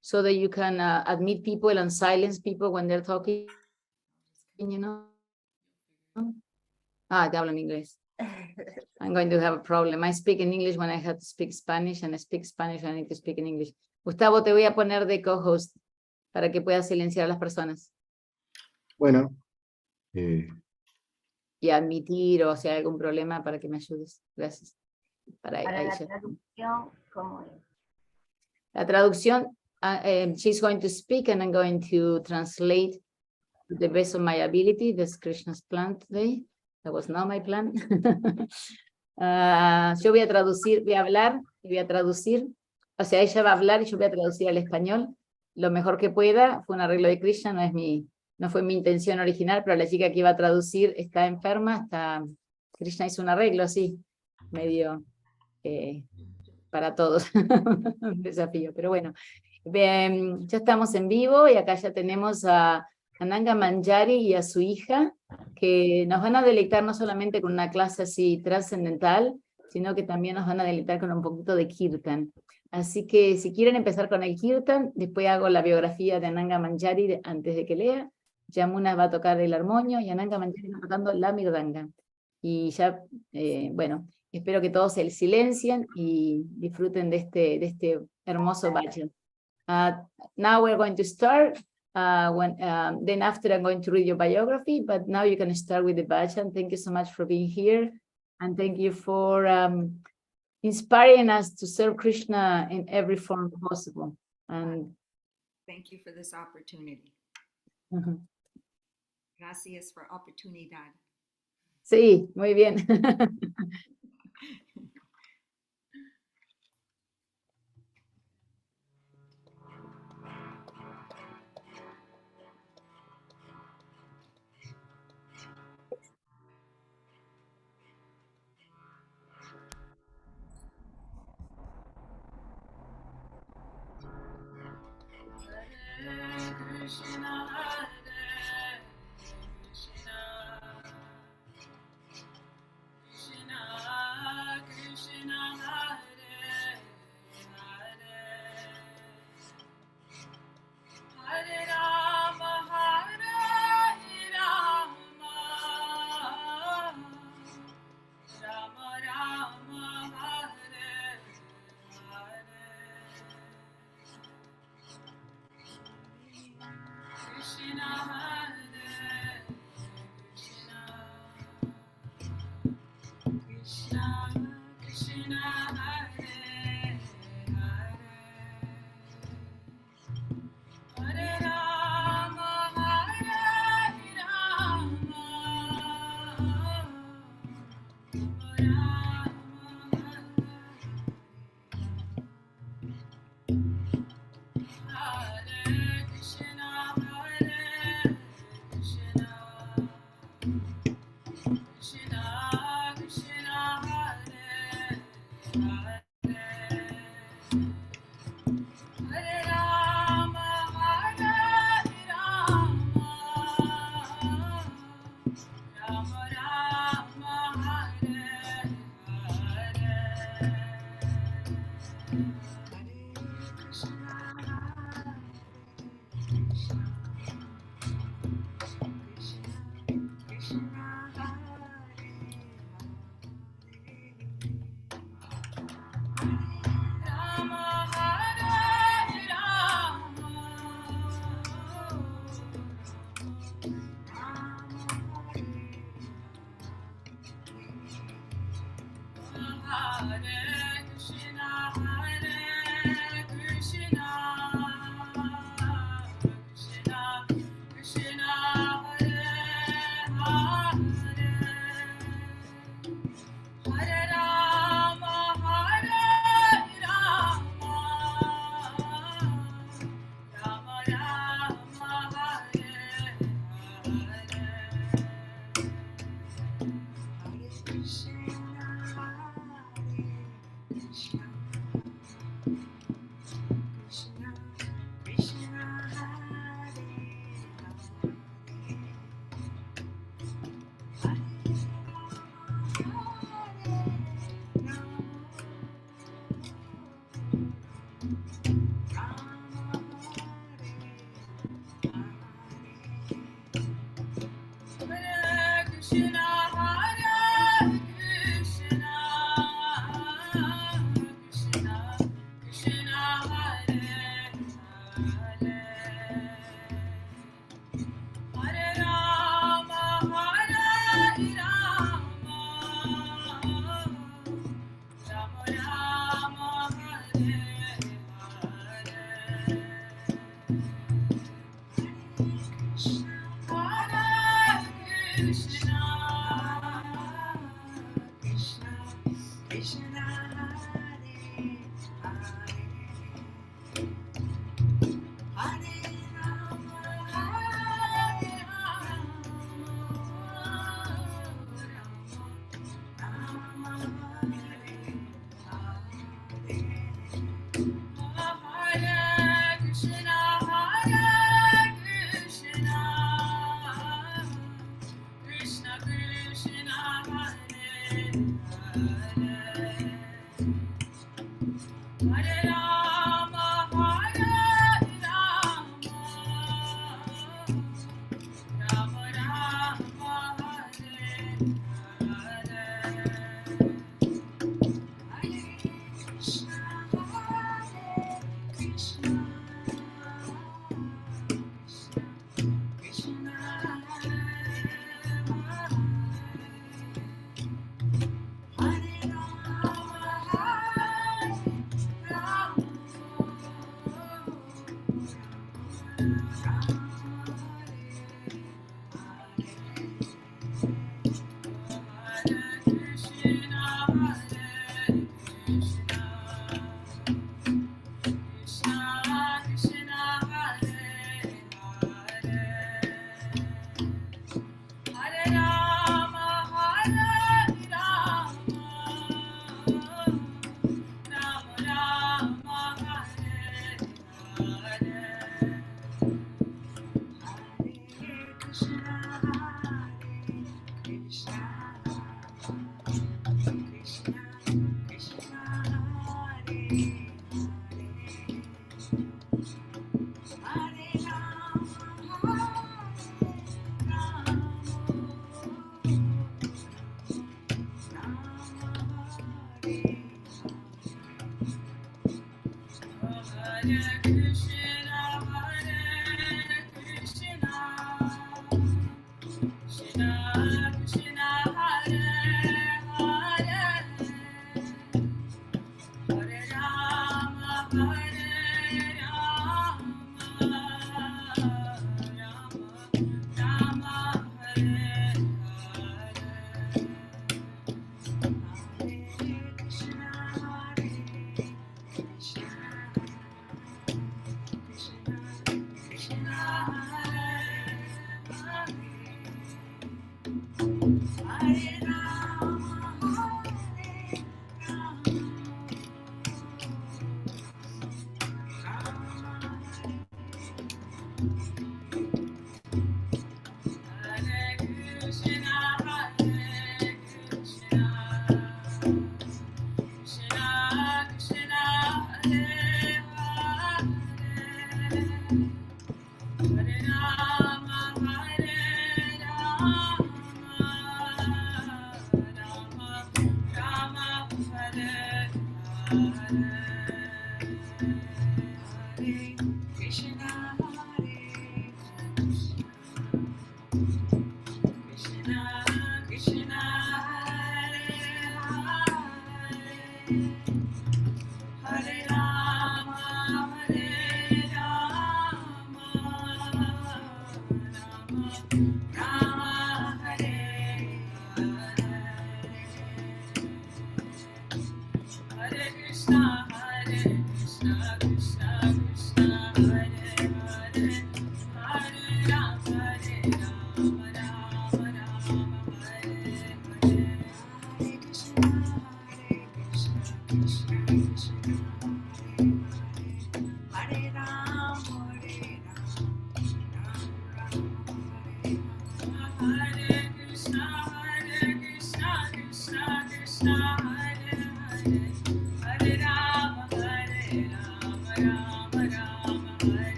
so that you can admit people and silence people when they're talking, you know. Te hablo en inglés. I'm going to have a problem. I speak in English when I have to speak Spanish, and I speak Spanish when I need to speak in English. Gustavo, te voy a poner de co-host para que puedas silenciar a las personas. Bueno. Y admitir, o si hay algún problema, para que me ayudes. Gracias. Para la traducción, ¿cómo es? La traducción, she's going to speak and I'm going to translate to the best of my ability. That's Krishna's plan today. That was not my plan. Yo voy a traducir, voy a hablar y voy a traducir. O sea, ella va a hablar y yo voy a traducir al español lo mejor que pueda. Fue un arreglo de Krishna, no fue mi intención original, pero la chica que iba a traducir está enferma. Krishna hizo un arreglo así, medio para todos. Un desafío, pero bueno. Ya estamos en vivo y acá ya tenemos a Ananga Manjari y a su hija, que nos van a deleitar no solamente con una clase así trascendental, sino que también nos van a deleitar con un poquito de kirtan. Así que si quieren empezar con el kirtan, después hago la biografía de Ananga Manjari antes de que lea. Yamuna va a tocar el armonio y Ananga Manjari va tocando la mirdanga. Y ya, bueno, espero que todos se silencien y disfruten de este hermoso bhajan. Now we're going to start. Then after I'm going to read your biography, but now you can start with the bhajan. Thank you so much for being here, and thank you for inspiring us to serve Krishna in every form possible. And thank you for this opportunity. Gracias for oportunidad. Sí, muy bien.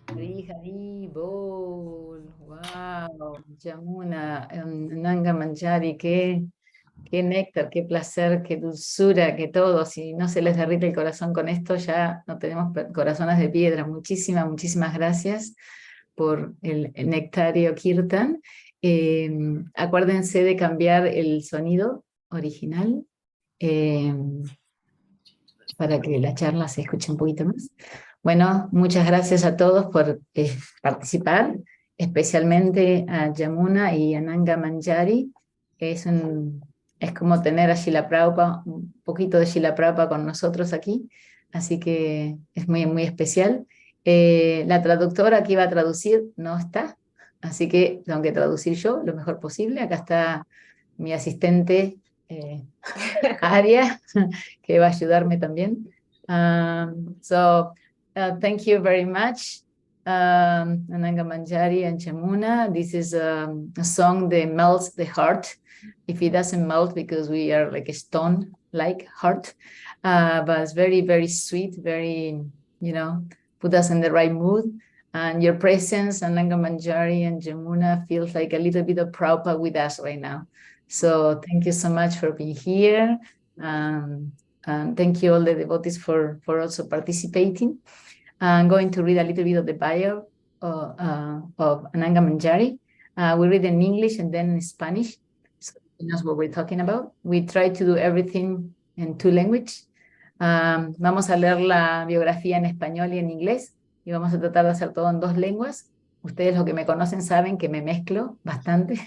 Hari Hari Bol, wow, Yamuna, Ananga Manjari, qué néctar, qué placer, qué dulzura, qué todo. Si no se les derrite el corazón con esto, ya no tenemos corazones de piedra. Muchísimas gracias por el nectario Kirtan. Acuérdense de cambiar el sonido original para que la charla se escuche un poquito más. Bueno, muchas gracias a todos por participar, especialmente a Yamuna y Ananga Manjari. Es como tener a Srila Prabhupada, un poquito de Srila Prabhupada con nosotros aquí, así que es muy especial. La traductora que iba a traducir no está, así que tengo que traducir yo lo mejor posible. Acá está mi asistente Aria, que va a ayudarme también. Thank you very much, Ananga Manjari and Yamuna. This is a song that melts the heart. If it doesn't melt because we are like a stone-like heart, but it's very sweet, very, put us in the right mood. And your presence, Ananga Manjari and Yamuna, feels like a little bit of Prabhupada with us right now. So thank you so much for being here. And thank you all the devotees for also participating. I'm going to read a little bit of the bio of Ananga Manjari. We read in English and then in Spanish, so you know what we're talking about. We try to do everything in two languages. Vamos a leer la biografía en español y en inglés, y vamos a tratar de hacer todo en dos lenguas. Ustedes, los que me conocen, saben que me mezclo bastante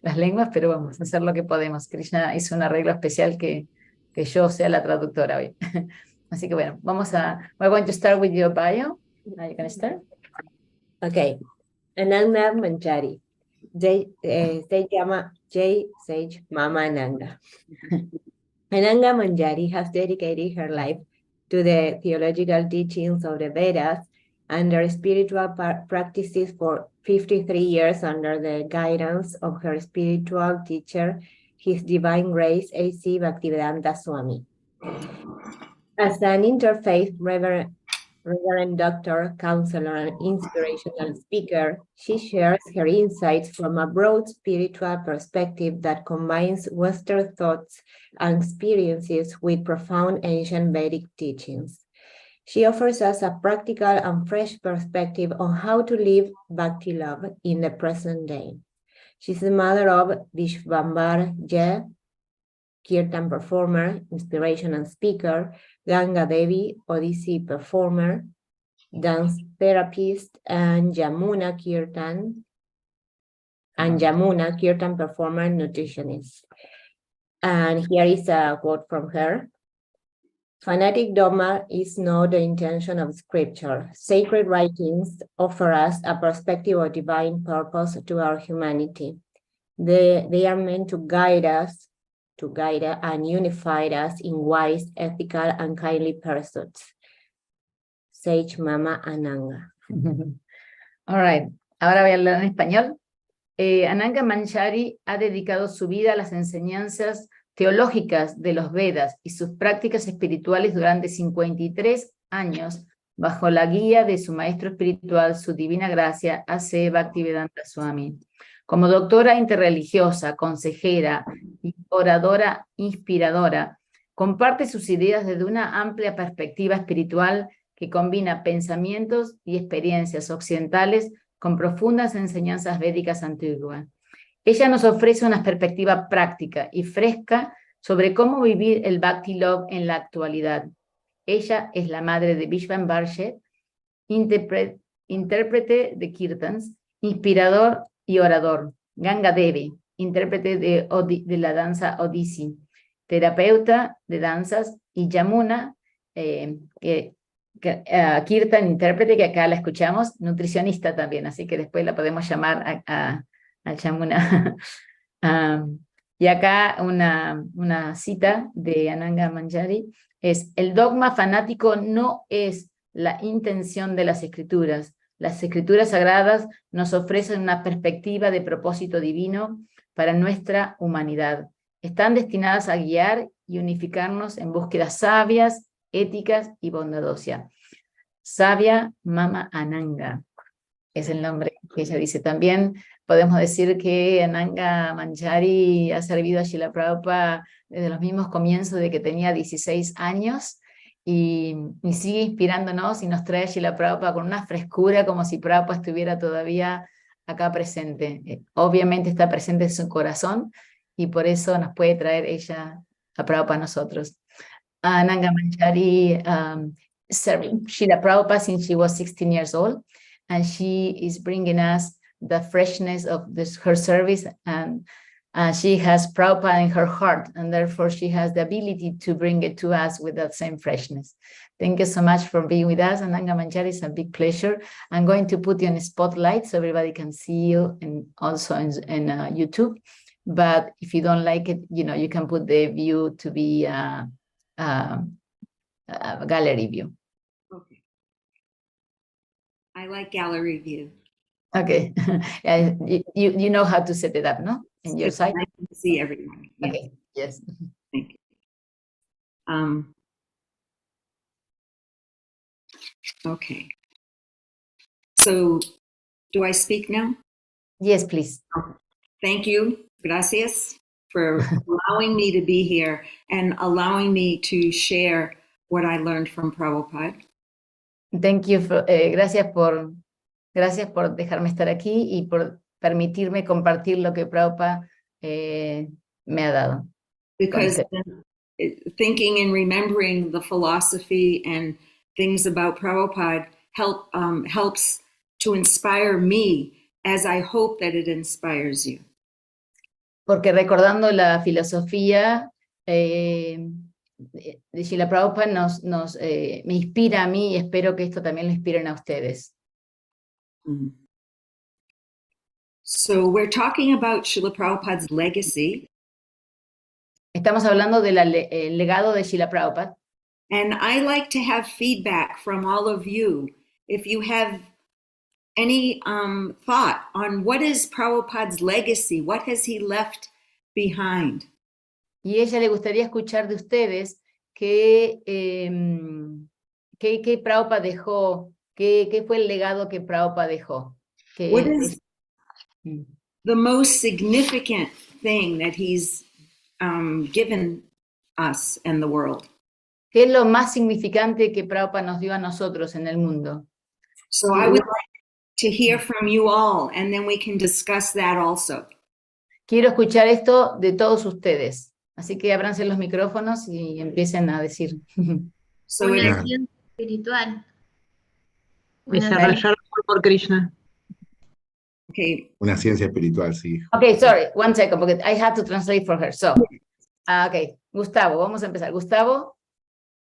las lenguas, pero vamos a hacer lo que podemos. Krishna hizo un arreglo especial que yo sea la traductora hoy. Así que bueno, we're going to start with your bio. Now you can start. Okay. Ananga Manjari. Se llama Jai Sage Mama Ananga. Ananga Manjari has dedicated her life to the theological teachings of the Vedas and their spiritual practices for 53 years under the guidance of her spiritual teacher, His Divine Grace A.C. Bhaktivedanta Swami. As an interfaith Reverend Doctor, counselor, and inspirational speaker, she shares her insights from a broad spiritual perspective that combines Western thoughts and experiences with profound ancient Vedic teachings. She offers us a practical and fresh perspective on how to live Bhakti love in the present day. She's the mother of Vishvambar Jay, Kirtan performer, inspirational speaker, Ganga Devi, Odyssey performer, dance therapist, and Yamuna Kirtan performer, nutritionist. And here is a quote from her. Fanatic dogma is not the intention of scripture. Sacred writings offer us a perspective of divine purpose to our humanity. They are meant to guide us and unify us in wise, ethical, and kindly pursuits. Sage Mama Ananga. All right. Ahora voy a hablar en español. Ananga Manjari ha dedicado su vida a las enseñanzas teológicas de los Vedas y sus prácticas espirituales durante 53 años bajo la guía de su maestro espiritual, su divina gracia, A.C. Bhaktivedanta Swami. Como doctora interreligiosa, consejera y oradora inspiradora, comparte sus ideas desde una amplia perspectiva espiritual que combina pensamientos y experiencias occidentales con profundas enseñanzas védicas antiguas. Ella nos ofrece una perspectiva práctica y fresca sobre cómo vivir el Bhakti Love en la actualidad. Ella es la madre de Vishvambar Jay, intérprete de Kirtans, inspirador y orador. Ganga Devi, intérprete de la danza Odyssey, terapeuta de danzas, y Yamuna, Kirtan, intérprete, que acá la escuchamos, nutricionista también, así que después la podemos llamar a Yamuna. Y acá una cita de Ananga Manjari es: el dogma fanático no es la intención de las escrituras. Las escrituras sagradas nos ofrecen una perspectiva de propósito divino para nuestra humanidad. Están destinadas a guiar y unificarnos en búsquedas sabias, éticas y bondadosas. Sabia Mama Ananga es el nombre que ella dice. También podemos decir que Ananga Manjari ha servido a Srila Prabhupada desde los mismos comienzos de que tenía 16 años y sigue inspirándonos y nos trae a Srila Prabhupada con una frescura como si Prabhupada estuviera todavía acá presente. Obviamente está presente en su corazón y por eso nos puede traer ella a Prabhupada a nosotros. Ananga Manjari served Srila Prabhupada since she was 16 years old, and she is bringing us the freshness of her service, and she has Prabhupada in her heart, and therefore she has the ability to bring it to us with that same freshness. Thank you so much for being with us, Ananga Manjari. It's a big pleasure. I'm going to put you in a spotlight so everybody can see you, and also in YouTube. But if you don't like it, you can put the view to be gallery view. Okay. I like gallery view. Okay. You know how to set it up, no? In your site? I can see everyone. Yes. Okay. Yes. Thank you. Okay. So, do I speak now? Yes, please. Thank you. Gracias for allowing me to be here and allowing me to share what I learned from Prabhupada. Thank you. Gracias por dejarme estar aquí y por permitirme compartir lo que Prabhupada me ha dado. Because thinking and remembering the philosophy and things about Prabhupada helps to inspire me, as I hope that it inspires you. Porque recordando la filosofía de Srila Prabhupada me inspira a mí y espero que esto también lo inspiren a ustedes. Mm-hmm. So we're talking about Srila Prabhupada's legacy. Estamos hablando del legado de Srila Prabhupada. And I like to have feedback from all of you. If you have any thought on what is Prabhupada's legacy, what has he left behind? Y ella le gustaría escuchar de ustedes ¿qué Prabhupada dejó? ¿Qué fue el legado que Prabhupada dejó? What is the most significant thing that he's given us and the world? ¿Qué es lo más significante que Prabhupada nos dio a nosotros en el mundo? So I would like to hear from you all, and then we can discuss that also. Quiero escuchar esto de todos ustedes. Así que ábranse los micrófonos y empiecen a decir. So Una ciencia espiritual. Desarrollar por Krishna. okay, Una ciencia espiritual, sí. Okay, sorry, one second, because I had to translate for her. So, okay, Gustavo, vamos a empezar. Gustavo,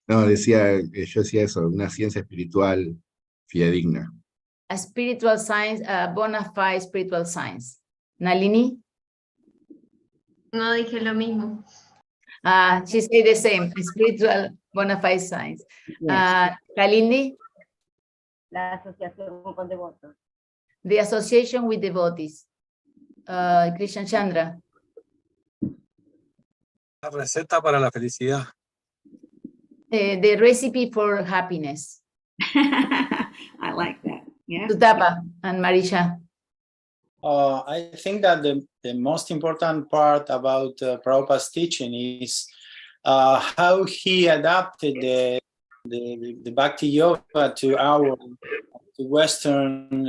No, yo decía eso, una ciencia espiritual fidedigna. a spiritual science, a bona fide spiritual science. Nalini, No dije lo mismo. she said the same, a spiritual bona fide science. Kalindi, La asociación con devotos. the association with devotees. Krishna Chandra, La receta para la felicidad. the recipe for happiness. I like that. Yeah. Sutapa and Marisha. I think that the most important part about Prabhupada's teaching is how he adapted the Bhakti Yoga to our Western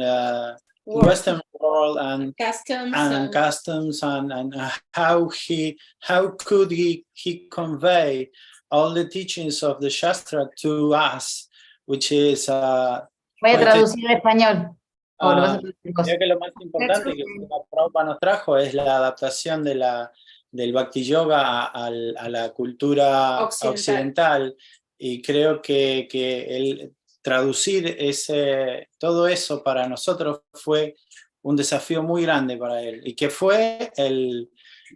world and customs and how could he convey all the teachings of the Shastra to us, which is Voy a traducir al español. O lo vas a traducir vos. creo que lo más importante que Prabhupada nos trajo es la adaptación del Bhakti Yoga a la cultura occidental. Y creo que el traducir todo eso para nosotros fue un desafío muy grande para él, y que fue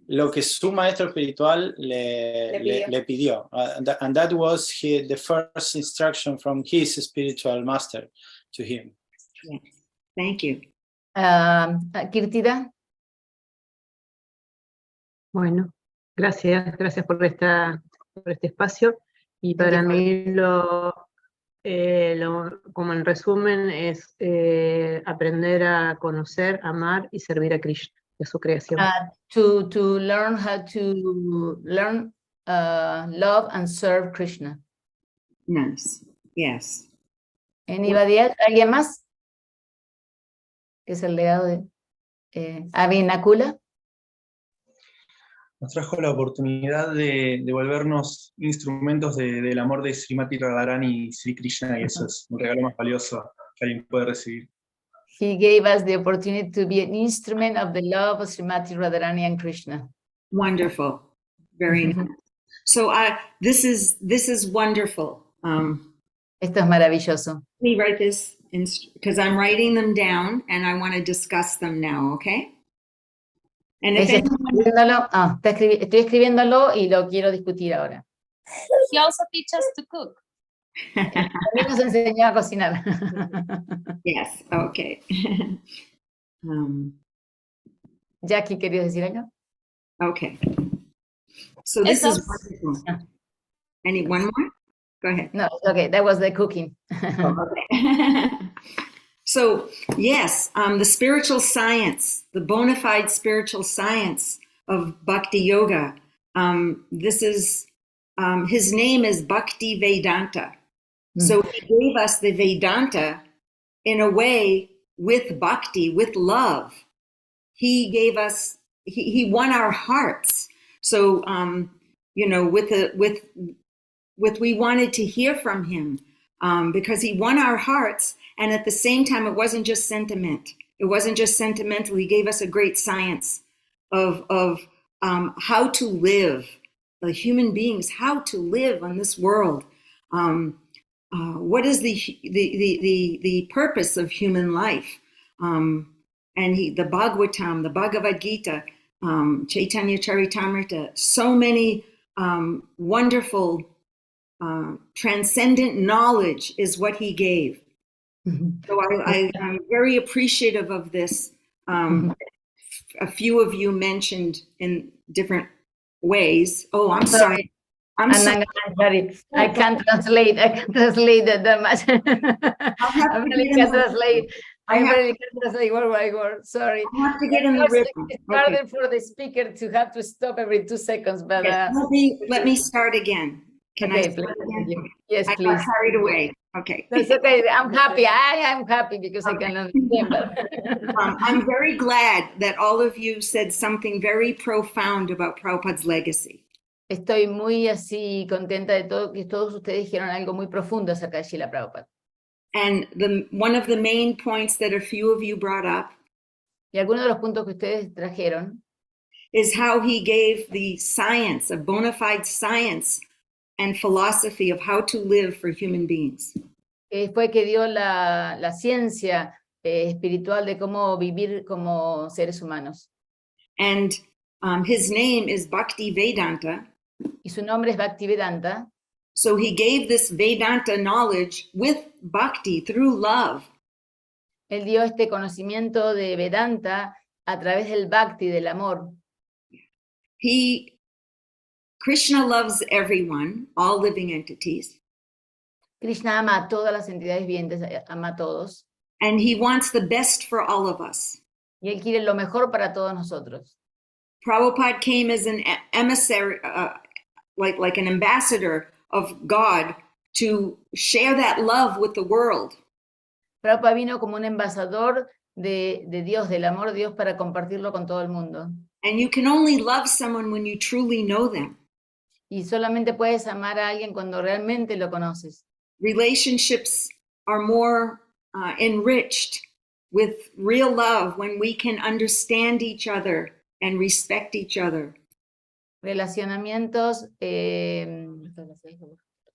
lo que su maestro espiritual le pidió. And that was the first instruction from his spiritual master to him. Yeah. Thank you. Kirtida. Bueno, gracias por este espacio. Y para mí como en resumen es aprender a conocer, amar y servir a Krishna y a su creación. To learn how to learn, love and serve Krishna. Nice. Yes. Anybody else? ¿Alguien más? ¿Qué es el legado de Nakula? Nos trajo la oportunidad de volvernos instrumentos del amor de Srimati Radharani y Sri Krishna, y eso es un regalo más valioso que alguien puede recibir. He gave us the opportunity to be an instrument of the love of Srimati Radharani and Krishna. Wonderful. Very nice. So this is wonderful. Esto es maravilloso. Let me write this because I'm writing them down and I want to discuss them now, okay? And if estoy escribiéndolo y lo quiero discutir ahora. He also teaches us to cook. También nos enseñó a cocinar. Yes, okay. Jackie, ¿querías decir algo? Okay. So this is wonderful. Any one more? Go ahead. No, okay, that was the cooking. Okay. So yes, the spiritual science, the bona fide spiritual science of Bhakti Yoga. This is, his name is Bhakti Vedanta. So he gave us the Vedanta in a way with bhakti, with love. He gave us, he won our hearts. So, we wanted to hear from him because he won our hearts. And at the same time, it wasn't just sentiment. It wasn't just sentimental. He gave us a great science of how to live, the human beings, how to live on this world. What is the purpose of human life? And the Bhagavatam, the Bhagavad Gita, Chaitanya Charitamrita, so many wonderful transcendent knowledge is what he gave. So I'm very appreciative of this. A few of you mentioned in different ways. Oh, I'm sorry. I'm sorry. Ananga Manjari. I can't translate that much. I to really get in can't the translate. I have- really can't translate word by word. Sorry. I have to get in the Of course, rhythm. it's Okay. harder for the speaker to have to stop every 2 seconds, but Let me start again. Can I okay, start please. again? Yes, I please. got carried away. Okay. That's okay. I'm happy. I am happy because I can understand. But I'm very glad that all of you said something very profound about Prabhupada's legacy. estoy muy así contenta de todo, que todos ustedes dijeron algo muy profundo acerca de Srila Prabhupada. And one of the main points that a few of you brought up Y algunos de los puntos que ustedes trajeron is how he gave the science, a bona fide science and philosophy of how to live for human beings. Fue que dio la ciencia espiritual de cómo vivir como seres humanos. And his name is Bhakti Vedanta. Y su nombre es Bhaktivedanta. So he gave this Vedanta knowledge with bhakti, through love. Él dio este conocimiento de Vedanta a través del Bhakti, del amor. Krishna loves everyone, all living entities. Krishna ama a todas las entidades vivientes, ama a todos. And he wants the best for all of us. Y él quiere lo mejor para todos nosotros. Prabhupada came as an emissary, like an ambassador of God to share that love with the world. Prabhupada vino como un embajador de Dios, del amor de Dios, para compartirlo con todo el mundo. And you can only love someone when you truly know them. Y solamente puedes amar a alguien cuando realmente lo conoces. Relationships are more enriched with real love when we can understand each other and respect each other. Relacionamientos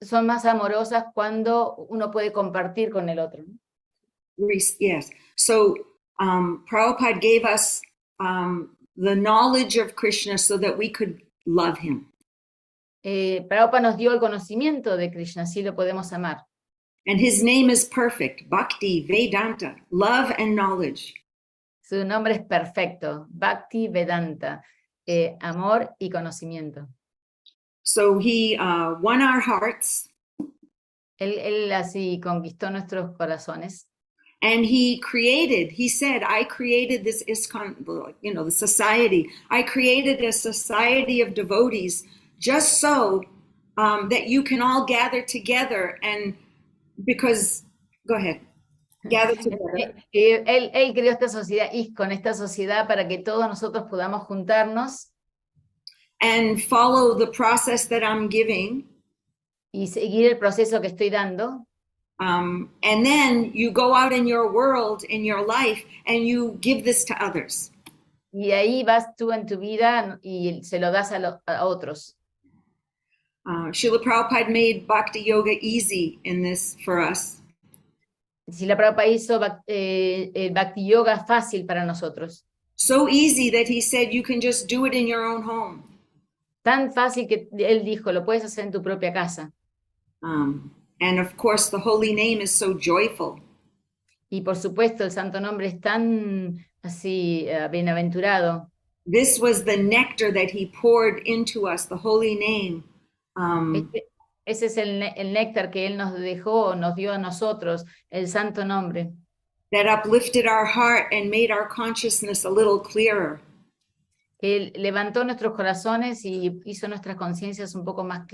son más amorosas cuando uno puede compartir con el otro. Yes. So Prabhupada gave us the knowledge of Krishna so that we could love him. Prabhupada nos dio el conocimiento de Krishna, así lo podemos amar. And his name is perfect, Bhakti Vedanta, love and knowledge. Su nombre es perfecto, Bhakti Vedanta, amor y conocimiento. So he won our hearts. Él así conquistó nuestros corazones. And he said, I created this ISKCON, the society. I created a society of devotees just so that you can all gather together and go ahead, gather together. Él creó esta sociedad ISKCON, esta sociedad para que todos nosotros podamos juntarnos and follow the process that I'm giving. Y seguir el proceso que estoy dando. And then you go out in your world, in your life, and you give this to others. Y ahí vas tú en tu vida y se lo das a otros. Srila Prabhupada made Bhakti Yoga easy in this for us. Srila Prabhupada hizo el Bhakti Yoga fácil para nosotros. So easy that he said you can just do it in your own home. Tan fácil que él dijo, lo puedes hacer en tu propia casa. And of course the holy name is so joyful. Y por supuesto el santo nombre es tan así bienaventurado. This was the nectar that he poured into us, the holy name. Ese es el néctar que él nos dejó, nos dio a nosotros, el santo nombre. That uplifted our heart and made our consciousness a little clearer. Que levantó nuestros corazones y hizo nuestras conciencias un poco más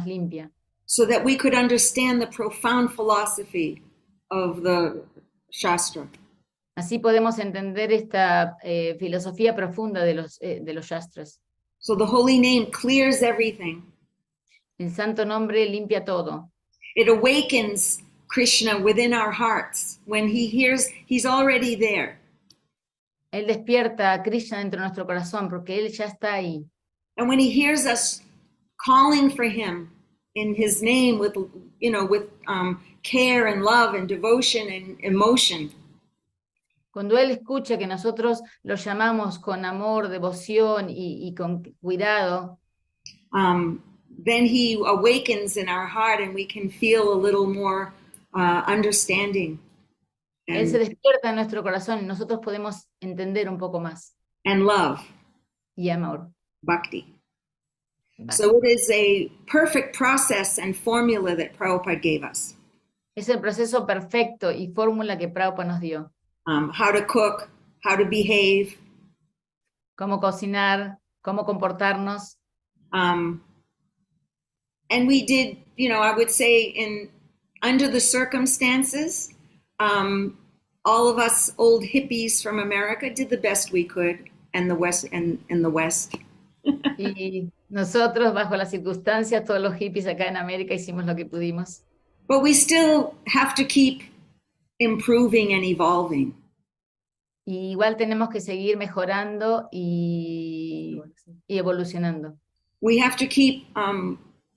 limpias. So that we could understand the profound philosophy of the Shastra. Así podemos entender esta filosofía profunda de los Shastras. So the holy name clears everything. El santo nombre limpia todo. It awakens Krishna within our hearts. When he hears, he's already there. Él despierta a Krishna dentro de nuestro corazón porque él ya está ahí. And when he hears us calling for him in his name with care and love and devotion and emotion. Cuando él escucha que nosotros lo llamamos con amor, devoción y con cuidado, then he awakens in our heart and we can feel a little more understanding. Él se despierta en nuestro corazón y nosotros podemos entender un poco más. And love. Y amor. Bhakti. So it is a perfect process and formula that Prabhupada gave us. Es el proceso perfecto y fórmula que Prabhupada nos dio. How to cook, how to behave. Cómo cocinar, cómo comportarnos. And we did, I would say under the circumstances, all of us old hippies from America did the best we could in the West. Y nosotros, bajo las circunstancias, todos los hippies acá en América hicimos lo que pudimos. But we still have to keep improving and evolving. Y igual tenemos que seguir mejorando y evolucionando. We have to keep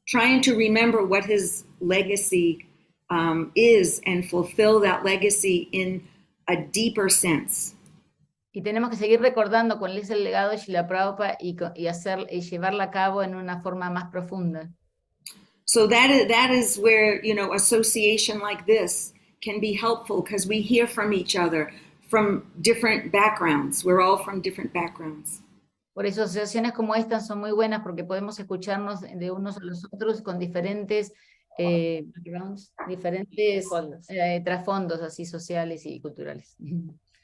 trying to remember what his legacy is and fulfill that legacy in a deeper sense. Y tenemos que seguir recordando cuál es el legado de Srila Prabhupada y llevarla a cabo en una forma más profunda. So that is where, association like this can be helpful because we hear from each other from different backgrounds. We're all from different backgrounds. Por eso asociaciones como estas son muy buenas porque podemos escucharnos de unos a los otros con diferentes backgrounds, diferentes trasfondos así sociales y culturales.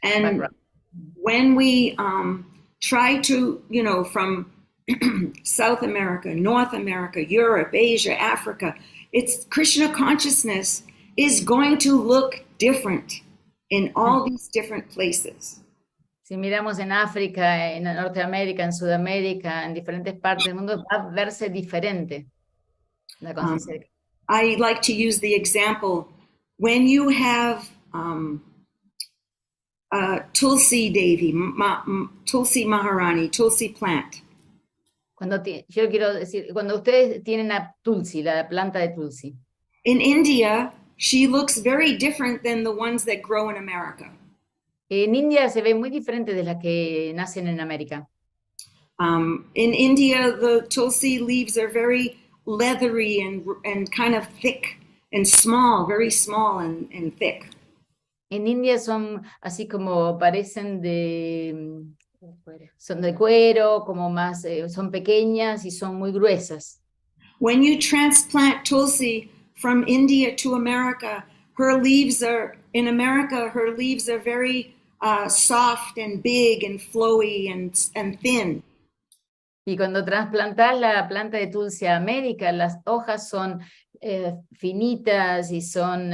And when we try to, from South America, North America, Europe, Asia, Africa, it's Krishna consciousness is going to look different in all these different places. Si miramos en África, en Norteamérica, en Sudamérica, en diferentes partes del mundo, va a verse diferente la conciencia. I like to use the example, when you have Tulsi Devi, Tulsi Maharani, Tulsi plant. Yo quiero decir, cuando ustedes tienen a Tulsi, la planta de Tulsi. In India, she looks very different than the ones that grow in America. En India se ve muy diferente de las que nacen en América. In India, the Tulsi leaves are very leathery and kind of thick and small, very small and thick. En India son así como parecen son de cuero, como más, son pequeñas y son muy gruesas. When you transplant Tulsi from India to America, in America, her leaves are very soft and big and flowy and thin. Y cuando trasplantas la planta de Tulsi a América, las hojas son finitas y son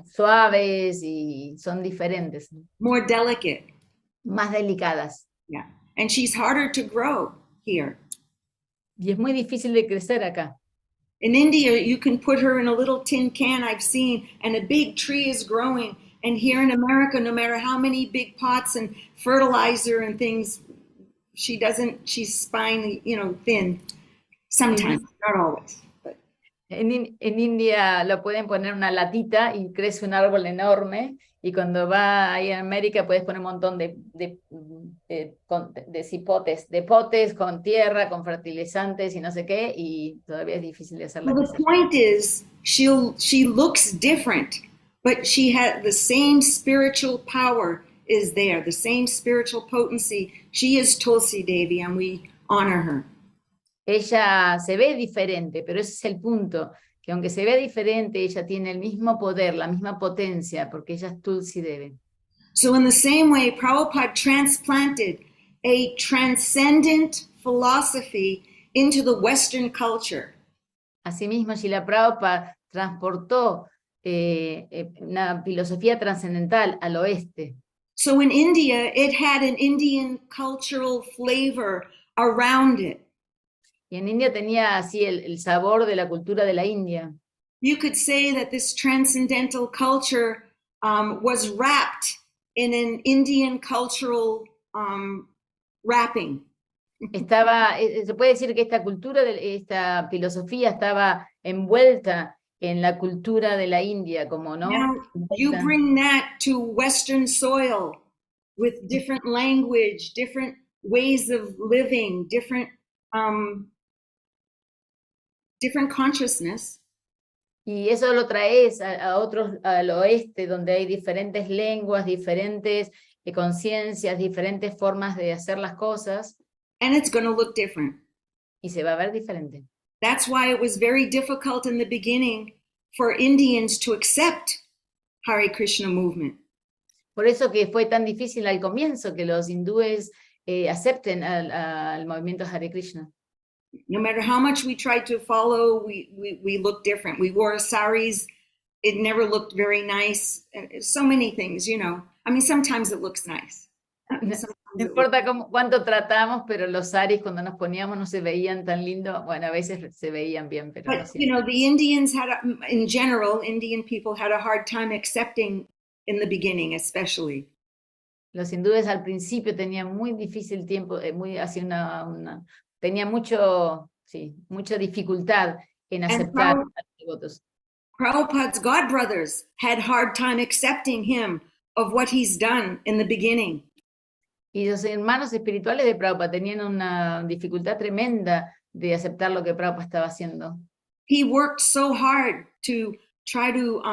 suaves y son diferentes. More delicate. Más delicadas. Yeah. And she's harder to grow here. Y es muy difícil de crecer acá. In India, you can put her in a little tin can I've seen, and a big tree is growing. And here in America, no matter how many big pots and fertilizer and things, she's spiny, thin. Sometimes, not always. But. En India lo pueden poner una latita y crece un árbol enorme, y cuando va ahí a América puedes poner un montón de potes con tierra, con fertilizantes y no sé qué, y todavía es difícil de hacerla crecer. The point is, she looks different, but she has the same spiritual power is there, the same spiritual potency. She is Tulsi Devi, and we honor her. Ella se ve diferente, pero ese es el punto, que aunque se vea diferente, ella tiene el mismo poder, la misma potencia, porque ella es Tulsi Devi. So in the same way, Prabhupada transplanted a transcendent philosophy into the Western culture. Asimismo, Srila Prabhupada transportó una filosofía trascendental al oeste. So in India, it had an Indian cultural flavor around it. Y en India tenía así el sabor de la cultura de la India. You could say that this transcendental culture was wrapped in an Indian cultural wrapping. Se puede decir que esta cultura, esta filosofía estaba envuelta en la cultura de la India, como no. Now, you bring that to Western soil with different language, different ways of living, different consciousness. Y eso lo traes al oeste, donde hay diferentes lenguas, diferentes conciencias, diferentes formas de hacer las cosas. And it's going to look different. y se va a ver diferente. That's why it was very difficult in the beginning for Indians to accept Hare Krishna movement. Por eso que fue tan difícil al comienzo que los hindúes acepten al movimiento Hare Krishna. No matter how much we tried to follow, we looked different. We wore saris. It never looked very nice. So many things, you know. I mean, sometimes it looks nice. No importa cuánto tratamos, pero los saris cuando nos poníamos no se veían tan lindos. Bueno, a veces se veían bien, pero no But, siempre. you know, the Indians in general, Indian people had a hard time accepting in the beginning, especially. Los hindúes al principio tenían muy difícil tiempo, tenían mucha dificultad en aceptar a los devotos. Prabhupada's godbrothers had hard time accepting him of what he's done in the beginning. Y los hermanos espirituales de Prabhupada tenían una dificultad tremenda de aceptar lo que Prabhupada estaba haciendo. He worked so hard to try to,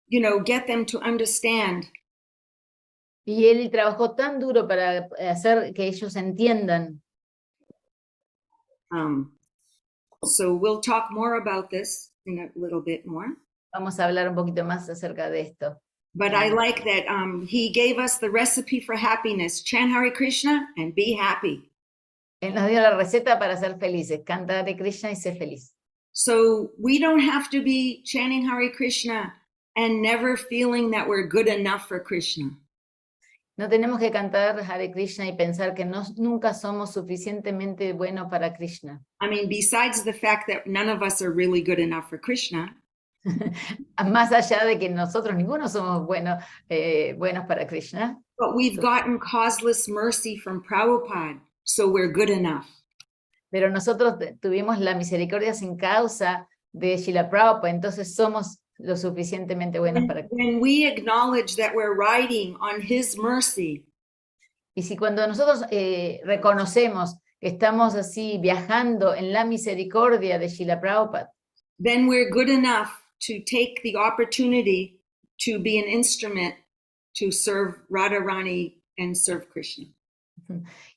you know, get them to understand. Y él trabajó tan duro para hacer que ellos entiendan. So we'll talk more about this in a little bit more. Vamos a hablar un poquito más acerca de esto. But I like that he gave us the recipe for happiness. Chant Hare Krishna and be happy. Él nos dio la receta para ser felices. Canta Hare Krishna y ser feliz. So we don't have to be chanting Hare Krishna and never feeling that we're good enough for Krishna. No tenemos que cantar Hare Krishna y pensar que nunca somos suficientemente buenos para Krishna. I mean, besides the fact that none of us are really good enough for Krishna, Más allá de que nosotros ninguno somos buenos para Krishna. but we've gotten causeless mercy from Prabhupada, so we're good enough. Pero nosotros tuvimos la misericordia sin causa de Srila Prabhupada, entonces somos lo suficientemente buenos para Krishna. When we acknowledge that we're riding on his mercy, Y si cuando nosotros reconocemos que estamos así viajando en la misericordia de Srila Prabhupada, then we're good enough to take the opportunity to be an instrument to serve Radharani and serve Krishna.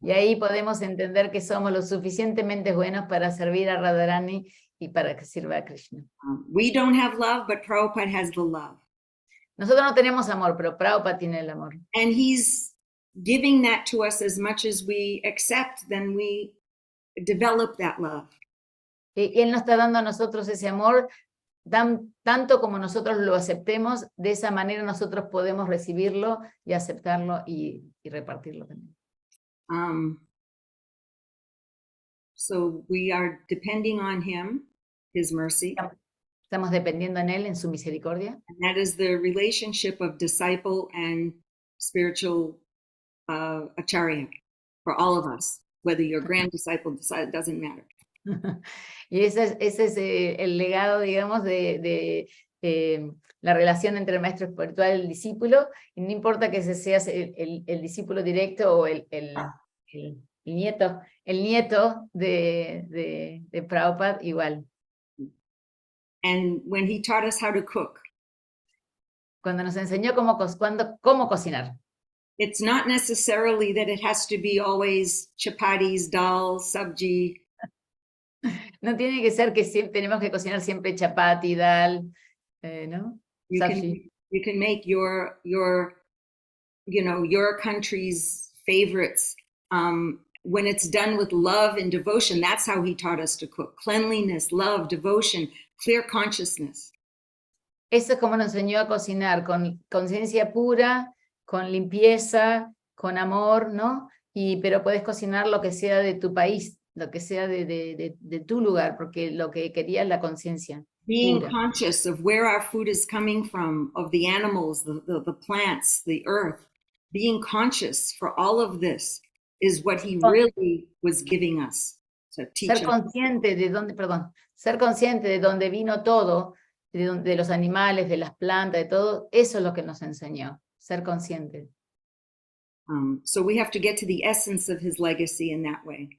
y ahí podemos entender que somos lo suficientemente buenos para servir a Radharani y para que sirva a Krishna. We don't have love, but Prabhupada has the love. Nosotros no tenemos amor, pero Prabhupada tiene el amor. And he's giving that to us as much as we accept, then we develop that love. Y Él nos está dando a nosotros ese amor, tanto como nosotros lo aceptemos, de esa manera nosotros podemos recibirlo y aceptarlo y repartirlo también. So we are depending on him, his mercy. Estamos dependiendo en Él, en su misericordia. And that is the relationship of disciple and spiritual acharya for all of us, whether you're grand disciple, it doesn't matter. Y ese es el legado, digamos, de la relación entre el maestro espiritual y el discípulo, y no importa que seas el discípulo directo o el nieto de Prabhupada, igual. And when he taught us how to cook, Cuando nos enseñó cómo cocinar, it's not necessarily that it has to be always chapatis, dal, sabji. no tiene que ser que tenemos que cocinar siempre chapati, dal, ¿no? You can make your country's favorites when it's done with love and devotion. That's how he taught us to cook. Cleanliness, love, devotion, clear consciousness. Eso es como nos enseñó a cocinar, con conciencia pura, con limpieza, con amor, ¿no? Pero puedes cocinar lo que sea de tu país, lo que sea de tu lugar, porque lo que quería es la conciencia. Being conscious of where our food is coming from, of the animals, the plants, the earth. Being conscious for all of this is what he really was giving us. Ser consciente de dónde vino todo, de los animales, de las plantas, de todo, eso es lo que nos enseñó, ser consciente. So we have to get to the essence of his legacy in that way.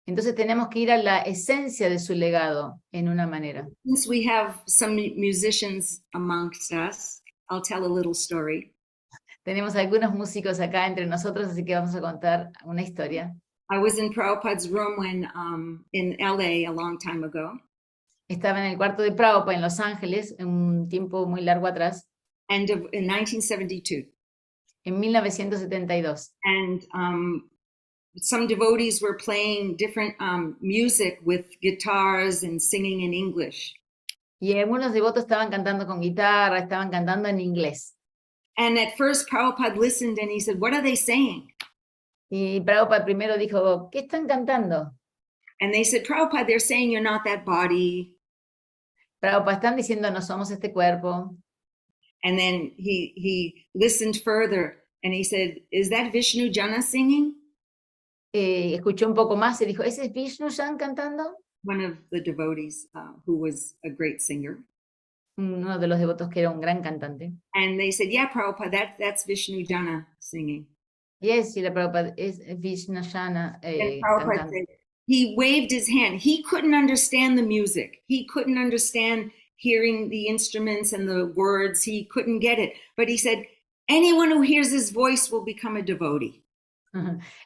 Entonces tenemos que ir a la esencia de su legado en una manera. Since we have some musicians amongst us, I'll tell a little story. Tenemos algunos músicos acá entre nosotros, así que vamos a contar una historia. I was in Prabhupada's room when in LA a long time ago. Estaba en el cuarto de Prabhupada en Los Ángeles, en un tiempo muy largo atrás, In 1972. en 1972. And some devotees were playing different music with guitars and singing in English. Y algunos devotos estaban cantando con guitarra, estaban cantando en inglés. And at first Prabhupada listened and he said, "What are they saying?" Y Prabhupada primero dijo, ¿qué están cantando? And they said, "Prabhupada, they're saying you're not that body." Prabhupada, están diciendo no somos este cuerpo. And then he listened further and he said, "Is that Vishnu Jana singing?" Escuchó un poco más y dijo, ¿ese es Vishnu Jan cantando? One of the devotees who was a great singer. Uno de los devotos que era un gran cantante. And they said, "Yeah, Prabhupada, that's Vishnu Jana singing." Yes, Srila Prabhupada, es Vishnu Jana And Prabhupada cantando. said, he waved his hand. He couldn't understand the music. He couldn't understand hearing the instruments and the words. He couldn't get it. But he said, anyone who hears his voice will become a devotee.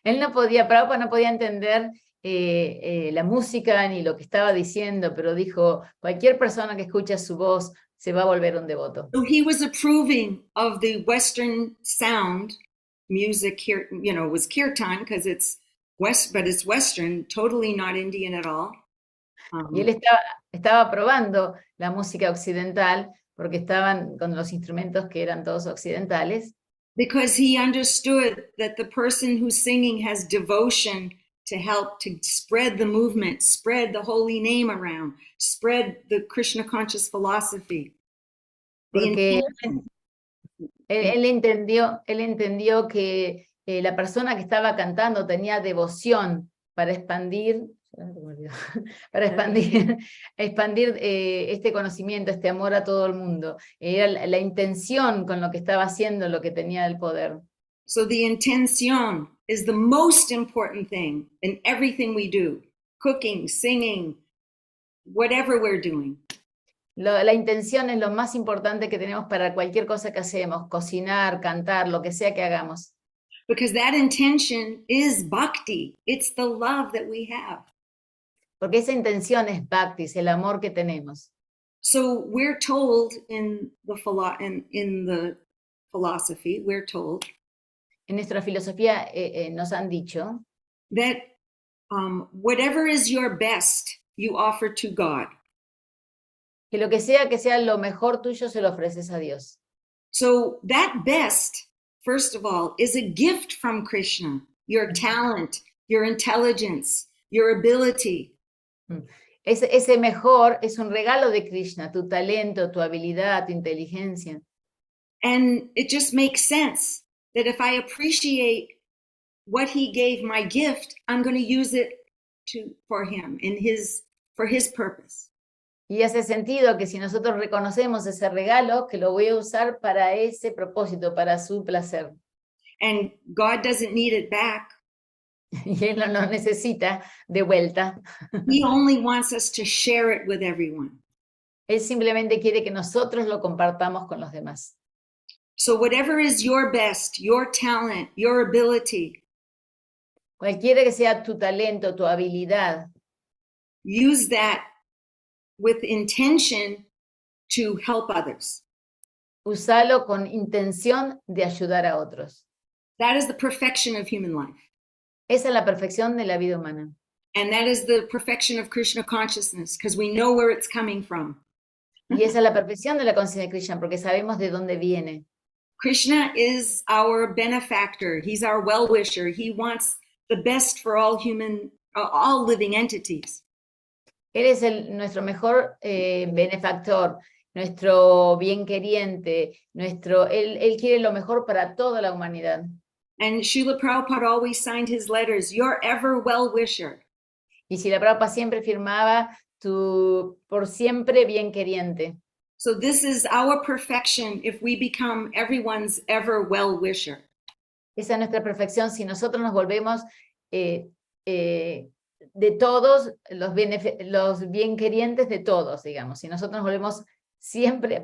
Él no podía, Prabhupada no podía entender la música ni lo que estaba diciendo, pero dijo, cualquier persona que escucha su voz se va a volver un devoto. So he was approving of the Western sound music here, you know, was kirtan because it's but it's Western, totally not Indian at all. Y él estaba probando la música occidental porque estaban con los instrumentos que eran todos occidentales. Because he understood that the person who's singing has devotion to help to spread the movement, spread the holy name around, spread the Krishna conscious philosophy. Porque él entendió que la persona que estaba cantando tenía devoción para expandir este conocimiento, este amor a todo el mundo. Era la intención con lo que estaba haciendo, lo que tenía el poder. So the intención is the most important thing in everything we do. Cooking, singing, whatever we're doing. La intención es lo más importante que tenemos para cualquier cosa que hacemos, cocinar, cantar, lo que sea que hagamos. Because that intention is bhakti. It's the love that we have. Porque esa intención es bhakti, es el amor que tenemos. So we're told in the philosophy, we're told En nuestra filosofía nos han dicho that whatever is your best, you offer to God. que lo que sea lo mejor tuyo, se lo ofreces a Dios. So that best, first of all, is a gift from Krishna. Your talent, your intelligence, your ability. Ese mejor es un regalo de Krishna, tu talento, tu habilidad, tu inteligencia. And it just makes sense that if I appreciate what he gave my gift, I'm going to use it for him, for his purpose. Y hace sentido que si nosotros reconocemos ese regalo, que lo voy a usar para ese propósito, para su placer. And God doesn't need it back. Y Él no lo necesita de vuelta. He only wants us to share it with everyone. Él simplemente quiere que nosotros lo compartamos con los demás. So whatever is your best, your talent, your ability, Cualquiera que sea tu talento, tu habilidad, use that with intention to help others. úsalo con intención de ayudar a otros. That is the perfection of human life. Esa es la perfección de la vida humana. And that is the perfection of Krishna consciousness, because we know where it's coming from. Y esa es la perfección de la conciencia de Krishna, porque sabemos de dónde viene. Krishna is our benefactor. He's our well-wisher. He wants the best for all living entities. Él es nuestro mejor benefactor, nuestro bienqueriente, él quiere lo mejor para toda la humanidad. And Srila Prabhupada always signed his letters, your ever well-wisher. Y Srila Prabhupada siempre firmaba tu por siempre bienqueriente. So this is our perfection if we become everyone's ever well-wisher. Esa es nuestra perfección si nosotros nos volvemos de todos, los bienquerientes de todos, digamos. Si nosotros nos volvemos siempre,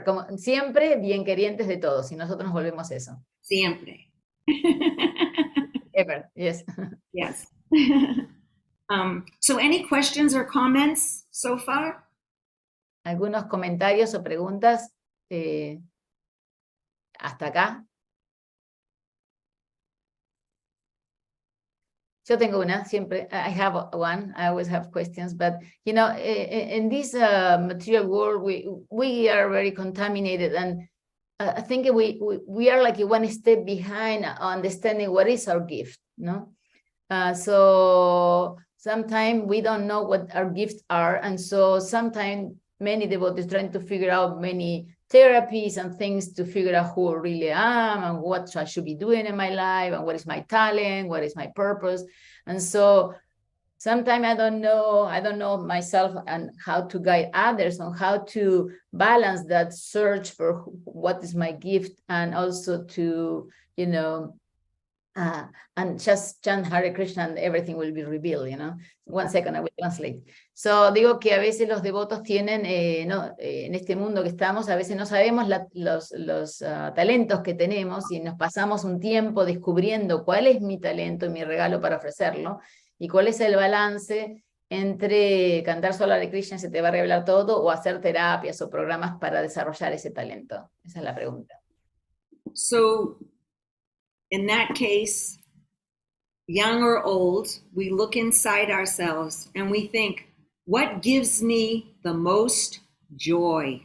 como siempre bienquerientes de todos, si nosotros nos volvemos eso. Siempre. ever, yes. Yes. So any questions or comments so far? ¿Algunos comentarios o preguntas hasta acá? Yo tengo una, siempre, I have one, I always have questions, but you know, in this material world, we are very contaminated, and I think we are like one step behind understanding what is our gift, no? So sometimes we don't know what our gifts are, and so sometimes many devotees trying to figure out many therapies and things to figure out who I really am and what I should be doing in my life and what is my talent, what is my purpose. And so sometimes I don't know myself and how to guide others on how to balance that search for what is my gift and also to, you know, and just chant Hare Krishna and everything will be revealed, you know. 1 second, I will translate. So digo que a veces los devotos tienen, en este mundo que estamos, a veces no sabemos los talentos que tenemos y nos pasamos un tiempo descubriendo cuál es mi talento y mi regalo para ofrecerlo y cuál es el balance entre cantar solo Hare Krishna y se te va a revelar todo o hacer terapias o programas para desarrollar ese talento. Esa es la pregunta. So in that case, young or old, we look inside ourselves and we think, what gives me the most joy?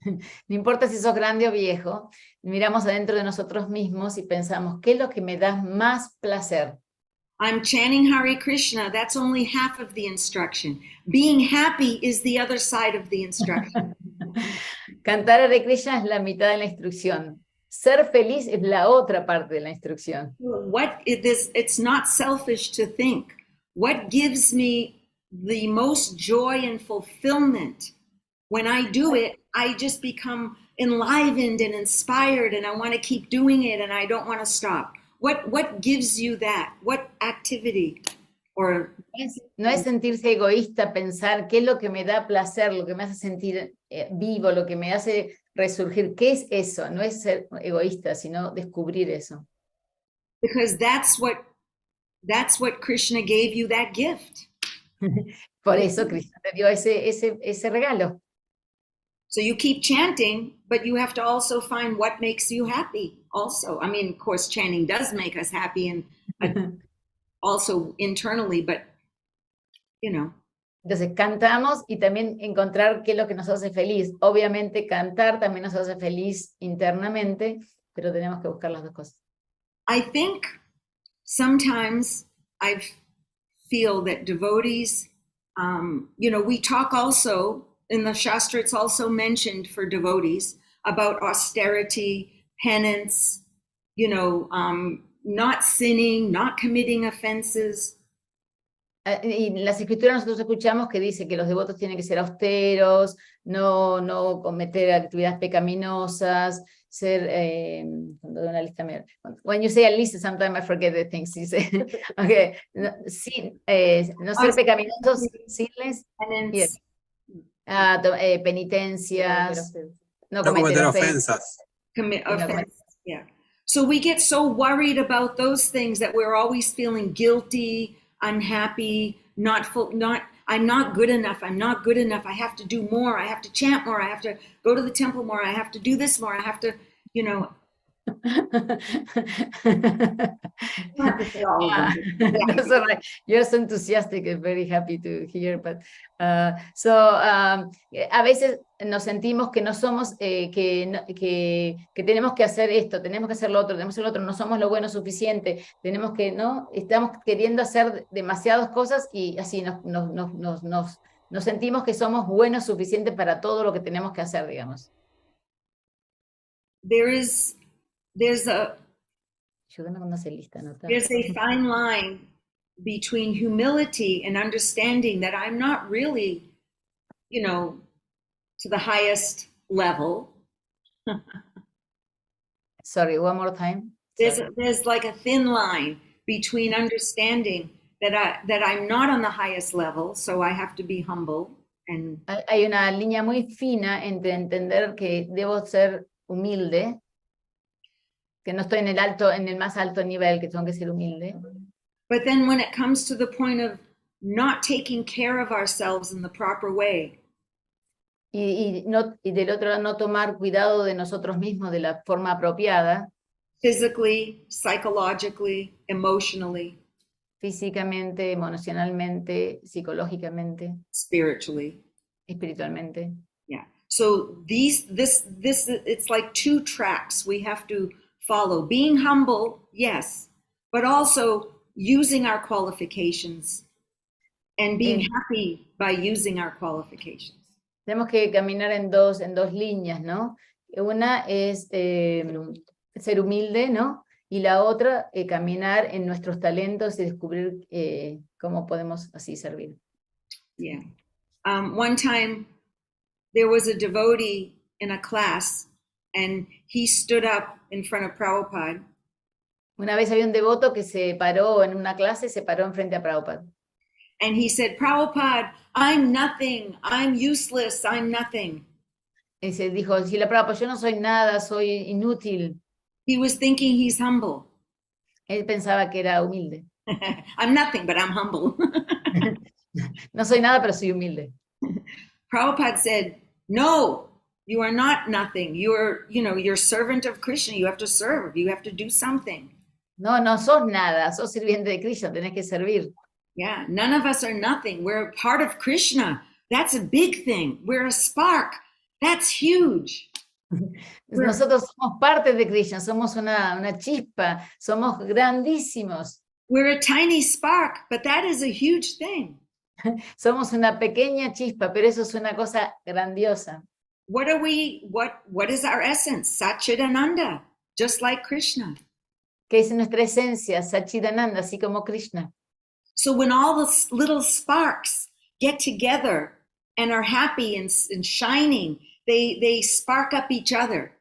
No importa si sos grande o viejo, miramos adentro de nosotros mismos y pensamos, ¿qué es lo que me da más placer? I'm chanting Hare Krishna, that's only half of the instruction. Being happy is the other side of the instruction. Cantar Hare Krishna es la mitad de la instrucción. Ser feliz es la otra parte de la instrucción. It's not selfish to think, what gives me the most joy and fulfillment? When I do it, I just become enlivened and inspired and I want to keep doing it and I don't want to stop. What gives you that? What activity? Or no es sentirse egoísta, pensar qué es lo que me da placer, lo que me hace sentir vivo, lo que me hace resurgir. ¿Qué es eso? No es ser egoísta, sino descubrir eso. Because that's what Krishna gave you, that gift. Por eso Krishna te dio ese regalo. So you keep chanting, but you have to also find what makes you happy also. I mean, of course, chanting does make us happy and also internally, but, you know. Entonces cantamos y también encontrar qué es lo que nos hace feliz. Obviamente cantar también nos hace feliz internamente, pero tenemos que buscar las dos cosas. I think sometimes I feel that devotees, you know, we talk also, in the Shastra it's also mentioned for devotees about austerity, penance, you know, not sinning, not committing offenses. Y en las escrituras nosotros escuchamos que dice que los devotos tienen que ser austeros, no cometer actividades pecaminosas, ser, cuando doy una lista, when you say a list, sometimes I forget the things you say. Okay, no ser pecaminosos, sinless, yes. Penitencias, no cometer ofensas. Commit offenses, yeah. So we get so worried about those things that we're always feeling guilty, unhappy, I'm not good enough, I have to do more, I have to chant more, I have to go to the temple more, I have to do this more, I have to, you know. That's all right. You're so enthusiastic and very happy to hear, but a veces nos sentimos que no somos, que tenemos que hacer esto, tenemos que hacer lo otro, no somos lo bueno suficiente, tenemos que, ¿no? Estamos queriendo hacer demasiadas cosas y así nos sentimos que somos buenos suficientes para todo lo que tenemos que hacer, digamos. There's a fine line between humility and understanding that I'm not really, you know, to the highest level. Sorry, one more time. There's like a thin line between understanding that I'm not on the highest level, so I have to be humble. And hay una línea muy fina entre entender que debo ser humilde, que no estoy en el más alto nivel, que tengo que ser humilde. But then when it comes to the point of not taking care of ourselves in the proper way, y del otro lado no tomar cuidado de nosotros mismos de la forma apropiada, physically, psychologically, emotionally, físicamente, emocionalmente, psicológicamente, spiritually. espiritualmente. Yeah. So this, it's like two tracks we have to follow. Being humble, yes, but also using our qualifications and being happy by using our qualifications. Tenemos que caminar en dos líneas, ¿no? Una es ser humilde, ¿no? Y la otra, caminar en nuestros talentos y descubrir cómo podemos así servir. Yeah. One time, there was a devotee in a class, and he stood up in front of Prabhupada. Una vez había un devoto que se paró en una clase, se paró enfrente a Prabhupada. And he said, Prabhupada, I'm nothing, I'm useless, I'm nothing. Y se dijo, Srila Prabhupada, yo no soy nada, soy inútil. He was thinking he's humble. Él pensaba que era humilde. I'm nothing, but I'm humble. No soy nada, pero soy humilde. Prabhupada said, no, you are not nothing. You're servant of Krishna. You have to serve. You have to do something. No, no sos nada, sos sirviente de Krishna, tenés que servir. Yeah, none of us are nothing. We're a part of Krishna. That's a big thing. We're a spark. That's huge. Nosotros somos parte de Krishna, somos una chispa, somos grandísimos. We're a tiny spark, but that is a huge thing. Somos una pequeña chispa, pero eso es una cosa grandiosa. What is our essence? Satchidananda, just like Krishna. ¿Qué es nuestra esencia? Satchidananda, así como Krishna. So when all the little sparks get together and are happy and shining, they spark up each other.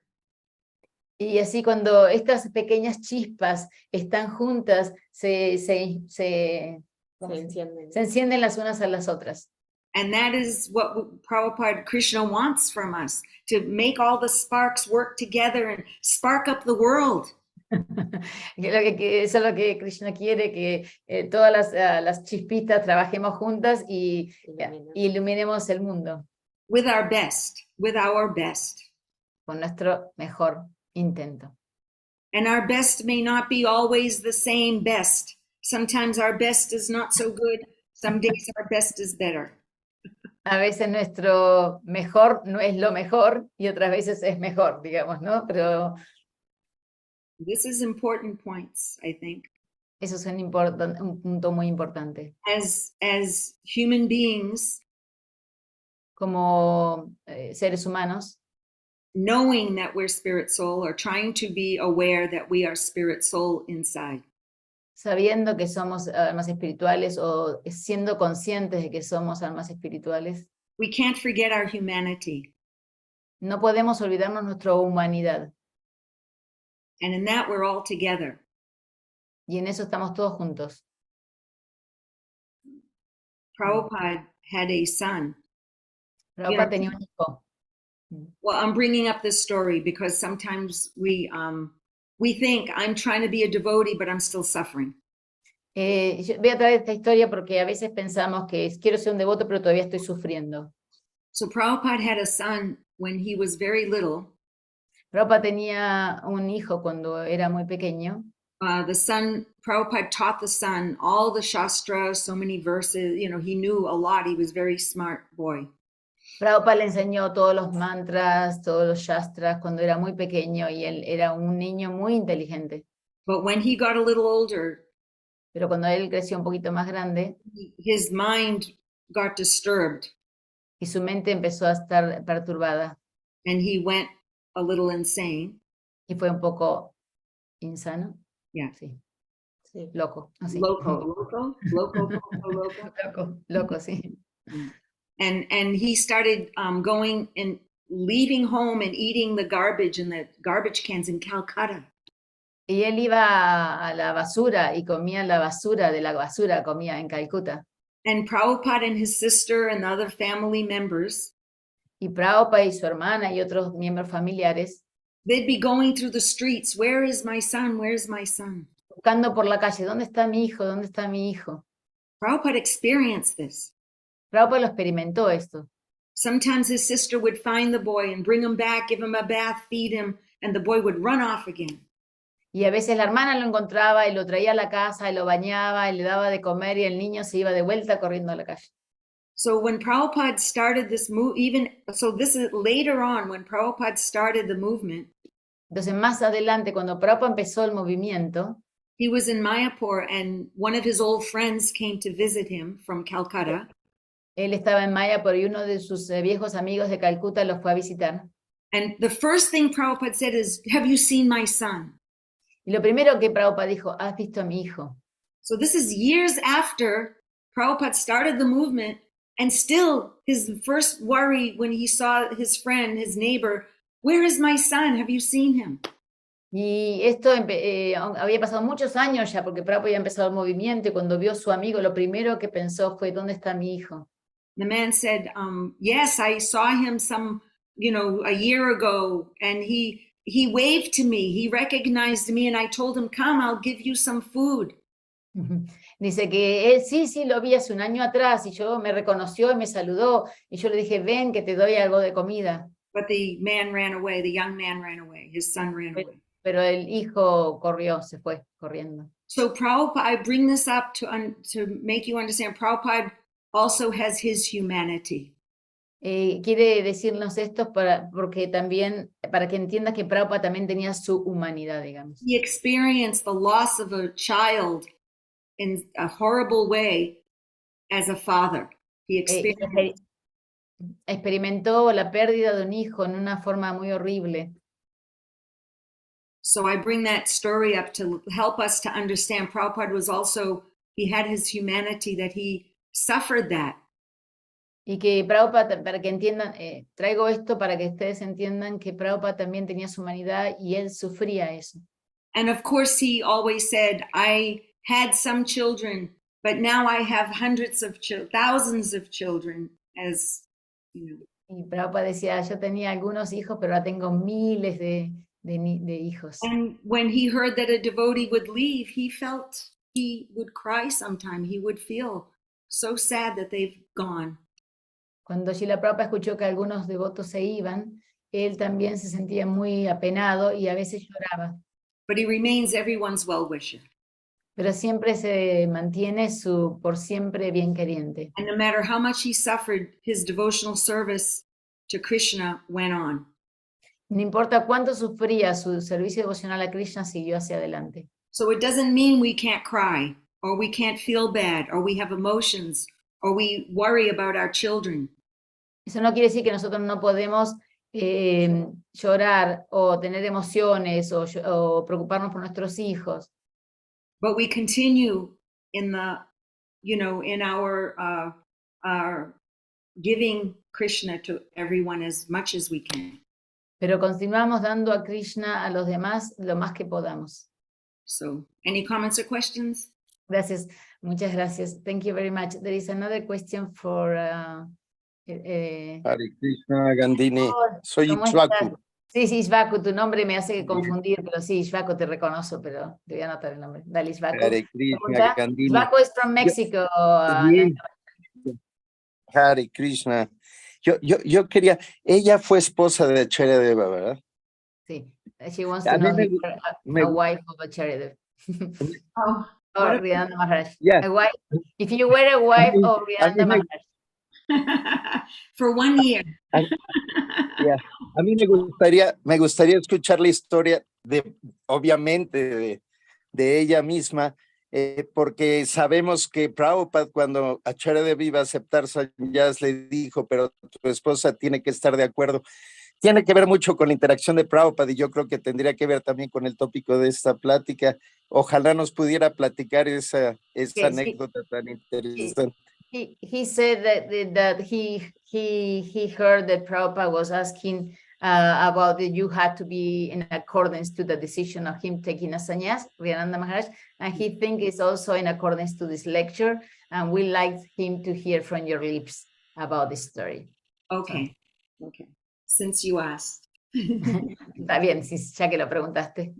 Y así cuando estas pequeñas chispas están juntas, se encienden las unas a las otras. And that is what Prabhupada Krishna wants from us, to make all the sparks work together and spark up the world. Eso es lo que Krishna quiere, que todas las chispitas trabajemos juntas y iluminemos el mundo. With our best, with our best. Con nuestro mejor intento. And our best may not be always the same best. Sometimes our best is not so good. Some days our best is better. A veces nuestro mejor no es lo mejor y otras veces es mejor, digamos, ¿no? Pero this is important points, I think. Eso es un punto muy importante. As human beings, como seres humanos, knowing that we're spirit soul, or trying to be aware that we are spirit soul inside. Sabiendo que somos almas espirituales o siendo conscientes de que somos almas espirituales. We can't forget our humanity. No podemos olvidarnos nuestra humanidad. And in that we're all together. Y en eso estamos todos juntos. Prabhupada had a son. Prabhupada tenía un hijo. Well, I'm bringing up this story because sometimes we think I'm trying to be a devotee, but I'm still suffering. Yo voy a traer esta historia porque a veces pensamos que quiero ser un devoto, pero todavía estoy sufriendo. So Prabhupada had a son when he was very little. Prabhupada tenía un hijo cuando era muy pequeño. Prabhupada taught the son all the shastras, so many verses. He knew a lot. He was a very smart boy. Prabhupada le enseñó todos los mantras, todos los shastras cuando era muy pequeño y él era un niño muy inteligente. But when he got a little older, pero cuando él creció un poquito más grande, his mind got disturbed. Y su mente empezó a estar perturbada. And he went a little insane. Y fue un poco insano. Yeah. Sí. Sí. Loco. Así. Loco, sí. And he started going and leaving home and eating the garbage in the garbage cans in Calcutta. Y él iba a la basura y comía la basura de la basura, comía en Calcuta. And Prabhupada and his sister and other family members, y Prabhupada y su hermana y otros miembros familiares, they'd be going through the streets. Where is my son? Where's my son? buscando por la calle, ¿dónde está mi hijo? ¿Dónde está mi hijo? Prabhupada experienced this. Prabhupada lo experimentó esto. Sometimes his sister would find the boy and bring him back, give him a bath, feed him, and the boy would run off again. Y a veces la hermana lo encontraba y lo traía a la casa y lo bañaba y le daba de comer y el niño se iba de vuelta corriendo a la calle. So when Prabhupada started this this is later on when Prabhupada started the movement. Entonces más adelante, cuando Prabhupada empezó el movimiento, He was in Mayapur and one of his old friends came to visit him from Calcutta. él estaba en Mayapur y uno de sus viejos amigos de Calcuta los fue a visitar. And the first thing Prabhupada said is, "Have you seen my son?" Y lo primero que Prabhupada dijo, ¿has visto a mi hijo? So this is years after Prabhupada started the movement, and still his first worry when he saw his friend, his neighbor, "Where is my son? Have you seen him?" Y esto había pasado muchos años ya, porque Prabhupada había empezado el movimiento y cuando vio a su amigo, lo primero que pensó fue, ¿dónde está mi hijo? The man said, "Yes, I saw him a year ago, and he waved to me, he recognized me, and I told him, 'Come, I'll give you some food.'" Dice que él sí, lo vi hace un año atrás y me reconoció y me saludó y yo le dije, ven que te doy algo de comida. But the man ran away, the young man ran away, his son ran away. Pero el hijo corrió, se fue corriendo. So Prabhupada, I bring this up to make you understand, Prabhupada also has his humanity. Quiere decirnos esto porque también, para que entiendas que Prabhupada también tenía su humanidad, digamos. He experienced the loss of a child in a horrible way as a father. He experimentó la pérdida de un hijo en una forma muy horrible. So I bring that story up to help us to understand Prabhupada he had his humanity, that he suffered that. Y que Prabhupada, para que entiendan, traigo esto para que ustedes entiendan que Prabhupada también tenía su humanidad y él sufría eso. And of course he always said, I had some children, but now I have thousands of children, as you know. Y Prabhupada decía, yo tenía algunos hijos, pero ahora tengo miles de hijos. And when he heard that a devotee would leave, he would cry sometime. He would feel so sad that they've gone. Cuando Srila Prabhupada escuchó que algunos devotos se iban, él también se sentía muy apenado y a veces lloraba. But he remains everyone's well-wisher. Pero siempre se mantiene por siempre bien queriente. And no matter how much he suffered, his devotional service to Krishna went on. No importa cuánto sufría, su servicio devocional a Krishna siguió hacia adelante. So it doesn't mean we can't cry, or we can't feel bad, or we have emotions, or we worry about our children. Eso no quiere decir que nosotros no podemos llorar o tener emociones o preocuparnos por nuestros hijos. But we continue in our giving Krishna to everyone as much as we can. Pero continuamos dando a Krishna a los demás lo más que podamos. So, any comments or questions? Gracias, muchas gracias. Thank you very much. There is another question for... Hare Krishna, Gandini. Soy Ishvaku. Sí, Ishvaku, tu nombre me hace confundir, pero sí, Ishvaku, te reconozco, pero te voy a anotar el nombre. Dale, Ishvaku. Hare Krishna, Gandini. Ishvaku es from Mexico. Hare Krishna. Yo quería, ella fue esposa de Acharya Deva, ¿verdad? Sí, she wants to know if you're a wife of Acharya Deva. Or Rihanna Maharaj. Yeah. A wife, if you were a wife of Rihanna Maharaj. For 1 year. Yeah. A mí me gustaría escuchar la historia obviamente de ella misma, porque sabemos que Prabhupada, cuando Acharya Deva iba a aceptar sannyas, le dijo, pero tu esposa tiene que estar de acuerdo. Tiene que ver mucho con la interacción de Prabhupada y yo creo que tendría que ver también con el tópico de esta plática. Ojalá nos pudiera platicar esa anécdota tan interesante. He said that he heard that Prabhupada was asking about that you had to be in accordance to the decision of him taking a sannyas, Rihanna Maharaj, and he thinks it's also in accordance to this lecture, and we like him to hear from your lips about this story. Okay, okay. Since you asked. Está bien, ya que lo preguntaste.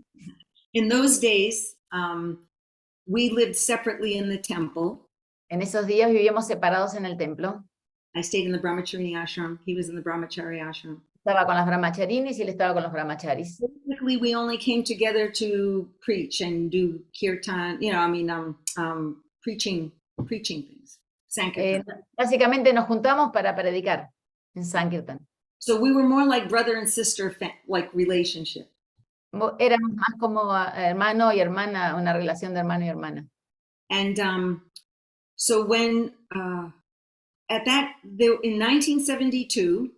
In those days, we lived separately in the temple. En esos días vivíamos separados en el templo. I stayed in the Brahmachari ashram. He was in the Brahmachari ashram. Estaba con las brahmacharinis y él estaba con los brahmacharis. Basically, we only came together to preach and do kirtan, preaching things. Sankirtan. Básicamente nos juntamos para predicar en Sankirtan. So we were more like brother and sister, like relationship. Éramos más como hermano y hermana, una relación de hermano y hermana. And so when in 1972,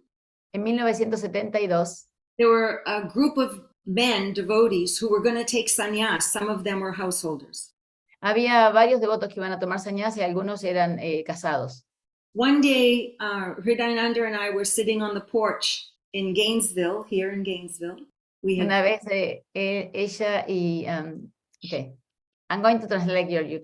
en 1972, there were a group of men, devotees, who were going to take sannyas. Some of them were householders. Había varios devotos que iban a tomar sannyas y algunos eran casados. One day, Hridayananda and I were sitting on the porch in Gainesville, here in Gainesville. Una vez ella y okay, I'm going to translate you.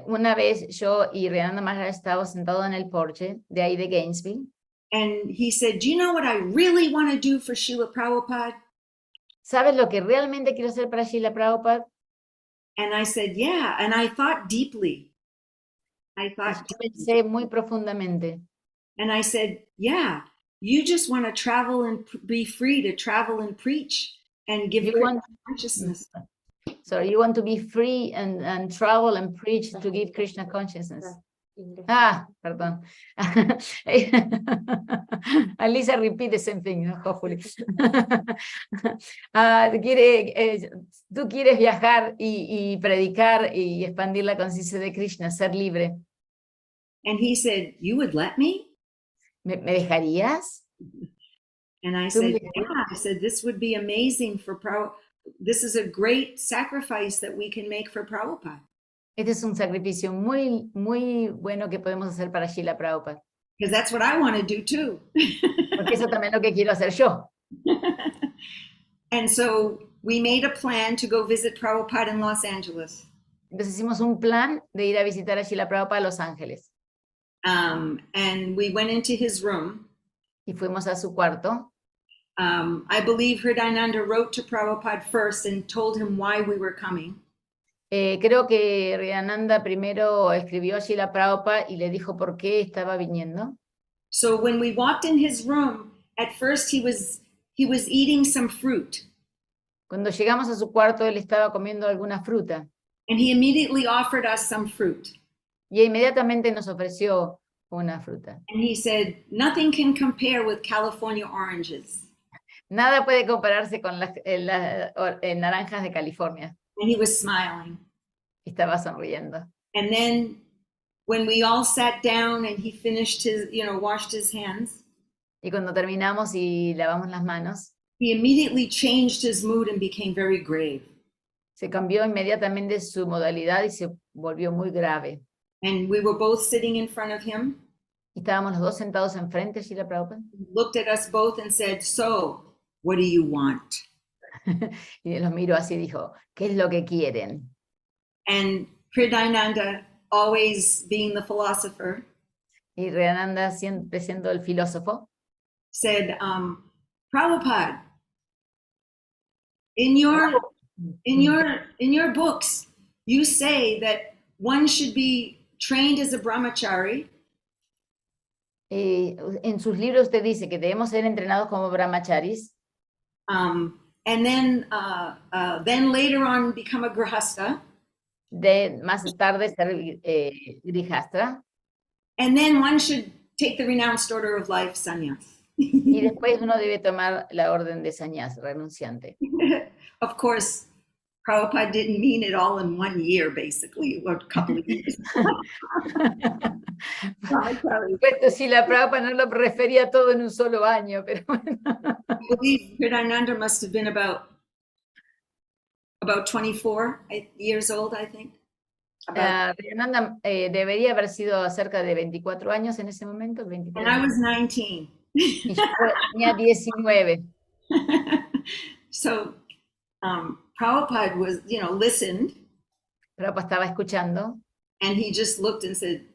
Una vez yo y Hridayananda Maharaj estábamos sentados en el porche de ahí de Gainesville. And he said, "Do you know what I really want to do for Srila Prabhupada?" ¿Sabes lo que realmente quiero hacer para Srila Prabhupada? And I said, "Yeah." And I thought deeply. Pensé muy profundamente. And I said, "Yeah, you just want to travel and be free to travel and preach and give consciousness." So you want to be free and travel and preach to give Krishna consciousness. Perdón. Alisa, repeat the same thing, hopefully. Tú quieres viajar y predicar y expandir la conciencia de Krishna, ser libre. And he said, "You would let me?" ¿Me dejarías? And I said, "Yeah." I said, "This would be amazing for Prabhupada. This is a great sacrifice that we can make for Prabhupada." Este es un sacrificio muy, muy bueno que podemos hacer para Srila Prabhupada. Because that's what I want to do too. Porque eso también es lo que quiero hacer yo. And so we made a plan to go visit Prabhupada in Los Angeles. Entonces hicimos un plan de ir a visitar a Srila Prabhupada a Los Ángeles. And we went into his room. Y fuimos a su cuarto. I believe Hridayananda wrote to Prabhupada first and told him why we were coming. Creo que Hridayananda primero escribió a Srila Prabhupada y le dijo por qué estaba viniendo. So when we walked in his room, at first he was eating some fruit. Cuando llegamos a su cuarto, él estaba comiendo alguna fruta. And he immediately offered us some fruit. Y inmediatamente nos ofreció una fruta. And he said, "Nothing can compare with California oranges." Nada puede compararse con las naranjas de California. And he was smiling. Estaba sonriendo. And then when we all sat down and he finished his, washed his hands. Y cuando terminamos y lavamos las manos. He immediately changed his mood and became very grave. Se cambió inmediatamente su modalidad y se volvió muy grave. And we were both sitting in front of him. Y estábamos los dos sentados enfrente de Srila Prabhupada. He looked at us both and said, "So, what do you want?" Y los miró así y dijo, ¿qué es lo que quieren? And Hridayananda, always being the philosopher, y Hridayananda, siempre siendo el filósofo, said, "Prabhupada, in your books, you say that one should be trained as a brahmachari." En sus libros usted dice que debemos ser entrenados como brahmacharis. And then later on become a grihasta. Más tarde ser grihastra. And then one should take the renounced order of life, sannyas. Y después uno debe tomar la orden de sannyas, renunciante. Of course, Prabhupada didn't mean it all in 1 year, basically, or a couple of years. Si la Prabhupada no lo refería todo en un solo año, pero bueno. I believe Hridayananda must have been about 24 years old, I think. Hridayananda debería haber sido cerca de 24 años en ese momento. 23. And I was 19. Y yo tenía 19. So, Prabhupada was, listened. Prabhupada estaba escuchando. And he just looked and said,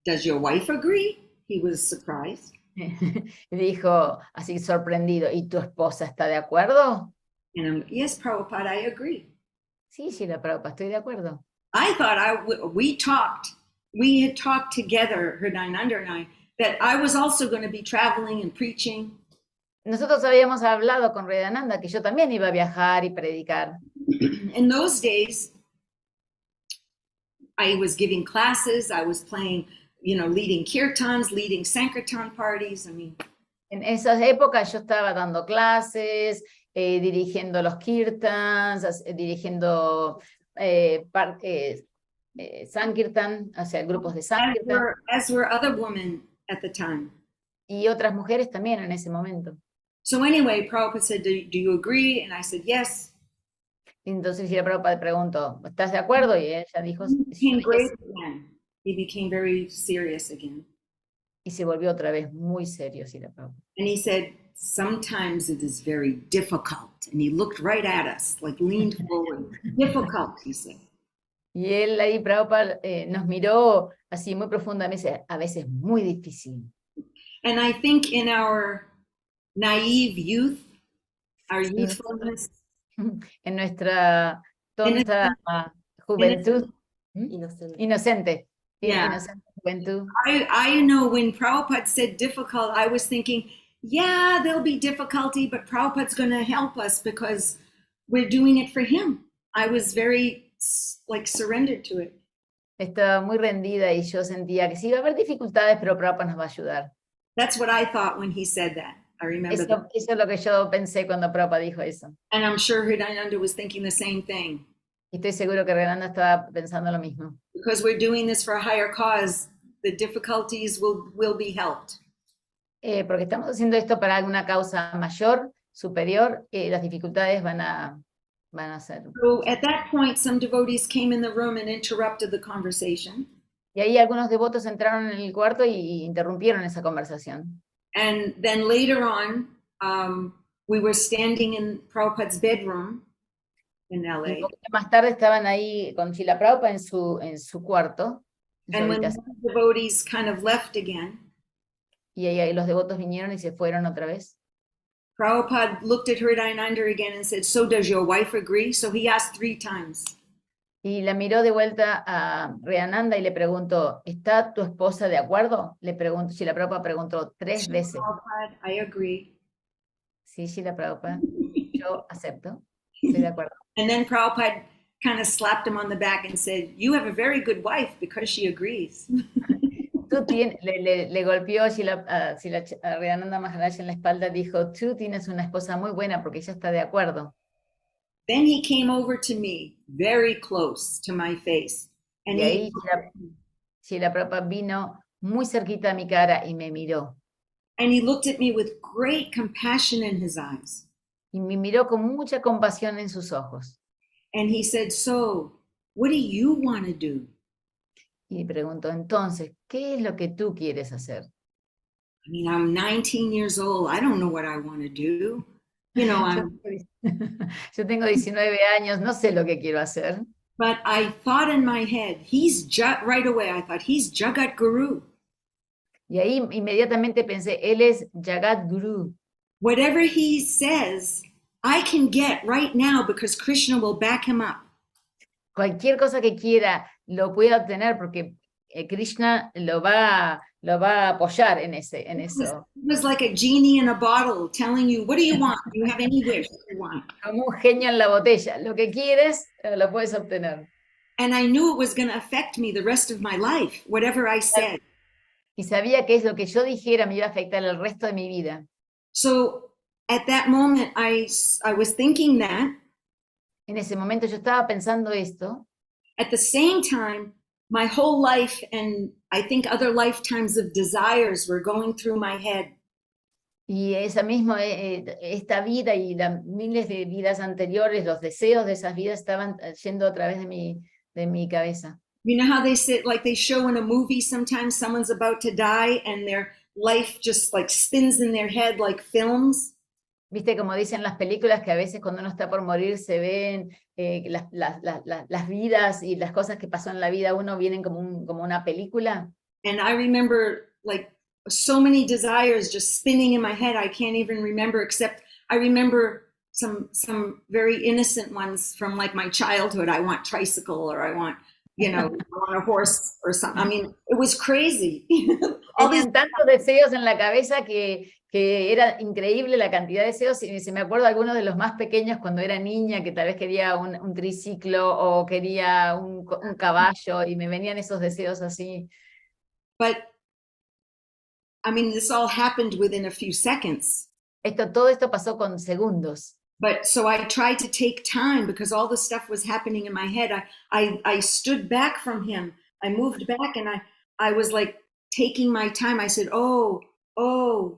"Does your wife agree?" He was surprised. Y dijo, así sorprendido, ¿y tu esposa está de acuerdo? And yes, Prabhupada, I agree. Sí, Prabhupada, estoy de acuerdo. I thought we had talked together, Hridayananda and I, that I was also going to be traveling and preaching. Nosotros habíamos hablado con Hridayananda que yo también iba a viajar y predicar. In those days, I was giving classes, I was playing, leading kirtans, leading sankirtan parties. En esas épocas yo estaba dando clases, dirigiendo los kirtans, dirigiendo sankirtan, o sea, grupos de sankirtan. As were other women at the time. Y otras mujeres también en ese momento. So anyway, Prabhupada said, do you agree? And I said, yes. Entonces Srila Prabhupada preguntó, ¿estás de acuerdo? Y ella dijo, He became very serious again. Y se volvió otra vez muy serio Srila Prabhupada. And he said, sometimes it is very difficult. And he looked right at us, like leaned forward. Difficult, he said. Y él ahí, Prabhupada, nos miró así muy profundamente, a veces muy difícil. And I think in our naive youth, our youthfulness, en nuestra tonta juventud, inocente juventud. I know when Prabhupada said difficult, I was thinking, yeah, there'll be difficulty, but Prabhupada's going to help us because we're doing it for him. I was very surrendered to it. Estaba muy rendida y yo sentía que sí iba a haber dificultades, pero Prabhupada nos va a ayudar. That's what I thought when he said that. I remember that. Eso es lo que yo pensé cuando Prabhupada dijo eso. And I'm sure Hridayananda was thinking the same thing. Y estoy seguro que Hridayananda estaba pensando lo mismo. Because we're doing this for a higher cause, the difficulties will be helped. Porque estamos haciendo esto para alguna causa mayor, superior, las dificultades van a ser. So at that point, some devotees came in the room and interrupted the conversation. Y ahí algunos devotos entraron en el cuarto y interrumpieron esa conversación. And then later on, we were standing in Prabhupada's bedroom in LA. Un poquito más tarde estaban ahí con Srila Prabhupada en su cuarto. And when the devotees kind of left again, y ahí los devotos vinieron y se fueron otra vez. Prabhupada looked at Hridayananda again and said, so does your wife agree? So he asked 3 times. Y la miró de vuelta a Hridayananda y le preguntó, ¿está tu esposa de acuerdo? Le preguntó, Srila Prabhupada preguntó 3 veces. Prabhupada, I agree. Sí, Srila Prabhupada, yo acepto, estoy de acuerdo. And then Prabhupada kind of slapped him on the back and said, you have a very good wife because she agrees. Le golpeó a Hridayananda Maharaj en la espalda, dijo, tú tienes una esposa muy buena porque ella está de acuerdo. Then he came over to me, very close to my face. And y ahí Srila Prabhupada vino muy cerquita a mi cara y me miró. And he looked at me with great compassion in his eyes. Y me miró con mucha compasión en sus ojos. And he said, so, what do you want to do? Y preguntó, entonces, ¿qué es lo que tú quieres hacer? I mean, I'm 19 years old. I don't know what I want to do. You know, yo tengo 19 años, no sé lo que quiero hacer. But I thought in my head, right away, I thought, he's Jagat Guru. Y ahí inmediatamente pensé, él es Jagat Guru. Whatever he says, I can get right now because Krishna will back him up. Cualquier cosa que quiera, lo puede obtener porque Krishna lo va a apoyar en eso. It was like a genie in a bottle telling you, what do you want? Do you have any wish you want? Como un genio en la botella. Lo que quieres, lo puedes obtener. And I knew it was going to affect me the rest of my life, whatever I said. Y sabía que es lo que yo dijera me iba a afectar el resto de mi vida. So at that moment, I was thinking that. En ese momento yo estaba pensando esto. At the same time, my whole life and I think other lifetimes of desires were going through my head. Y esa misma, esta vida y las miles de vidas anteriores, los deseos de esas vidas estaban yendo a través de mi cabeza. You know how they say, like they show in a movie, sometimes someone's about to die and their life just like spins in their head like films? Viste como dicen las películas que a veces cuando uno está por morir se ven las vidas y las cosas que pasó en la vida uno vienen como una película. And I remember like so many desires just spinning in my head. I can't even remember, except I remember some very innocent ones from like my childhood. I want tricycle, or I want you know, on a horse or something. I mean, it was crazy. All these Tenían tantos deseos en la cabeza que era increíble la cantidad de deseos, y se me acuerdo algunos de los más pequeños cuando era niña, que tal vez quería un triciclo o quería un caballo, y me venían esos deseos así. But I mean, this all happened within a few seconds. Todo esto pasó con segundos. But so I tried to take time because all the stuff was happening in my head. I stood back from him. I moved back and I was like taking my time. I said, oh, go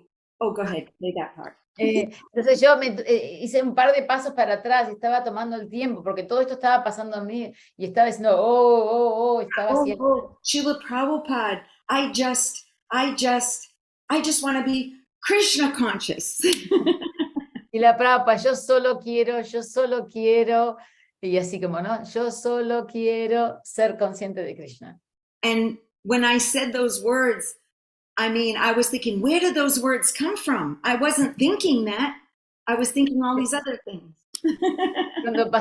ahead, play that part. Entonces yo hice un par de pasos para atrás y estaba tomando el tiempo porque todo esto estaba pasando a mí y estaba diciendo, estaba haciendo. Srila Prabhupada, I just want to be Krishna conscious. Y la Prabhupada, yo solo quiero, y así como, ¿no? Yo solo quiero ser consciente de Krishna. And when I said those words, I mean, I was thinking, where did those words come from? I wasn't thinking that. I was thinking all these other things. Cuando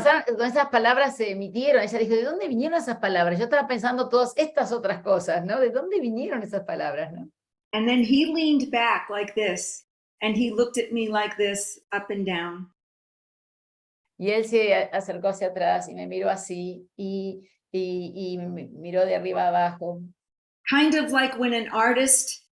esas palabras se emitieron, ella dijo, ¿de dónde vinieron esas palabras? Yo estaba pensando todas estas otras cosas, ¿no? ¿De dónde vinieron esas palabras, no? And then he leaned back like this, and he looked at me like this, up and down. Y él se acercó hacia atrás y me miró así, y me miró de arriba abajo. Kind of like when an artist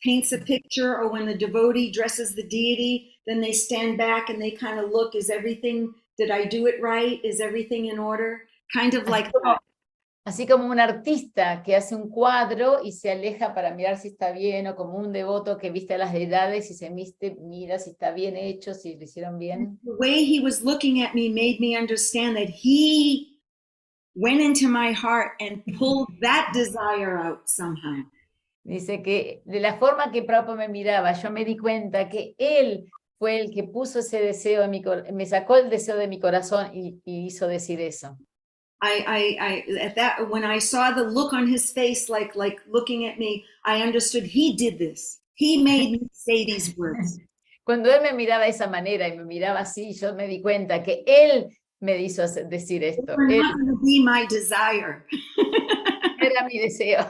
paints a picture, or when the devotee dresses the deity, then they stand back and they kind of look, did I do it right? Is everything in order? Kind of like that. Así como un artista que hace un cuadro y se aleja para mirar si está bien, o como un devoto que viste a las deidades y se mira si está bien hecho, si lo hicieron bien. The way he was looking at me made me understand that he went into my heart and pulled that desire out somehow. Dice que de la forma que Prabhupada me miraba, yo me di cuenta que él fue el que puso ese deseo en me sacó el deseo de mi corazón y hizo decir eso. When I saw the look on his face, like looking at me, I understood he did this. He made me say these words. Cuando él me miraba de esa manera y me miraba así, yo me di cuenta que él me hizo decir esto. It was not going to be my desire. Era mi deseo.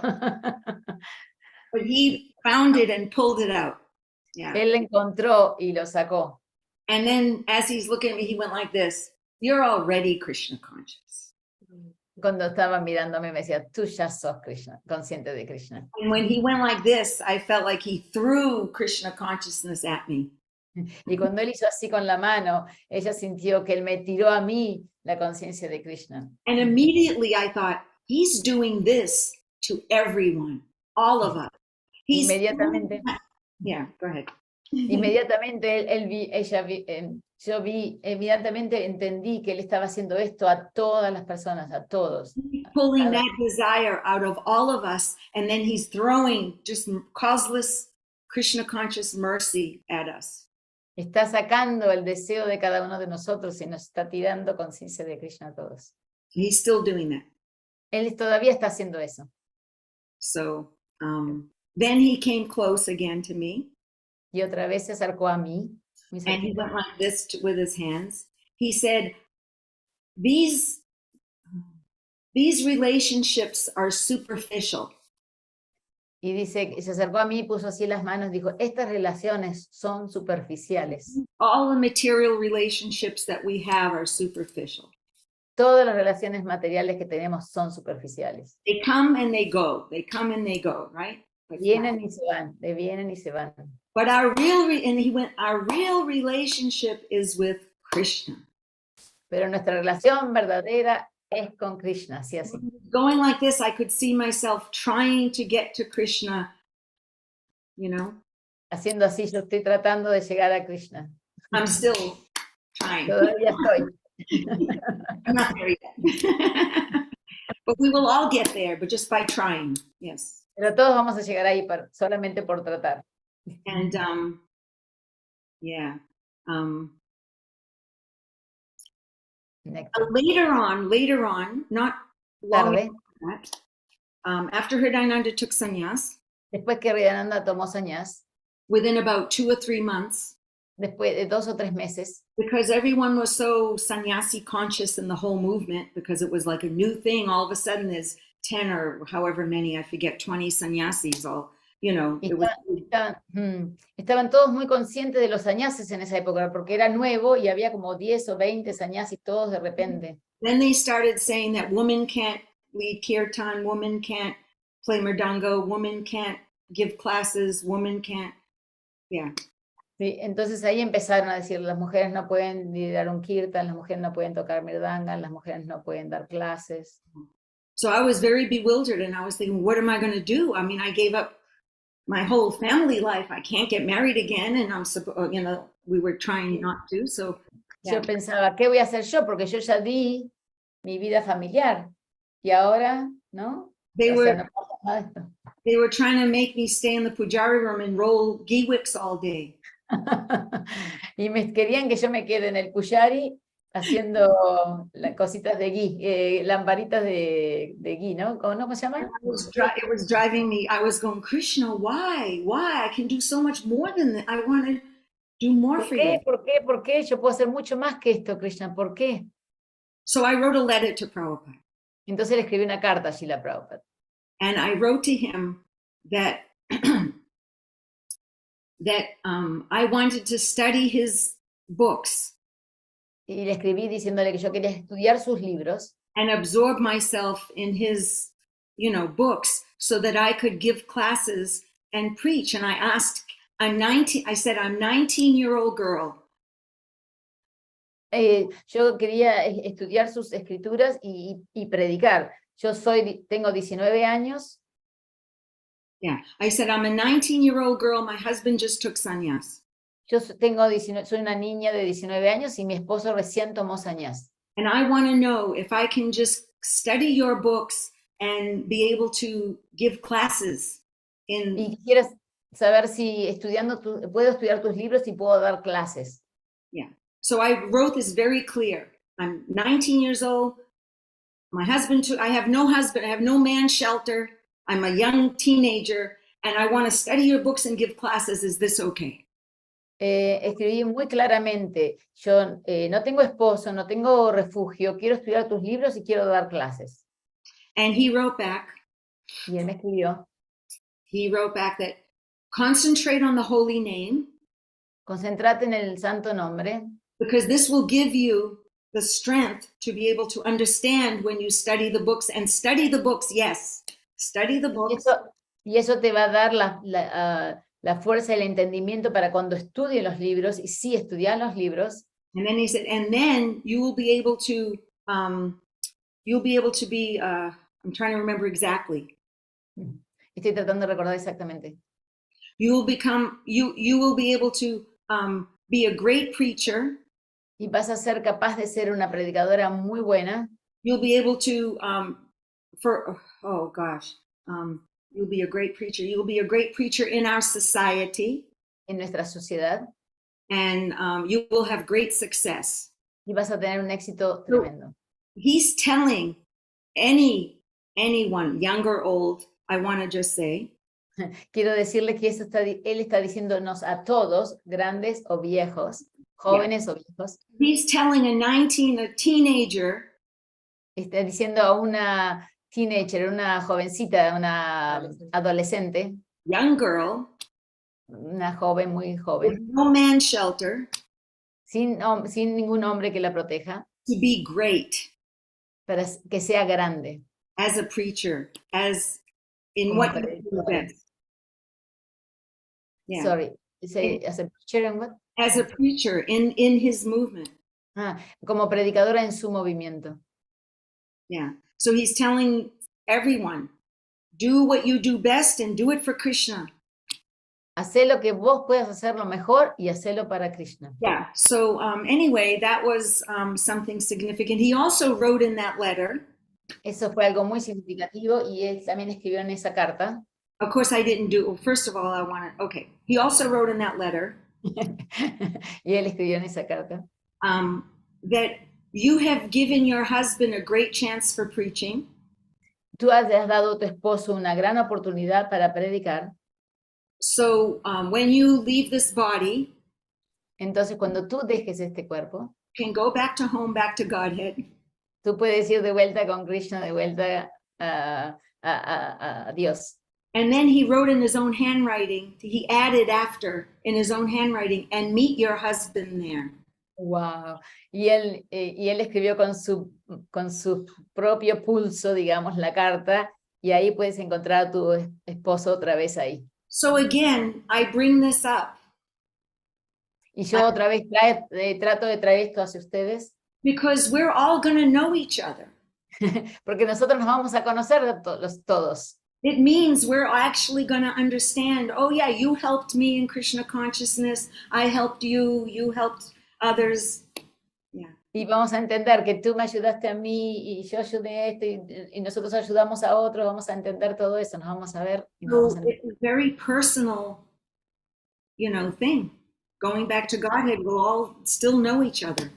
But he found it and pulled it out. Yeah. Él lo encontró y lo sacó. And then as he's looking at me, he went like this. You're already Krishna conscious. Cuando estaba mirándome me decía, tú ya sos Krishna, consciente de Krishna. And when he went like this, I felt like he threw Krishna consciousness at me. Y cuando él hizo así con la mano, ella sintió que él me tiró a mí la conciencia de Krishna. And immediately I thought, he's doing this to everyone, all of us. Inmediatamente. Yeah, go ahead. Inmediatamente yo inmediatamente entendí que él estaba haciendo esto a todas las personas, a todos. Pulling that desire out of all of us, and then he's throwing just causeless Krishna conscious mercy at us. Está sacando el deseo de cada uno de nosotros y nos está tirando conciencia de Krishna a todos. He's still doing that. Él todavía está haciendo eso. So then he came close again to me. Y otra vez se acercó a mí. And he went like this with his hands. He said, these relationships are superficial. Y dice, se acercó a mí y puso así las manos, dijo, estas relaciones son superficiales. All the material relationships that we have are superficial. Todas las relaciones materiales que tenemos son superficiales. They come and they go. They come and they go, right? Vienen y se van, vienen y se van. But our real relationship is with Krishna. Pero nuestra relación verdadera es con Krishna, así. Going like this, I could see myself trying to get to Krishna, you know? Haciendo así, yo estoy tratando de llegar a Krishna. I'm still trying. Todavía estoy. I'm not there yet. But we will all get there, but just by trying, yes. Pero todos vamos a llegar ahí solamente por tratar. And yeah. Later on, not long after that, after Hridayananda took sannyas, después que Hridayananda tomó sannyas, within about 2 or 3 months, después de 2 o 3 meses, because everyone was so sannyasi conscious in the whole movement, because it was like a new thing. All of a sudden there's 10 or however many, I forget, 20 sannyasis, all, you know. y It was, estaban todos muy conscientes de los sannyasis en esa época, porque era nuevo y había como 10 o 20 sannyasis todos de repente. then they started saying that women can't lead kirtan, women can't play mridanga, women can't give classes, women can't, yeah. Sí, entonces ahí empezaron a decir, las mujeres no pueden liderar un kirtan, las mujeres no pueden tocar mridanga, las mujeres no pueden dar clases. So I was very bewildered, and I was thinking, what am I going to do? I mean, I gave up my whole family life. I can't get married again, and I'm supposed, you know, we were trying not to. So Yo pensaba, ¿qué voy a hacer yo? Porque yo ya di mi vida familiar y ahora, ¿no? They O were sea, no pasa nada de esto. they were trying to make me stay in the pujari room and roll ghee wicks all day. Y me querían que yo me quede en el Puyari haciendo cositas de ghee, lamparitas de ghee, ¿no? ¿Cómo se llama? It was driving me. I was going, Krishna, why? Why? I can do so much more than that. I want to do more ¿Por for qué? you. ¿Por qué? ¿Por qué? Yo puedo hacer mucho más que esto, Krishna. ¿Por qué? So I wrote a letter to Prabhupada. Entonces le escribí una carta a Srila Prabhupada. And I wrote to him that I wanted to study his books Y le escribí diciéndole que yo quería estudiar sus libros and absorb myself in his, you know, books so that I could give classes and preach. And I asked, I said, I'm 19-year-old girl. Yo quería estudiar sus escrituras y predicar. Tengo 19 años. Yeah, I said, I'm a 19-year-old girl. My husband just took sannyas. Soy una niña de 19 años y mi esposo recién tomó sannyas. And I want to know if I can just study your books and be able to give classes in. Y quisiera saber si puedo estudiar tus libros y puedo dar clases. Yeah. So I wrote this very clear. I'm 19 years old. My husband, I have no husband. I have no man shelter. I'm a young teenager, and I want to study your books and give classes. Is this okay? Escribí muy claramente, yo no tengo esposo, no tengo refugio, quiero estudiar tus libros y quiero dar clases. And he wrote back. Y él me escribió. He wrote back that concentrate on the holy name. Concéntrate en el santo nombre. Because this will give you the strength to be able to understand when you study the books, and study the books, yes, study the books. Y eso te va a dar la fuerza y el entendimiento para cuando estudie los libros, y sí, estudiar los libros. And then he said, and then you will be able to, I'm trying to remember exactly. Estoy tratando de recordar exactamente. You will be able to be a great preacher. Y vas a ser capaz de ser una predicadora muy buena. You'll be able to, you'll be a great preacher. You'll be a great preacher in our society. En nuestra sociedad. And you will have great success. Y vas a tener un éxito tremendo. He's telling anyone, young or old, I want to just say. Quiero decirle que él está diciéndonos a todos, grandes o viejos, jóvenes o viejos. He's telling a teenager. Está diciendo a una teenager, una jovencita, una adolescente. Young girl. Una joven, muy joven. With no man shelter. Sin ningún hombre que la proteja. To be great. Para que sea grande. As a preacher, as in what you do best. Yeah. Sorry, say as a preacher and what? As a preacher in his movement. Como predicadora en su movimiento. Yeah. So he's telling everyone, do what you do best and do it for Krishna. Hacé lo que vos puedas hacer lo mejor y hacelo para Krishna. Yeah. So anyway, that was something significant. He also wrote in that letter. Eso fue algo muy significativo y él también escribió en esa carta. Of course, I didn't do. Well, first of all, I want to. Okay. He also wrote in that letter. Y él escribió en esa carta. That you have given your husband a great chance for preaching. Tú has dado a tu esposo una gran oportunidad para predicar. So when you leave this body, Entonces, cuando tú dejes este cuerpo, can go back to home, back to Godhead. tú puedes ir de vuelta con Krishna, de vuelta a Dios. And then he wrote in his own handwriting, he added after in his own handwriting, and meet your husband there. Wow. Y él escribió con su propio pulso, digamos, la carta, y ahí puedes encontrar a tu esposo otra vez ahí. So again, I bring this up. Y yo otra vez trato de traer esto hacia ustedes. Because we're all going to know each other. Porque nosotros nos vamos a conocer todos. It means we're actually going to understand, oh yeah, you helped me in Krishna consciousness, I helped you, you helped others. Yeah. Y vamos a entender que tú me ayudaste a mí y yo ayudé a este y nosotros ayudamos a otros, vamos a entender todo eso, nos vamos a ver. Y nos vamos a it's a very personal, thing. Going back to Godhead, we'll all still know each other.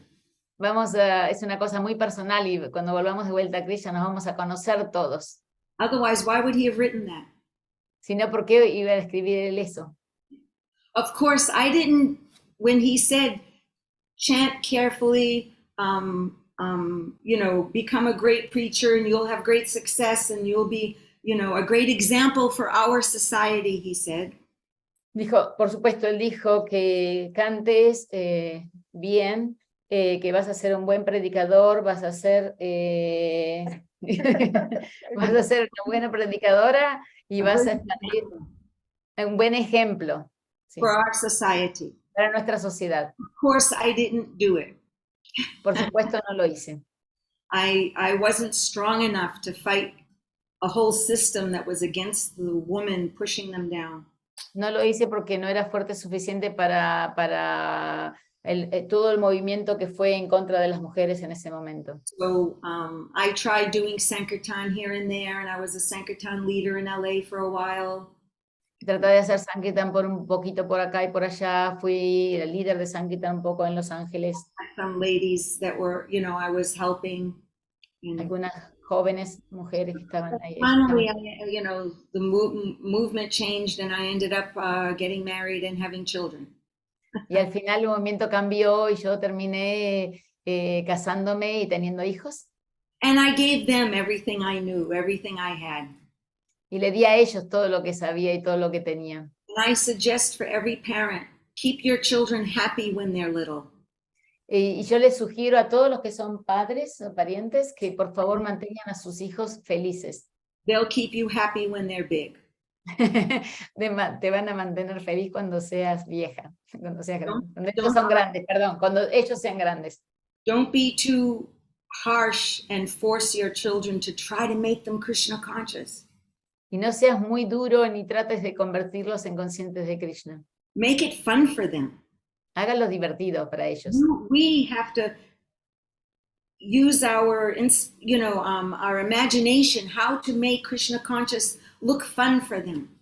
Es una cosa muy personal y cuando volvamos de vuelta a Krishna nos vamos a conocer todos. Otherwise, why would he have written that? Si no, ¿por qué iba a escribir él eso? Of course, I didn't, when he said, chant carefully, become a great preacher and you'll have great success and you'll be, a great example for our society, he said. Dijo, por supuesto, él dijo que cantes bien, que vas a ser un buen predicador, vas a ser una buena predicadora y vas a expandir un buen ejemplo, sí, for our society. Para nuestra sociedad. Of course, I didn't do it. Por supuesto, no lo hice. I wasn't strong enough to fight a whole system that was against the woman, pushing them down. No lo hice porque no era fuerte suficiente para todo el movimiento que fue en contra de las mujeres en ese momento. So I tried doing Sankirtan here and there, and I was a Sankirtan leader in LA for a while. Traté de hacer Sankirtan por un poquito por acá y por allá. Fui el líder de Sankirtan un poco en Los Ángeles. Some ladies that were, I was helping. Algunas jóvenes mujeres que estaban ahí. Finally, the movement changed, and I ended up getting married and having children. Y al final el movimiento cambió y yo terminé casándome y teniendo hijos. And I gave them everything I knew, everything I had. Y le di a ellos todo lo que sabía y todo lo que tenía. And I suggest for every parent, keep your children happy when they're little. Y yo les sugiero a todos los que son padres o parientes que por favor mantengan a sus hijos felices. They'll keep you happy when they're big. Te van a mantener feliz cuando seas vieja, cuando seas grande. Cuando ellos son grandes, perdón, cuando ellos sean grandes. Don't be too harsh and force your children to try to make them Krishna conscious. Y no seas muy duro ni trates de convertirlos en conscientes de Krishna. Make it fun for them. Hágalo divertido para ellos. We have to use our imagination, how to make Krishna conscious look fun for them.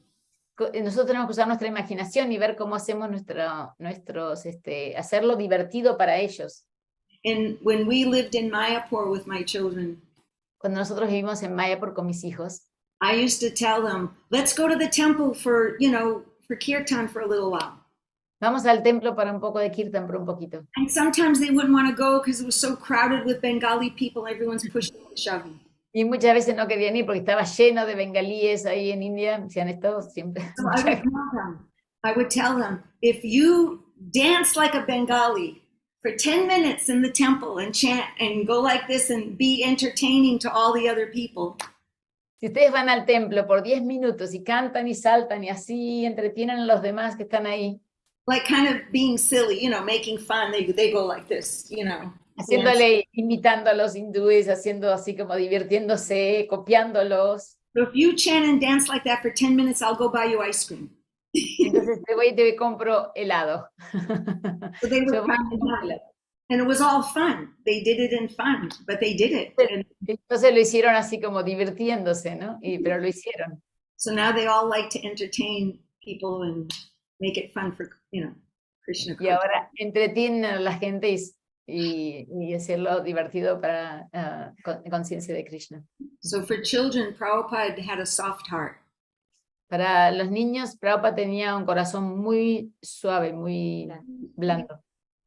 Nosotros tenemos que usar nuestra imaginación y ver cómo hacemos hacerlo divertido para ellos. And when we lived in Mayapur with my children, cuando nosotros vivimos en Mayapur con mis hijos, I used to tell them, let's go to the temple for kirtan for a little while. Vamos al templo para un poco de kirtan, por un poquito. And sometimes they wouldn't want to go because it was so crowded with Bengali people, everyone's pushing and shoving. Y muchas veces no querían ir porque estaba lleno de bengalíes ahí en India, se han estado siempre. So I would tell them, if you dance like a Bengali for 10 minutes in the temple and chant and go like this and be entertaining to all the other people. Si ustedes van al templo por 10 minutos y cantan y saltan y así entretienen a los demás que están ahí. Like kind of being silly, making fun, they go like this, Haciéndole, imitando a los hindúes, haciendo así como divirtiéndose, copiándolos. So if you chant and dance like that for 10 minutes, I'll go buy you ice cream. Entonces te voy y te compro helado. So they were and it was all fun. They did it in fun, but they did it. Entonces lo hicieron así como divirtiéndose, ¿no? Pero lo hicieron. So now they all like to entertain people and make it fun for, Krishna. Y ahora entretienen a la gente y hacerlo divertido para conciencia de Krishna. So for children, Prabhupada had a soft heart. Para los niños, Prabhupada tenía un corazón muy suave, muy blando.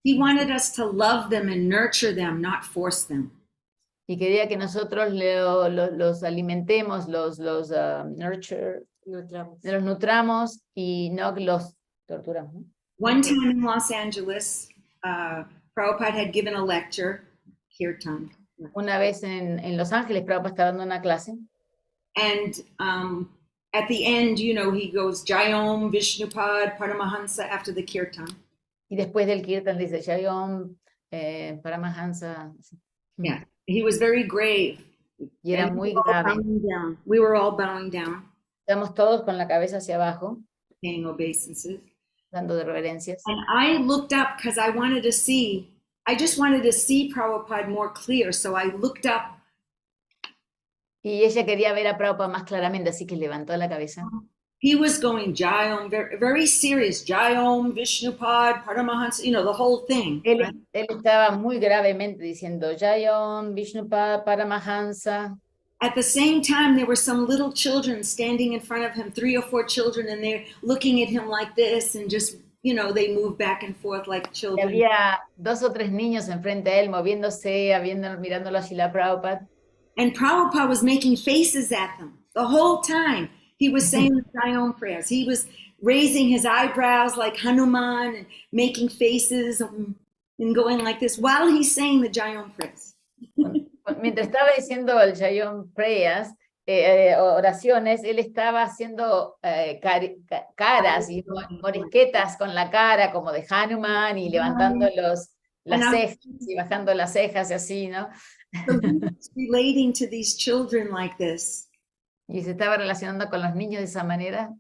He wanted us to love them and nurture them, not force them. Y quería que nosotros los alimentemos, los nurture, los nutramos y no los torturamos. ¿No? One time in Los Angeles, Prabhupada had given a lecture, kirtan. Una vez en Los Ángeles, Prabhupada estaba dando una clase. And at the end, you know, he goes, Jayom, Vishnupad, Paramahansa after the kirtan. Y después del kirtan dice, Jayom, Paramahansa. Yeah, he was very grave. Y era muy grave. We were all bowing down. Estamos todos con la cabeza hacia abajo, paying obeisances. dando de reverencias. And I looked up because I wanted to see, I just wanted to see Prabhupada more clear. So I looked up. Y ella quería ver a Prabhupada más claramente, así que levantó la cabeza. He was going Jayom, very, very serious. Jayom, Vishnupad, Paramahansa, you know, the whole thing. Él estaba muy gravemente diciendo Jayom, Vishnupad, Paramahansa. At the same time, there were some little children standing in front of him, 3 or 4 children, and they're looking at him like this, and just, you know, they move back and forth like Y children. había 2 o 3 niños enfrente a él, moviéndose, mirándolo a Srila Prabhupada. And Prabhupada was making faces at them the whole time. He was saying the Jayom prayers. He was raising his eyebrows like Hanuman and making faces and going like this while he's saying the Jayom prayers. Mientras estaba diciendo el Jayom Prayers, oraciones, él estaba haciendo caras y morisquetas con la cara como de Hanuman y levantando las cejas y bajando las cejas y así, ¿no? So he was relating to these children like this. Y se estaba relacionando con los niños de esa manera.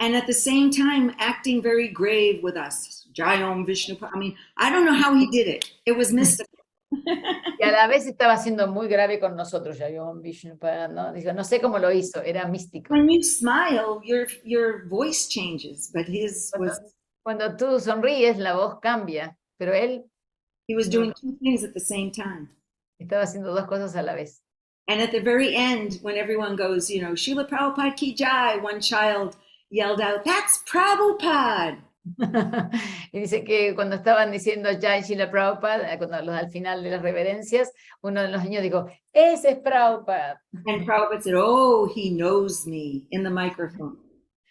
And at the same time, acting very grave with us. Jayom Vishnu. I mean, I don't know how he did it. It was mystical. Y a la vez estaba siendo muy grave con nosotros, Jayom Vishnu, ¿no? Dijo, no sé cómo lo hizo, era místico. When you smile, your voice changes, but his was. Cuando tú sonríes, la voz cambia, pero él. He was doing 2 things at the same time. Estaba haciendo 2 cosas a la vez. And at the very end, when everyone goes, you know, Srila Prabhupada ki jai, one child yelled out, "That's Prabhupada." Y dice que cuando estaban diciendo Jai Srila Prabhupada, al final de las reverencias, uno de los niños dijo, ese es Prabhupada. And Prabhupada said, "Oh, he knows me," in the microphone.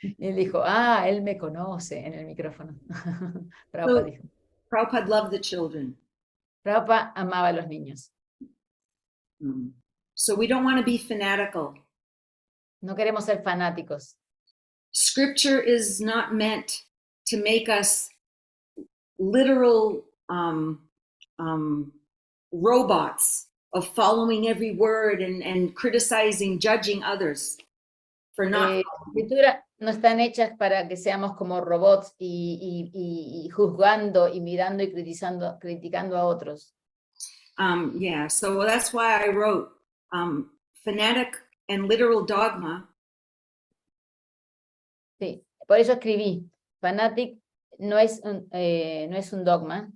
Y él dijo, él me conoce en el micrófono. Prabhupada dijo. Prabhupada loved the children. Prabhupada amaba a los niños. So we don't want to be fanatical. No queremos ser fanáticos. Scripture is not meant to make us literal robots of following every word and criticizing, judging others for not. Las escrituras no están hechas para que seamos como robots y juzgando y mirando y criticando a otros. Yeah, so that's why I wrote fanatic and literal dogma. Sí, por eso escribí. Fanatic no es un dogma.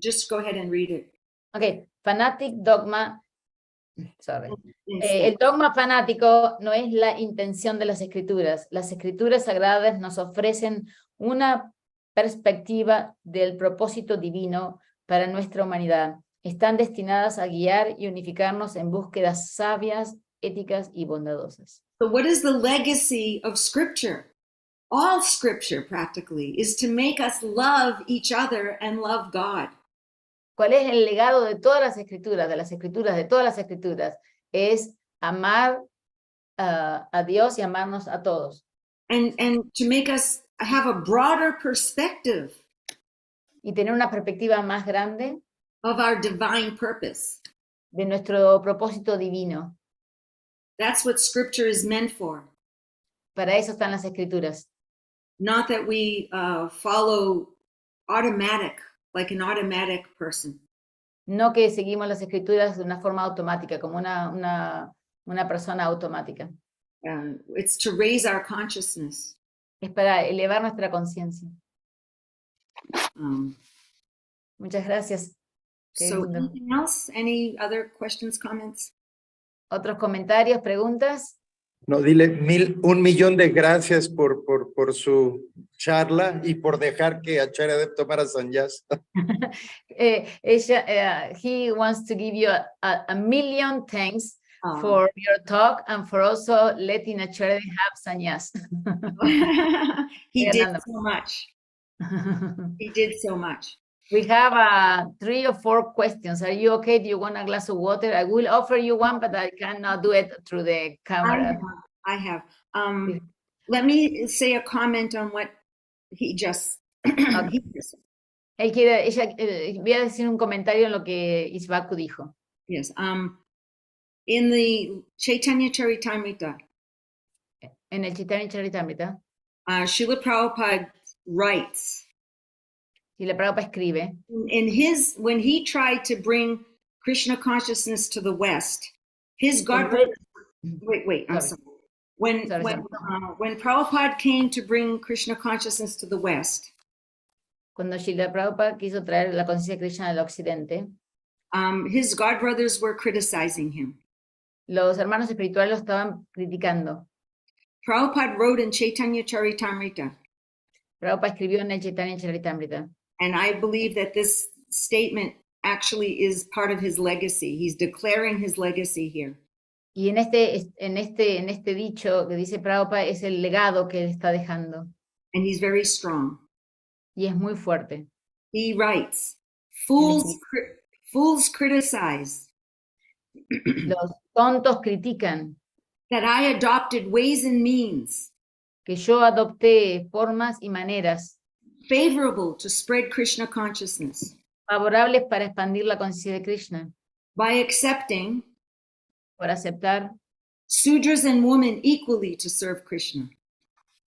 Just go ahead and read it. Okay, fanatic dogma. Sorry. El dogma fanático no es la intención de las escrituras. Las escrituras sagradas nos ofrecen una perspectiva del propósito divino para nuestra humanidad. Están destinadas a guiar y unificarnos en búsquedas sabias, éticas y bondadosas. So what is the legacy of Scripture? All Scripture, practically, is to make us love each other and love God. ¿Cuál es el legado de todas las escrituras, de todas las escrituras? Es amar a Dios y amarnos a todos. And to make us have a broader perspective. Y tener una perspectiva más grande. Of our divine purpose. De nuestro propósito divino. That's what Scripture is meant for. Para eso están las escrituras. Not that we follow automatic, like an automatic person. No que seguimos las escrituras de una forma automática, como una persona automática. It's to raise our consciousness. Es para elevar nuestra conciencia. Muchas gracias. So anything else? Any other questions, comments? ¿Otros comentarios, preguntas? No, dile 1.000.000 de gracias por su charla y por dejar que Acharya tomara sannyas. He wants to give you a million thanks for your talk and for also letting Acharya have sannyas. He did so much. He did so much. We have 3 or 4 questions. Are you okay? Do you want a glass of water? I will offer you one, but I cannot do it through the camera. I have. Let me say a comment on what he just. Okay. Voy a decir un comentario en lo que Isvaku dijo. Yes. In the Chaitanya Charitamrita. En el Chaitanya Charitamrita. Srila Prabhupada writes. Srila Prabhupada escribe. When he tried to bring Krishna consciousness to the West, his God. Wait, I'm sorry. When Prabhupada came to bring Krishna consciousness to the West, cuando Srila Prabhupada quiso traer la conciencia de Krishna al occidente, his God brothers were criticizing him. Los hermanos espirituales lo estaban criticando. Prabhupada wrote in Chaitanya Charitamrita. Prabhupada escribió en el Chaitanya Charitamrita. And I believe that this statement actually is part of his legacy. He's declaring his legacy here. Y en este dicho que dice Prabhupada es el legado que él está dejando. And he's very strong. Y es muy fuerte. He writes, fools criticize. Los tontos critican. That I adopted ways and means. Que yo adopté formas y maneras. Favorable to spread Krishna consciousness. Favorables para expandir la conciencia de Krishna. By accepting. Por aceptar. Sudras and women equally to serve Krishna.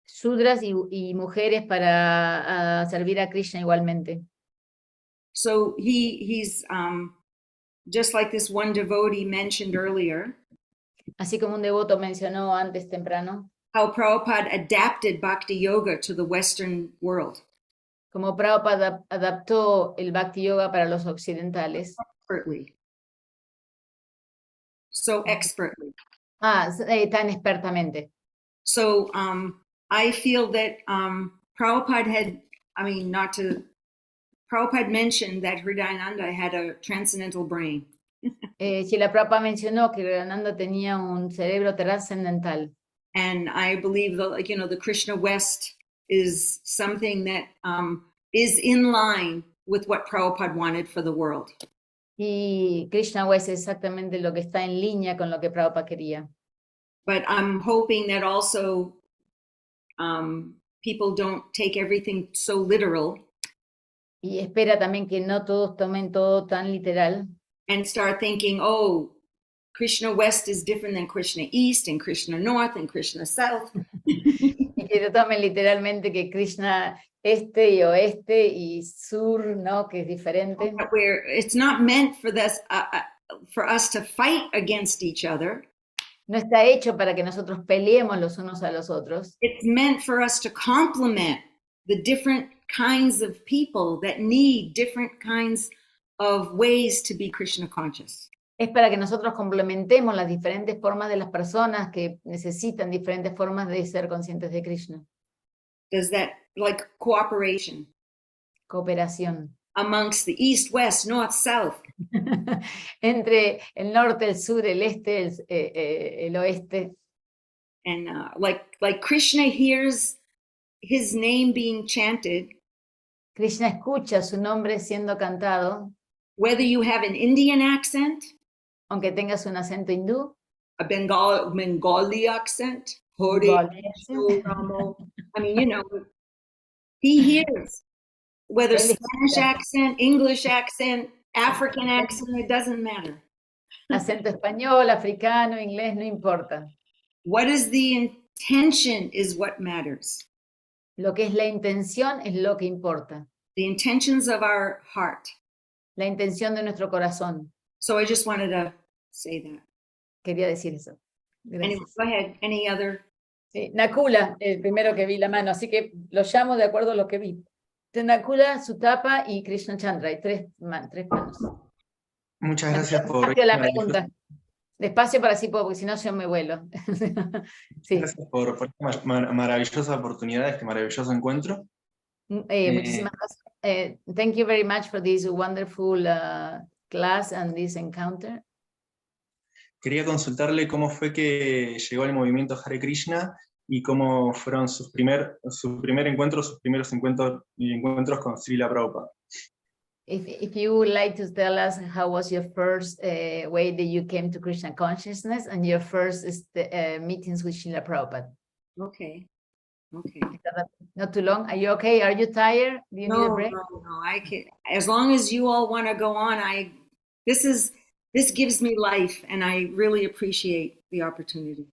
Sudras y mujeres para servir a Krishna igualmente. So he's just like this one devotee mentioned earlier. Así como un devoto mencionó antes temprano. How Prabhupada adapted Bhakti Yoga to the Western world. Como Prabhupada adaptó el Bhakti Yoga para los occidentales. Expertly. So expertly. Tan expertamente. So I feel that Prabhupada Prabhupada mentioned that Hridayananda had a transcendental brain. Srila Prabhupada mencionó que Hridayananda tenía un cerebro trascendental. And I believe the Krishna West is something that is in line with what Prabhupada wanted for the world. Y Krishna West es exactamente lo que está en línea con lo que Prabhupada quería. But I'm hoping that also people don't take everything so literal. Y espera también que no todos tomen todo tan literal. And start thinking, oh, Krishna West is different than Krishna East and Krishna North and Krishna South. Y que lo tomen literalmente que Krishna este y oeste y sur, ¿no? Que es diferente. It's not meant for this, for us to fight against each other. No está hecho para que nosotros peleemos los unos a los otros. It's meant for us to complement the different kinds of people that need different kinds of ways to be Krishna conscious. Es para que nosotros complementemos las diferentes formas de las personas que necesitan diferentes formas de ser conscientes de Krishna. Does that, like cooperation? Cooperación. Amongst the East, West, North, South. Entre el norte, el sur, el este, el oeste. And like Krishna hears his name being chanted. Krishna escucha su nombre siendo cantado. Whether you have an Indian accent. Aunque tengas un acento hindú. A Bengali accent. Hare, I mean, he hears. Whether Spanish accent, English accent, African accent, it doesn't matter. Acento español, africano, inglés, no importa. What is the intention is what matters. Lo que es la intención es lo que importa. The intentions of our heart. La intención de nuestro corazón. So I just wanted to say that. Quería decir eso. Gracias. Anyway, go ahead. Any other? Sí, Nakula, el primero que vi la mano, así que lo llamo de acuerdo a lo que vi. Nakula, Sutapa y Krishna Chandra, hay tres manos. Muchas gracias por la pregunta. Despacio para así puedo, porque si no yo me vuelo. Sí. Gracias por esta maravillosa oportunidad, este maravilloso encuentro. Muchísimas gracias. Thank you very much for this wonderful class and this encounter. Quería consultarle cómo fue que llegó al movimiento Hare Krishna y cómo fueron su primer encuentro, sus primeros encuentros con Srila Prabhupada. If you would like to tell us how was your first way that you came to Krishna consciousness and your first meetings with Srila Prabhupada. Okay. Not too long. Are you okay? Are you tired? Do you need a break? No. I can. As long as you all want to go on, this gives me life, and I really appreciate the opportunity.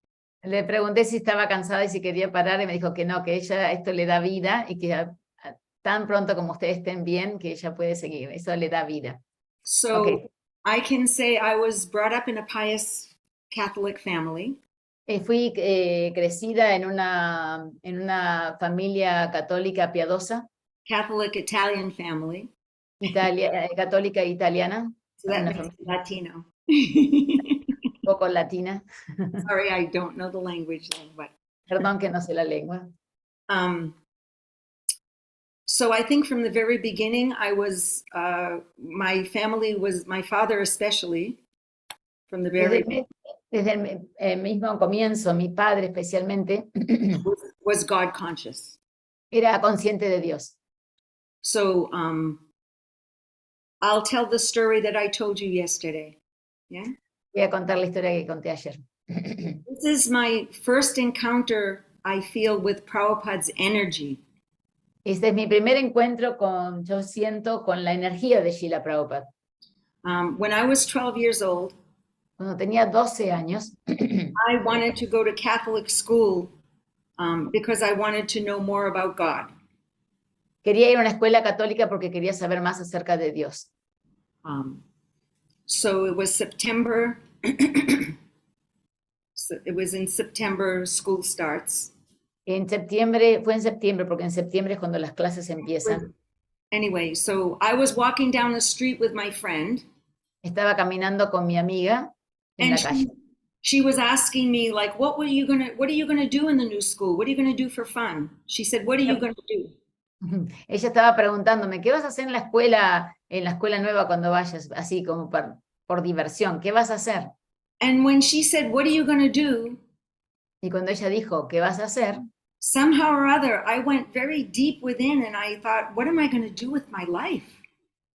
Le pregunté si estaba cansada y si quería parar y me dijo que no, que ella esto le da vida y que tan pronto como ustedes estén bien, que ella puede seguir. Eso le da vida. So Okay. I can say I was brought up in a pious Catholic family. Fui crecida en una familia católica piadosa. Catholic Italian family. Católica italiana. So that makes Latino. Un poco latina. Sorry, I don't know the language. But, Perdón que no sé la lengua. So I think from the very beginning, I was, my family was, my father especially, from the very Desde el mismo comienzo, mi padre especialmente was God conscious. Era consciente de Dios. So I'll tell the story that I told you yesterday. Yeah. Voy a contar la historia que conté ayer. This is my first encounter, I feel, with Prabhupada's energy. Este es mi primer encuentro yo siento, con la energía de Srila Prabhupada. When I was 12 years old, cuando tenía 12 años, I wanted to go to Catholic school because I wanted to know more about God. Quería ir a una escuela católica porque quería saber más acerca de Dios. So it was September. So it was in September school starts. Fue en septiembre, porque en septiembre es cuando las clases empiezan. Anyway, so I was walking down the street with my friend. Estaba caminando con mi amiga en la calle. She was asking me, like, what are you gonna do in the new school? What are you gonna do for fun? She said, what are you gonna do? Ella estaba preguntándome, ¿qué vas a hacer en la escuela nueva cuando vayas, así como por diversión? ¿Qué vas a hacer? And when she said, what are you gonna do? Y cuando ella dijo, ¿qué vas a hacer? Somehow or other, I went very deep within and I thought, what am I gonna do with my life?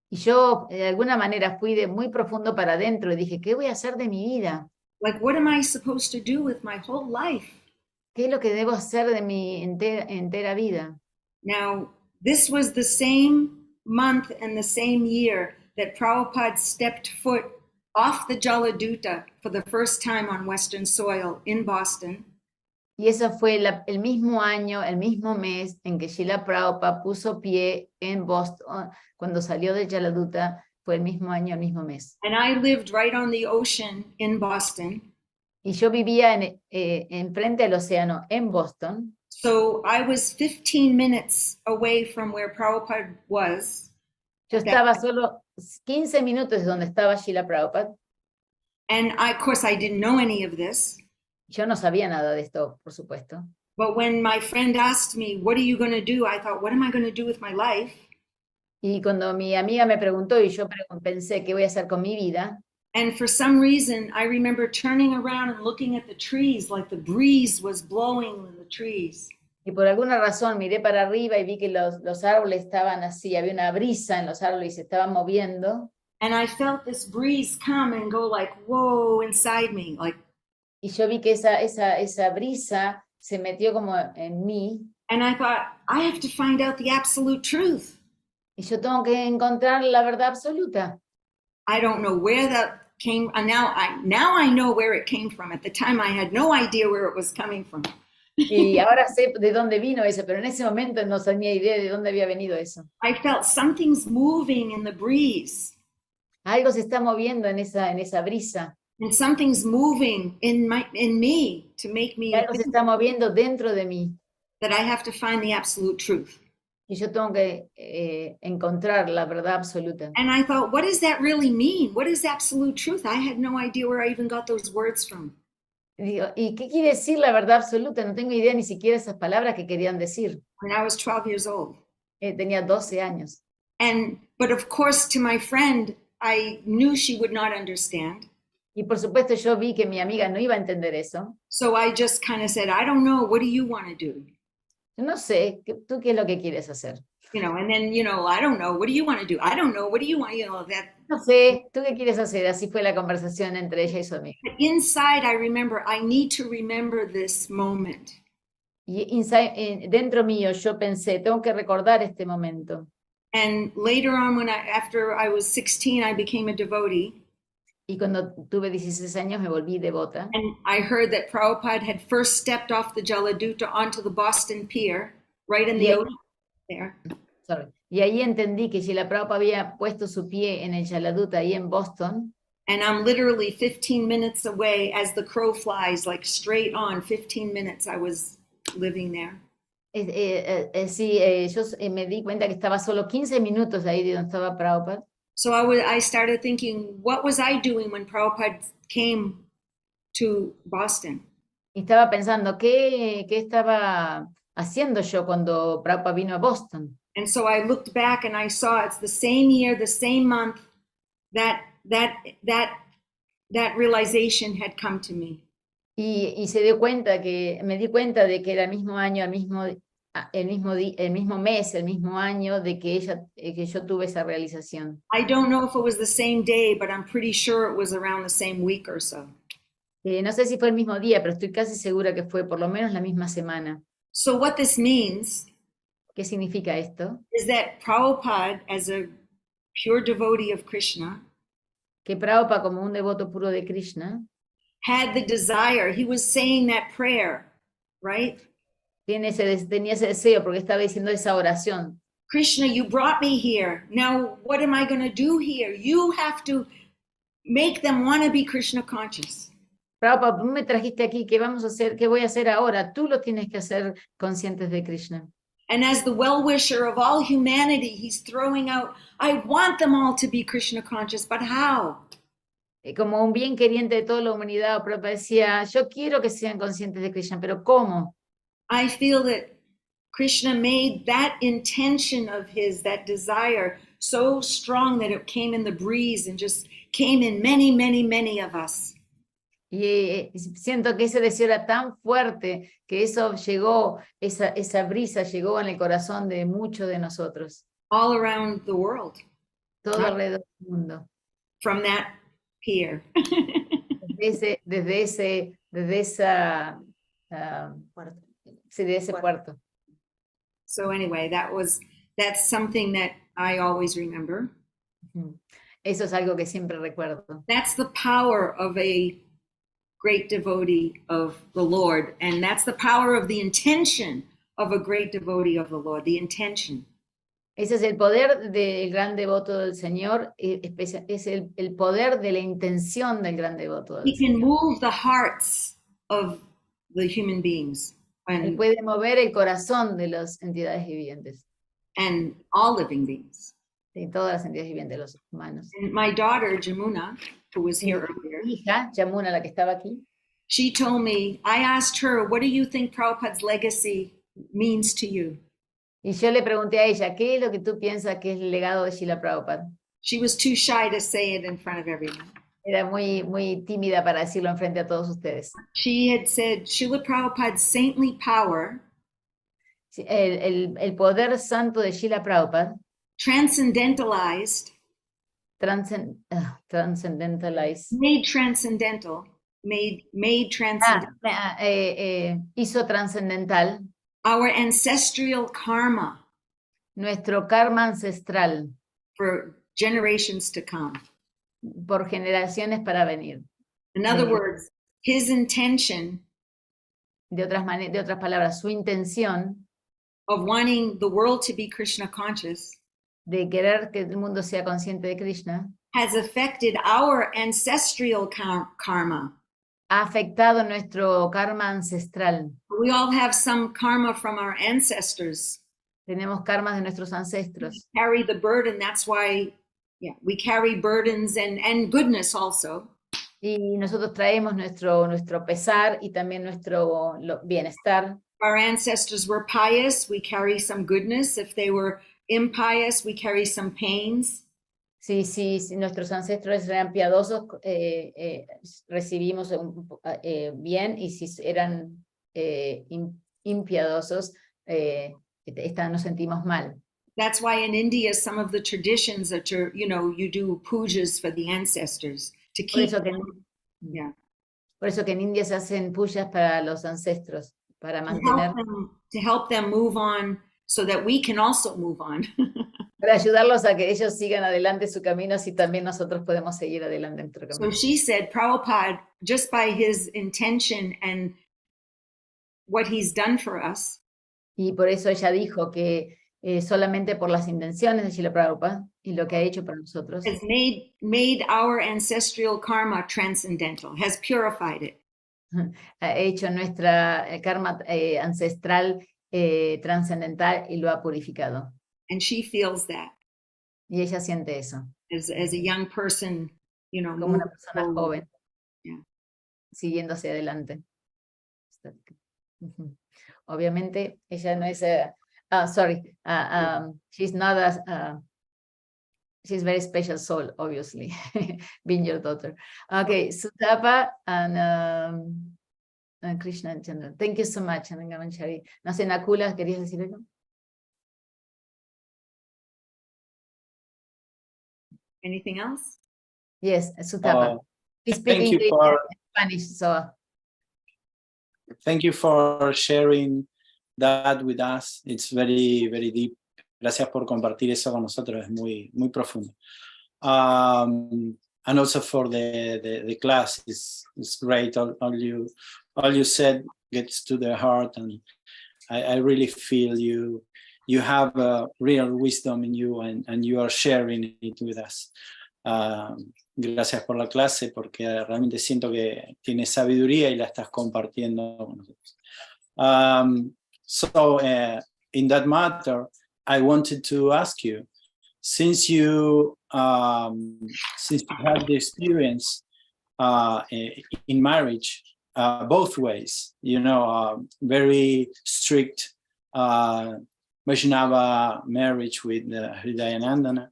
Y yo, de alguna manera, fui de muy profundo para adentro y dije, ¿qué voy a hacer de mi vida? Like, what am I supposed to do with my whole life? ¿Qué es lo que debo hacer de mi entera vida? Now, this was the same month and the same year that Prabhupada stepped foot off the Jaladuta for the first time on Western soil in Boston. Y eso fue el mismo año, el mismo mes en que Srila Prabhupada puso pie en Boston, cuando salió de Jaladuta, fue el mismo año, el mismo mes. And I lived right on the ocean in Boston. Y yo vivía enfrente al océano en Boston. So I was 15 minutes away from where Prabhupada was. Yo estaba solo 15 minutos de donde estaba Srila Prabhupada. And of course, I didn't know any of this. Yo no sabía nada de esto, por supuesto. But when my friend asked me, what are you going to do? I thought, what am I going to do with my life? Y cuando mi amiga me preguntó y yo pensé, ¿qué voy a hacer con mi vida? And for some reason, I remember turning around and looking at the trees, like the breeze was blowing in the trees. Y por alguna razón miré para arriba y vi que los árboles estaban así, había una brisa en los árboles y se estaban moviendo. And I felt this breeze come and go like, whoa, inside me, like. Y yo vi que esa brisa se metió como en mí. And I thought, I have to find out the absolute truth. Y yo tengo que encontrar la verdad absoluta. I don't know where that came. Now I know where it came from. At the time, I had no idea where it was coming from. Y ahora sé de dónde vino eso, pero en ese momento no tenía idea de dónde había venido eso. I felt something's moving in the breeze. Algo se está moviendo en esa brisa. And something's moving in me to make me. Algo se está moviendo dentro de mí. That I have to find the absolute truth. Y yo tengo que encontrar la verdad absoluta. And I thought, what does that really mean? What is absolute truth? I had no idea where I even got those words from. Y digo, ¿y qué quiere decir la verdad absoluta? No tengo idea ni siquiera esas palabras que querían decir. When I was 12 years old. Tenía 12 años. But of course, to my friend, I knew she would not understand. Y por supuesto yo vi que mi amiga no iba a entender eso. So I just kind of said, I don't know, what do you want to do? No sé, ¿tú qué es lo que quieres hacer? You know, and then, you know, I don't know, what do you want to do? I don't know, what do you want, you know, that. No sé, ¿tú qué quieres hacer? Así fue la conversación entre ella y su amiga. But inside, I remember, I need to remember this moment. Y dentro mío yo pensé, tengo que recordar este momento. And later on, after I was 16, I became a devotee. Y cuando tuve 16 años me volví devota. And I heard that Prabhupada had first stepped off the Jaladuta onto the Boston Pier, right in the ocean there. Sorry. Y ahí entendí que Srila Prabhupada había puesto su pie en el Jaladuta ahí en Boston. And I'm literally 15 minutes away as the crow flies, like straight on, 15 minutes I was living there. Sí, yo me di cuenta que estaba solo 15 minutos ahí de donde estaba Prabhupada. So I started thinking, what was I doing when Prabhupada came to Boston? Y estaba pensando, ¿qué estaba haciendo yo cuando Prabhupada vino a Boston? And so I looked back and I saw it's the same year, the same month that realization had come to me. Y me di cuenta de que era el mismo año, el mismo mes, el mismo año de que yo tuve esa realización. I don't know if it was the same day, but I'm pretty sure it was around the same week or so. No sé si fue el mismo día, pero estoy casi segura que fue por lo menos la misma semana. So what this means, ¿qué significa esto? Is that Prabhupada, as a pure devotee of Krishna, que Prabhupada como un devoto puro de Krishna, had the desire, he was saying that prayer, right? Tenía ese deseo porque estaba diciendo esa oración. Krishna, you brought me here. Now, what am I going to do here? You have to make them want to be Krishna conscious. Prabhupada, tú me trajiste aquí, ¿qué vamos a hacer? ¿Qué voy a hacer ahora? Tú lo tienes que hacer conscientes de Krishna. And as the well-wisher of all humanity, he's throwing out, I want them all to be Krishna conscious, but how? Como un bien queriente de toda la humanidad, Prabhupada decía, yo quiero que sean conscientes de Krishna, pero ¿cómo? I feel that Krishna made that intention of his, that desire, so strong that it came in the breeze and just came in many, many, many of us. Y siento que ese deseo era tan fuerte que eso llegó, esa brisa llegó en el corazón de muchos de nosotros. All around the world. Todo alrededor del mundo. From that pier. desde ese puerto. So anyway, that's something that I always remember. Eso es algo que siempre recuerdo. That's the power of a great devotee of the Lord, and that's the power of the intention of a great devotee of the Lord, the intention. Ese es el poder del gran devoto del Señor, es el poder de la intención del gran devoto del He can Señor. move the hearts of the human beings. Él puede mover el corazón de las entidades vivientes. And all living beings. De todas las entidades vivientes, los humanos. And my daughter, Jamuna, who was here earlier, Mi hija, Yamuna, la que estaba aquí, she told me, I asked her, what do you think Prabhupada's legacy means to you? y yo le pregunté a ella, ¿qué es lo que tú piensas que es el legado de Srila Prabhupada? She was too shy to say it in front of everyone. Era muy tímida para decirlo enfrente a todos ustedes. She had said, Srila Prabhupada's saintly power el poder santo de Srila Prabhupada transcendentalized, transcendentalized, made transcendental, hizo trascendental our ancestral karma nuestro karma ancestral for generations to come. Por generaciones para venir. In other words, his intention, de otras palabras, su intención of wanting the world to be Krishna conscious, de querer que el mundo sea consciente de Krishna, has affected our ancestral karma. Ha afectado nuestro karma ancestral. We all have some karma from our ancestors. Tenemos karmas de nuestros ancestros. Carry the burden. That's why, yeah, we carry burdens and goodness also. Y nosotros traemos nuestro pesar y también nuestro bienestar. Our ancestors were pious, we carry some goodness. If they were impious, we carry some pains. Si nuestros ancestros eran piadosos, recibimos bien, y si eran impiadosos, nos sentimos mal. That's why in India, some of the traditions that you do pujas for the ancestors to keep. Yeah. Por eso que en India se hacen pujas para los ancestros, para mantener. To help them move on so that we can also move on. Para ayudarlos a que ellos sigan adelante su camino, así también nosotros podemos seguir adelante nuestro camino. So she said, Prabhupada, just by his intention and what he's done for us. Y por eso ella dijo que solamente por las intenciones de Srila Prabhupada y lo que ha hecho para nosotros, has made our ancestral karma transcendental, has purified it. Ha hecho nuestra karma ancestral trascendental y lo ha purificado. And she feels that. Y ella siente eso. As a young person, como una persona joven, yeah, siguiendo hacia adelante. Obviamente, ella no es, she's not she's very special soul, obviously, being your daughter. Okay, Sutapa and Krishna and Chandra. Thank you so much, Ananga Manjari. No sé, Nakula, ¿querías decir algo? Anything else? Yes, Sutapa. We speak Thank you English for and Spanish, so. Thank you for sharing that with us. It's very, very deep. Gracias por compartir eso con nosotros. Es muy, muy profundo. And also for the class. It's great. All you said gets to the heart, and I really feel you have real wisdom in you, and you are sharing it with us. Gracias por la clase, porque realmente siento que tienes sabiduría y la estás compartiendo con nosotros. So in that matter, I wanted to ask you, since you had the experience in marriage both ways, very strict Vaishnava marriage with Hridayanandana,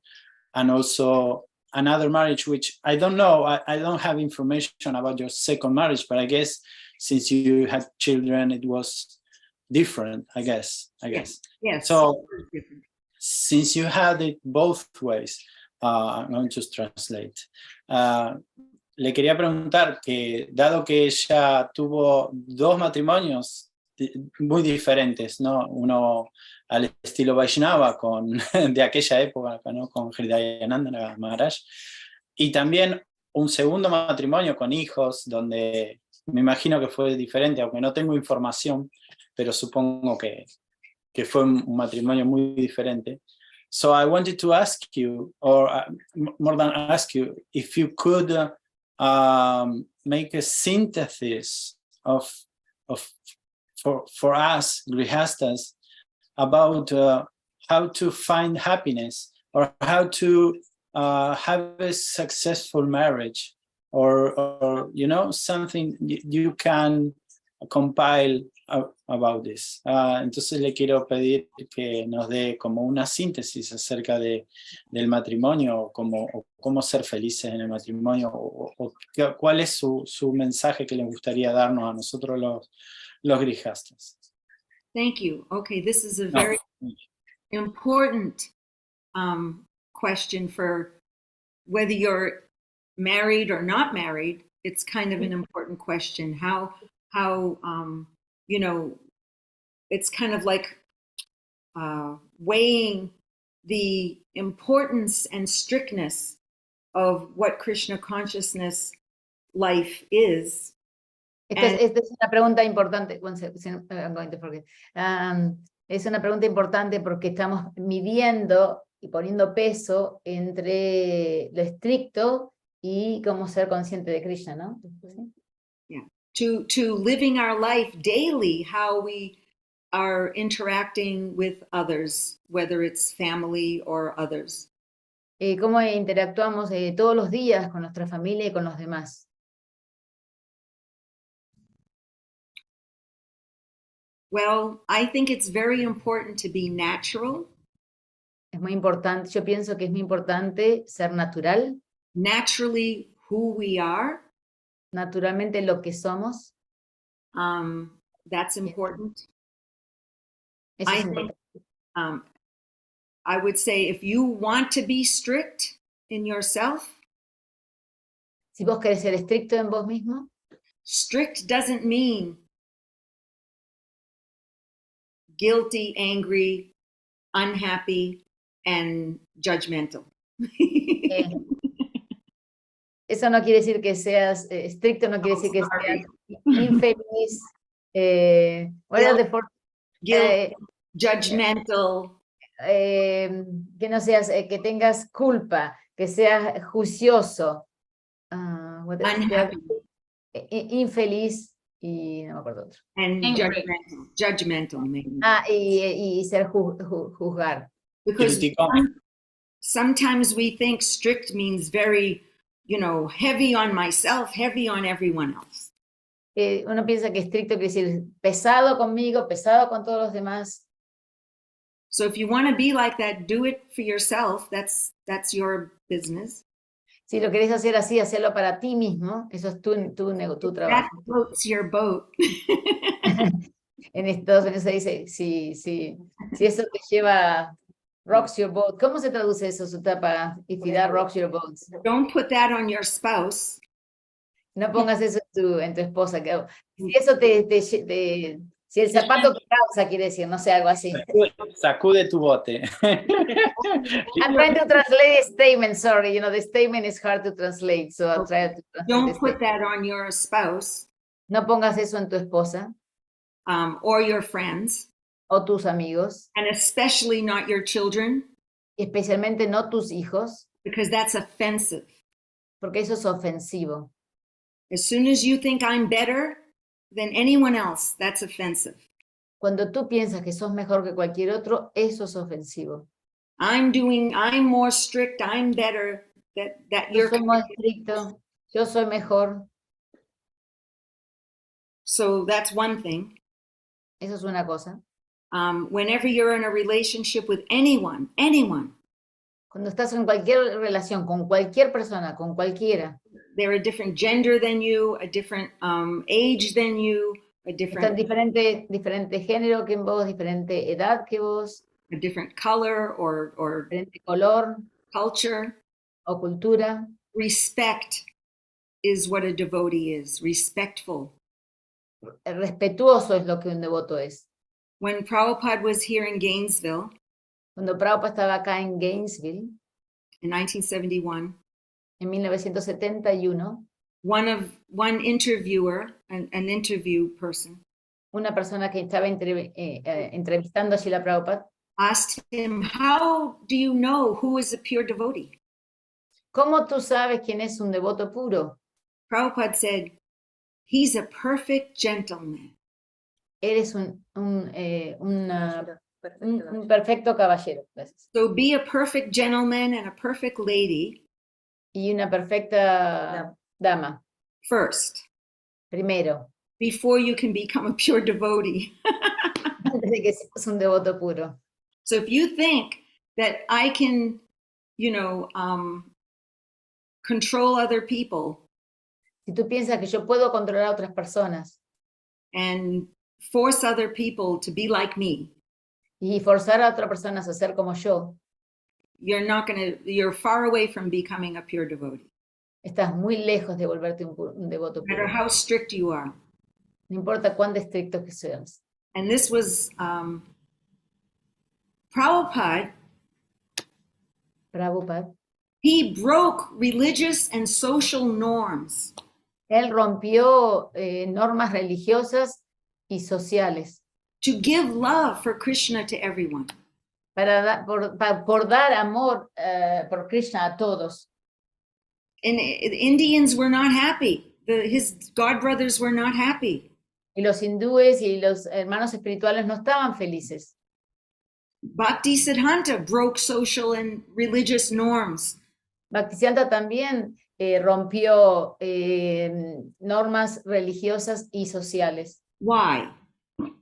and also another marriage, which I don't know, I don't have information about your second marriage, but I guess since you had children, it was different, I guess. Yes. So since you had it both ways, I'm going to translate. Le quería preguntar que, dado que ella tuvo dos matrimonios muy diferentes, ¿no? Uno al estilo Vaishnava de aquella época, ¿no? Con Hridayananda Maharaj, y también un segundo matrimonio con hijos, donde me imagino que fue diferente, aunque no tengo información, pero supongo que fue un matrimonio muy diferente. So I wanted to ask you, or more than ask you, if you could make a synthesis for us Grihastas about how to find happiness, or how to have a successful marriage, or something you can compile about this. Entonces le quiero pedir que nos dé como una síntesis acerca del matrimonio, o cómo ser felices en el matrimonio, o cuál es su mensaje que le gustaría darnos a nosotros los Grihastas. Thank you. Okay, this is a very important question for whether you're married or not married. It's kind of an important question. How it's kind of like weighing the importance and strictness of what Krishna consciousness life is. Esta es una pregunta importante. I'm going to forget. Es una pregunta importante porque estamos midiendo y poniendo peso entre lo estricto y cómo ser consciente de Krishna, ¿no? Yeah. To living our life daily, how we are interacting with others, whether it's family or others? Cómo interactuamos todos los días con nuestra familia y con los demás. Well, I think it's very important to be natural. Es muy importante, yo pienso que es muy importante ser natural, Naturally who we are. naturalmente lo que somos. That's important. Eso I es think, importante. I would say if you want to be strict in yourself, Si vos querés ser estricto en vos mismo, strict doesn't mean guilty, angry, unhappy, and judgmental. eso no quiere decir que seas estricto, no quiere decir que seas infeliz. What are the four- Guilt, judgmental. que no seas, que tengas culpa, que seas juicioso, what is the other? Infeliz y no me acuerdo otro. And Angry. judgmental maybe. Y ser juzgar. Because Criticón. sometimes we think strict means very, heavy on myself, heavy on everyone else. Uno piensa que estricto quiere decir pesado conmigo, pesado con todos los demás. So if you want to be like that, do it for yourself. That's your business. Si lo querés hacer así, hacerlo para ti mismo, eso es tu That trabajo. floats your boat. En Estados Unidos se dice, si eso te lleva, rocks your boat. ¿Cómo se traduce eso, Sutapa? If that rocks your boat. Don't put that on your spouse. No pongas eso en tu esposa. Si eso si el zapato te causa, quiere decir, no sé, algo así. Sacude tu bote. I'm trying to translate a statement, sorry. The statement is hard to translate, so I'll try to translate. Don't put that on your spouse. No pongas eso en tu esposa. Or your friends. O tus amigos. And especially not your children. Especialmente no tus hijos. Because that's offensive. Porque eso es ofensivo. As soon as you think I'm better than anyone else, that's offensive. Cuando tú piensas que sos mejor que cualquier otro, eso es ofensivo. I'm more strict, I'm better, that yo soy más estricto, yo soy mejor. So that's one thing. Eso es una cosa. Whenever you're in a relationship with anyone. Cuando estás en cualquier relación, con cualquier persona, con cualquiera. They're a different gender than you, a different age than you, a different... Están diferente género que vos, diferente edad que vos. A different color or diferente color. Culture. O cultura. Respect is what a devotee is, respectful. Respetuoso es lo que un devoto es. When Prabhupada was here in Gainesville, cuando Prabhupada estaba acá en Gainesville, in 1971, en 1971, one interviewer, an interview person, una persona que estaba entrevistando a Srila Prabhupada, asked him, how do you know who is a pure devotee? ¿Cómo tú sabes quién es un devoto puro? Prabhupada said, he's a perfect gentleman. Eres un perfecto caballero. Gracias. So be a perfect gentleman and a perfect lady. Y una perfecta dama. First. Primero. Before you can become a pure devotee. Antes de que seas un devoto puro. So if you think that I can, control other people. Si tú piensas que yo puedo controlar a otras personas. And force other people to be like me. Y forzar a otras personas a ser como yo. You're far away from becoming a pure devotee. Estás muy lejos de volverte un devoto puro. No matter how strict you are. No importa cuán estrictos que seas. And this was Prabhupada. He broke religious and social norms. Él rompió normas religiosas y sociales. To give love for Krishna to everyone. Por dar amor por Krishna a todos. And the Indians were not happy. His god brothers were not happy. Y los hindúes y los hermanos espirituales no estaban felices. Bhaktisiddhanta broke social and religious norms. Bhaktisiddhanta también rompió normas religiosas y sociales. Why?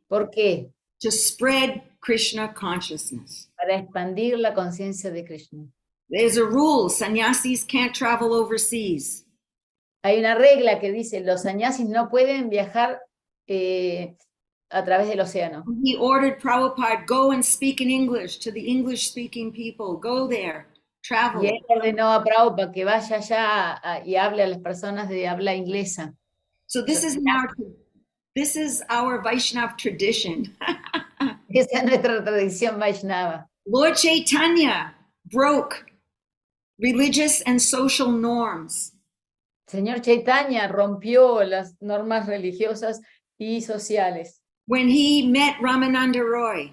¿Por qué? To spread Krishna consciousness. Para expandir la conciencia de Krishna. There's a rule, sannyasis can't travel overseas. Hay una regla que dice, los sannyasis no pueden viajar a través del océano. He ordered Prabhupada, go and speak in English to the English-speaking people. Go there, travel. Y él ordenó a Prabhupada que vaya allá y hable a las personas de habla inglesa. So this is our Vaishnav tradition. Esa es nuestra tradición Vaishnava. Lord Chaitanya broke religious and social norms. Señor Chaitanya rompió las normas religiosas y sociales. When he met Ramananda Roy.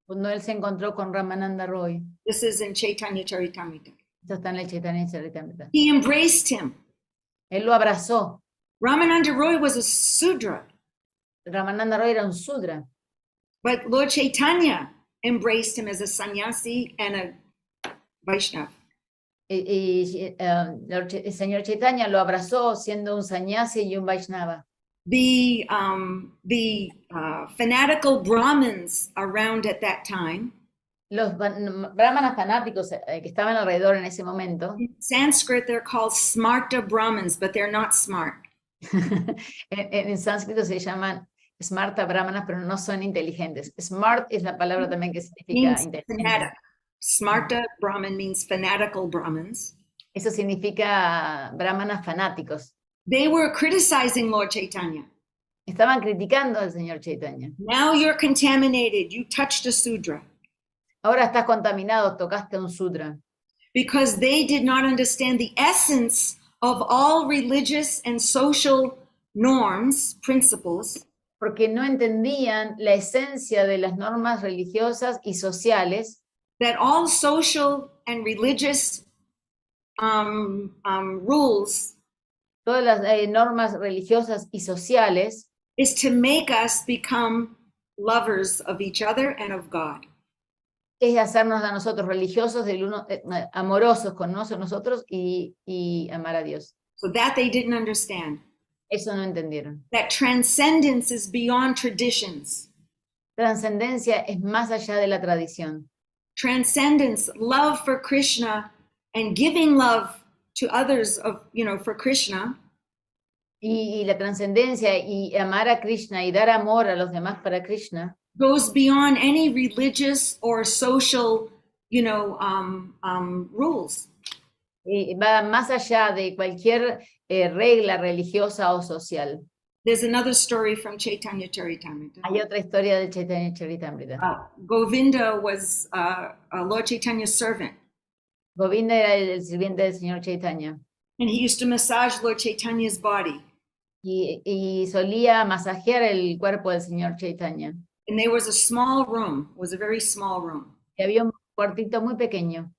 Cuando él se encontró con Ramananda Roy. This is in Chaitanya Charitamrita. Esto está en el Chaitanya Charitamrita. He embraced him. Él lo abrazó. Ramananda Roy was a Sudra. Ramananda Roy era un Sudra. But Lord Chaitanya embraced him as a sannyasi and a Vaishnava. El señor Chaitanya lo abrazó siendo un sannyasi y un Vaishnava. The fanatical Brahmins around at that time. Los brahmanas fanáticos que estaban alrededor en ese momento. In Sanskrit, they're called smarta Brahmins, but they're not smart. en sánscrito se llaman smarta brahmanas, pero no son inteligentes. Smart es la palabra también que significa inteligente. Smarta Brahmin means fanatical Brahmins. Eso significa brahmanas fanáticos. They were criticizing Lord Chaitanya. Estaban criticando al señor Chaitanya. Now you're contaminated. You touched a Sudra. Ahora estás contaminado, tocaste un Sudra. Because they did not understand the essence of all religious and social norms, principles. Porque no entendían la esencia de las normas religiosas y sociales. That all social and religious rules. Todas las normas religiosas y sociales. Is to make us become lovers of each other and of God. Es hacernos a nosotros religiosos, amorosos con nosotros y amar a Dios. So that they didn't understand. Eso no entendieron. That transcendence is beyond traditions. Trascendencia es más allá de la tradición. Transcendence, love for Krishna and giving love to others for Krishna. Y la trascendencia y amar a Krishna y dar amor a los demás para Krishna. Goes beyond any religious or social, rules. Va más allá de cualquier regla religiosa o social. There's another story from Chaitanya Charitamrita. Hay otra historia de Chaitanya Charitamrita. Govinda was Lord Chaitanya's servant. Govinda era el sirviente del señor Chaitanya. And he used to massage Lord Chaitanya's body. Y solía masajear el cuerpo del señor Chaitanya. And there was a small room, it was a very small room. Y había un cuartito muy pequeño.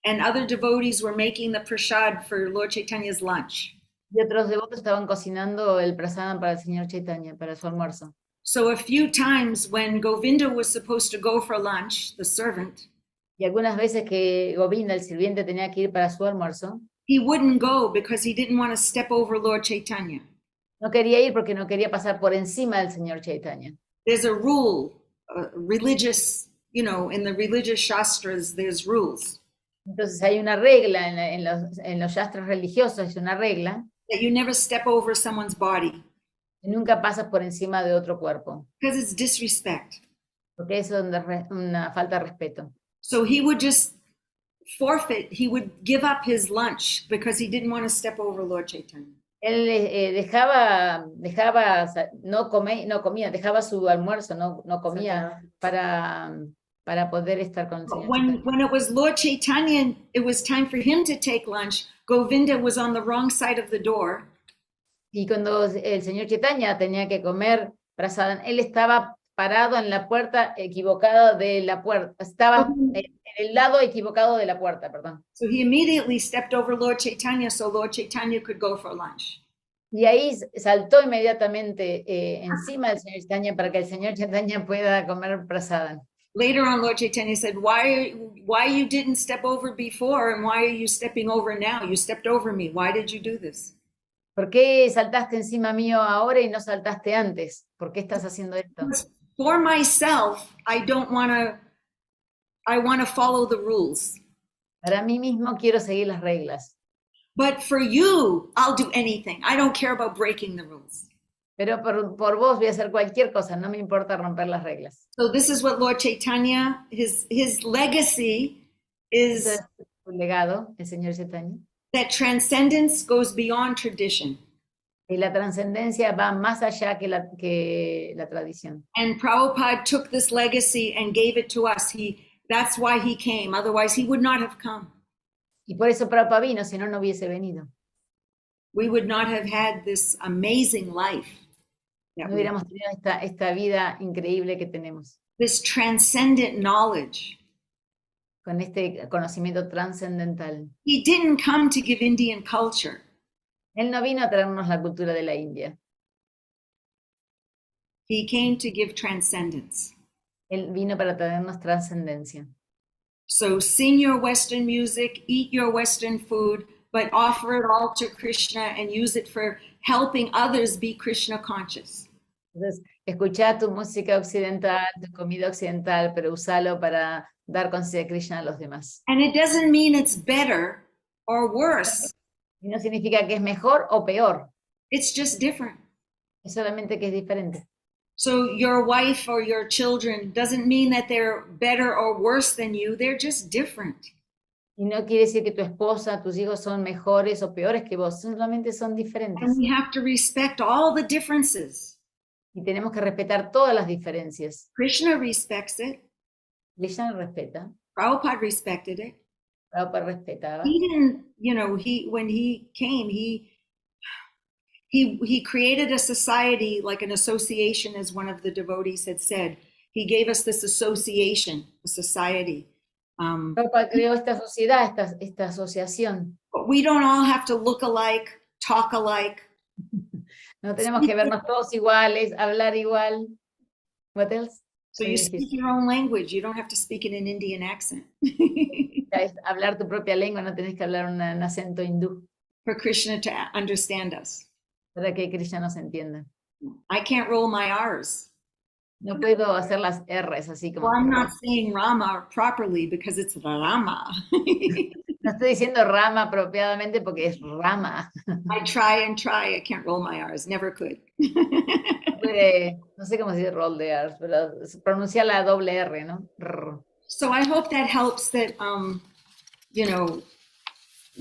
And other devotees were making the prasad for Lord Chaitanya's lunch. Y otros devotos estaban cocinando el prasadam para el señor Chaitanya, para su almuerzo. So a few times when Govinda was supposed to go for lunch, the servant, y algunas veces que Govinda, el sirviente, tenía que ir para su almuerzo, he wouldn't go because he didn't want to step over Lord Chaitanya. No quería ir porque no quería pasar por encima del señor Chaitanya. There's a rule, religious, in the religious shastras, there's rules. Entonces hay una regla en los shastras religiosos, es una regla. That you never step over someone's body. Y nunca pasas por encima de otro cuerpo. Because it's disrespect. Porque eso es una falta de respeto. So he would just forfeit, he would give up his lunch because he didn't want to step over Lord Chaitanya. Él no comía, dejaba su almuerzo, no comía para poder estar con el Señor. When it was Lord Chaitanya, it was time for him to take lunch. Govinda was on the wrong side of the door. Y cuando el Señor Chaitanya tenía que comer prasadam, él estaba parado en la puerta equivocada de la puerta, estaba en el lado equivocado de la puerta, perdón. So he immediately stepped over Lord Chaitanya so Lord Chaitanya could go for lunch. Y ahí saltó inmediatamente encima del señor Chaitanya para que el señor Chaitanya pueda comer prasadam. Later on, Lord Chaitanya said, why you didn't step over before and why are you stepping over now? You stepped over me. Why did you do this? ¿Por qué saltaste encima mío ahora y no saltaste antes? ¿Por qué estás haciendo esto? For myself, I want to follow the rules. Para mí mismo quiero seguir las reglas. But for you, I'll do anything. I don't care about breaking the rules. Pero por vos voy a hacer cualquier cosa, no me importa romper las reglas. So this is what Lord Chaitanya, his legacy is Un legado, el señor Chaitanya. that transcendence goes beyond tradition. Y la trascendencia va más allá que la tradición. And Prabhupada took this legacy and gave it to us. That's why he came. Otherwise, he would not have come. Y por eso Prabhupada vino, si no, no hubiese venido. We would not have had this amazing life. No hubiéramos tenido esta vida increíble que tenemos. This transcendent knowledge. Con este conocimiento trascendental. He didn't come to give Indian culture. Él no vino a traernos la cultura de la India. He came to give transcendence. Él vino para traernos trascendencia. So sing your Western music, eat your Western food, but offer it all to Krishna and use it for helping others be Krishna conscious. Entonces, escuchá tu música occidental, tu comida occidental, pero usalo para dar conciencia de Krishna a los demás. And it doesn't mean it's better or worse. Y no significa que es mejor o peor. It's just different. Es solamente que es diferente. So your wife or your children doesn't mean that they're better or worse than you. They're just different. Y no quiere decir que tu esposa, tus hijos son mejores o peores que vos, solamente son diferentes. And we have to respect all the differences. Y tenemos que respetar todas las diferencias. Krishna respects it. Krishna respeta. Prabhupada respected it. Prabhupada respetaba. He didn't, when he came, he created a society, like an association, as one of the devotees had said. He gave us this association, a society. Prabhupada creó esta sociedad, esta asociación. But we don't all have to look alike, talk alike. No tenemos que vernos todos iguales, hablar igual. What else? So you speak your own language. You don't have to speak in an Indian accent. Hablar tu propia lengua, no tenés que hablar un acento hindú. For Krishna to understand us. Para que Krishna nos entienda. I can't roll my R's. No puedo hacer las R's así como. Well, I'm not saying Rama properly because it's Rama. No estoy diciendo Rama apropiadamente porque es Rama. I try and try. I can't roll my R's. Never could. No sé cómo se dice roll the R's, pero pronunciar la doble R, ¿no? So I hope that helps. That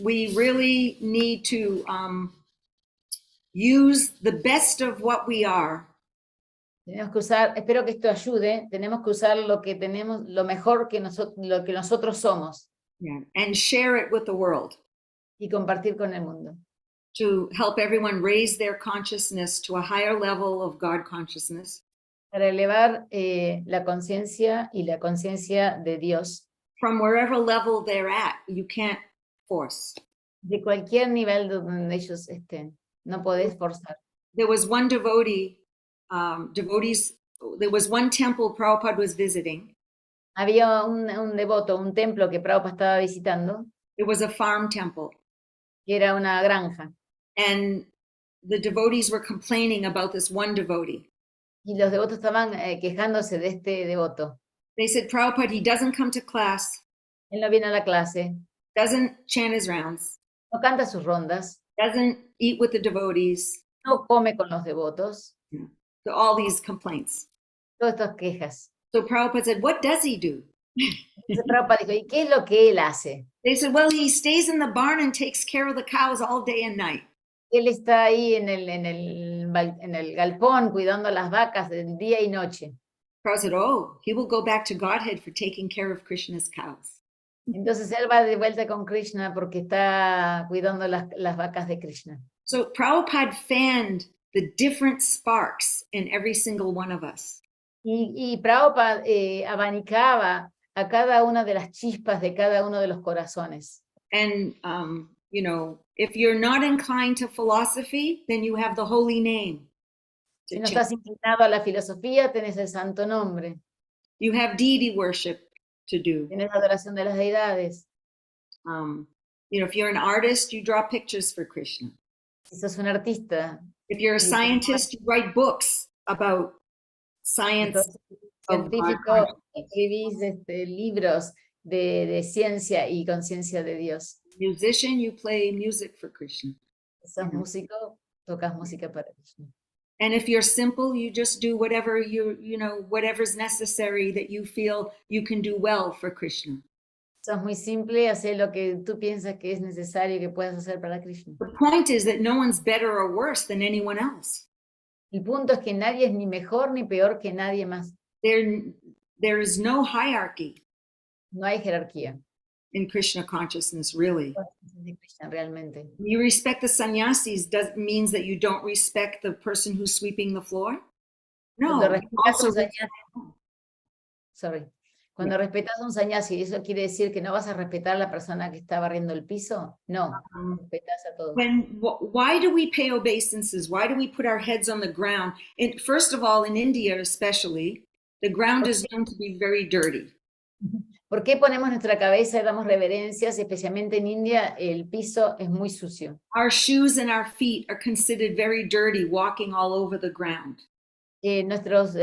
we really need to use the best of what we are. Tenemos que usar, espero que esto ayude, tenemos que usar lo que tenemos, lo mejor que lo que nosotros somos. Yeah. And share it with the world. Y compartir con el mundo. To help everyone raise their consciousness to a higher level of God consciousness. Para elevar la conciencia y la conciencia de Dios. From wherever level they're at, you can't force. De cualquier nivel donde ellos estén, no podés forzar. There was one devotee, there was one temple Prabhupada was visiting. Había un devoto, un templo que Prabhupada estaba visitando. It was a farm temple. Que era una granja. And the devotees were complaining about this one devotee. Y los devotos estaban quejándose de este devoto. They said, Prabhupada, he doesn't come to class. Él no viene a la clase. Doesn't chant his rounds. No canta sus rondas. Doesn't eat with the devotees. No come con los devotos. Yeah. So all these complaints. Todas estas quejas. So Prabhupada said, what does he do? Entonces Prabhupada dijo, ¿y qué es lo que él hace? They said, well, he stays in the barn and takes care of the cows all day and night. Él está ahí en el galpón cuidando las vacas de día y noche. Prabhupada said, oh, he will go back to Godhead for taking care of Krishna's cows. Entonces él va de vuelta con Krishna porque está cuidando las vacas de Krishna. So Prabhupada fanned the different sparks in every single one of us. Y Prabhupada abanicaba a cada una de las chispas de cada uno de los corazones. And, you know, if you're not inclined to philosophy, then you have the holy name. Si no estás inclinado a la filosofía, tenés el santo nombre. You have deity worship to do. Tienes la adoración de las deidades. You know, if you're an artist, you draw pictures for Krishna. Si sos un artista. If you're a scientist, you write books about science. Científico, escribís libros de ciencia y conciencia de Dios. Musician, you play music for Krishna. Si sos músico, tocas música para Krishna. And if you're simple, you just do whatever whatever's necessary that you feel you can do well for Krishna. Sos muy simple, haces lo que tú piensas que es necesario que puedas hacer para Krishna. The point is that no one's better or worse than anyone else. El punto es que nadie es ni mejor ni peor que nadie más. There is no hierarchy. No hay jerarquía. In Krishna consciousness, really. Realmente. You respect the sannyasis means that you don't respect the person who's sweeping the floor? No. Cuando respetas a un sannyasi, ¿eso quiere decir que no vas a respetar a la persona que está barriendo el piso? No, respetas a todos. Why do we pay obeisances? Why do we put our heads on the ground? First of all, in India especially, the ground is known to be very dirty. ¿Por qué ponemos nuestra cabeza y damos reverencias? Especialmente en India, el piso es muy sucio. Our shoes and our feet are considered very dirty, walking all over the ground. Nuestros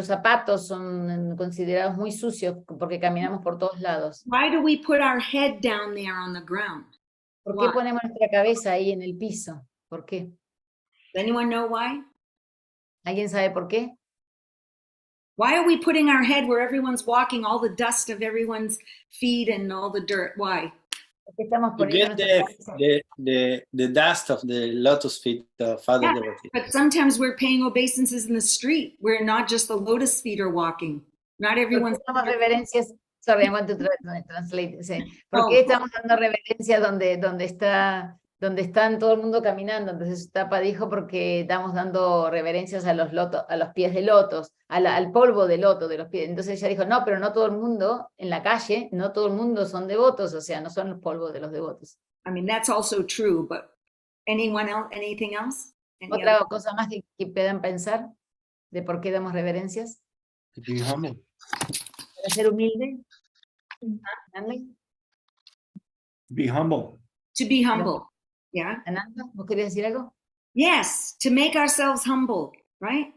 zapatos son considerados muy sucios porque caminamos por todos lados. Why do we put our head down there on the ground? ¿Por qué ponemos nuestra cabeza ahí en el piso? ¿Por qué? Does anyone know why? ¿Alguien sabe por qué? Why are we putting our head where everyone's walking, all the dust of everyone's feet and all the dirt? Why? To get the dust of the lotus feet of Father Devotee. But sometimes we're paying obeisances in the street where not just the lotus feet are walking. Not everyone's... Damos reverencias. Sorry, I want to translate. Sí. ¿Por qué estamos dando reverencias donde están todo el mundo caminando? Entonces Tapa dijo porque estamos dando reverencias a los pies de lotos, al polvo de loto de los pies. Entonces ella dijo, no, pero no todo el mundo en la calle, no todo el mundo son devotos, o sea, no son los polvos de los devotos. I mean, that's also true, but anyone else, anything else? Otra cosa más que puedan pensar de por qué damos reverencias. Para ser humilde. Be humble. To be humble. Yeah. Ananga, ¿vos querías decir algo? Yes, to make ourselves humble, right?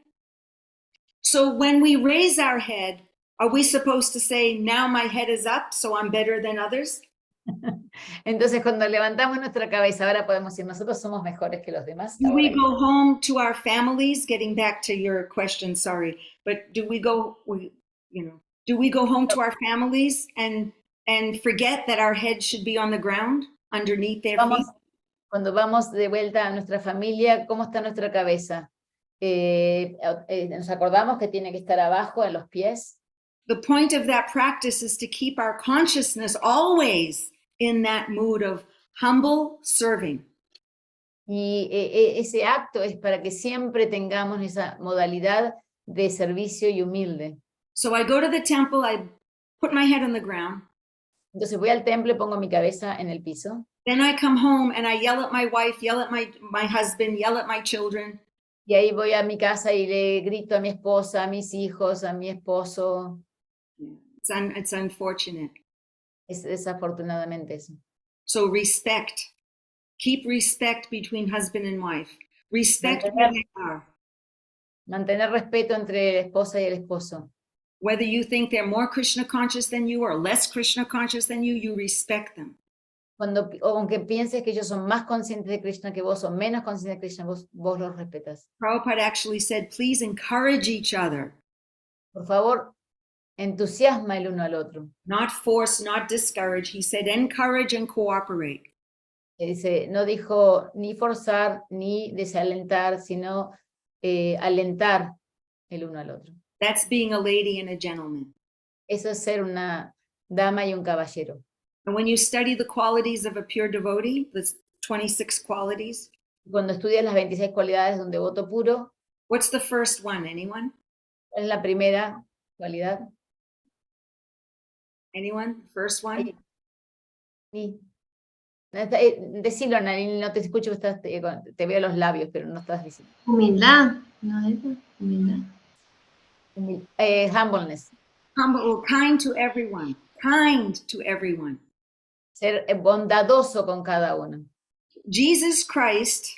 So when we raise our head, are we supposed to say, now my head is up, so I'm better than others? Entonces cuando levantamos nuestra cabeza, ahora podemos decir, nosotros somos mejores que los demás. Do we go home to our families, getting back to your question, sorry, but do we go home to our families and forget that our head should be on the ground, underneath their feet? Cuando vamos de vuelta a nuestra familia, ¿cómo está nuestra cabeza? ¿Nos acordamos que tiene que estar abajo, en los pies? The point of that practice is to keep our consciousness always in that mood of humble serving. Y ese acto es para que siempre tengamos esa modalidad de servicio y humilde. So I go to the temple, I put my head on the ground. Entonces voy al templo y pongo mi cabeza en el piso. Then I come home and I yell at my wife, yell at my husband, yell at my children. Y ahí voy a mi casa y le grito a mi esposa, a mis hijos, a mi esposo. It's unfortunate. Es desafortunadamente eso. So respect. Keep respect between husband and wife. Respect where they are. Mantener respeto entre la esposa y el esposo. Whether you think they're more Krishna conscious than you or less Krishna conscious than you, you respect them. Aunque pienses que ellos son más conscientes de Krishna que vos o menos conscientes de Krishna, vos los respetas. Prabhupada actually said, please encourage each other. Por favor, entusiasma el uno al otro. Not force, not discourage. He said, encourage and cooperate. Dice, no dijo ni forzar ni desalentar, sino alentar el uno al otro. That's being a lady and a gentleman. Eso es ser una dama y un caballero. And when you study the qualities of a pure devotee, the 26 qualities. Cuando estudias las 26 cualidades de un devoto puro. What's the first one? Anyone? ¿Cuál es la primera cualidad? Anyone? First one? Sí. Decilo, Nalini, no te escucho, estás, te veo los labios, pero no estás diciendo. Humildad, ¿no es eso? Humildad. Humbleness. Humble, kind to everyone. Kind to everyone. Ser bondadoso con cada uno. Jesus Christ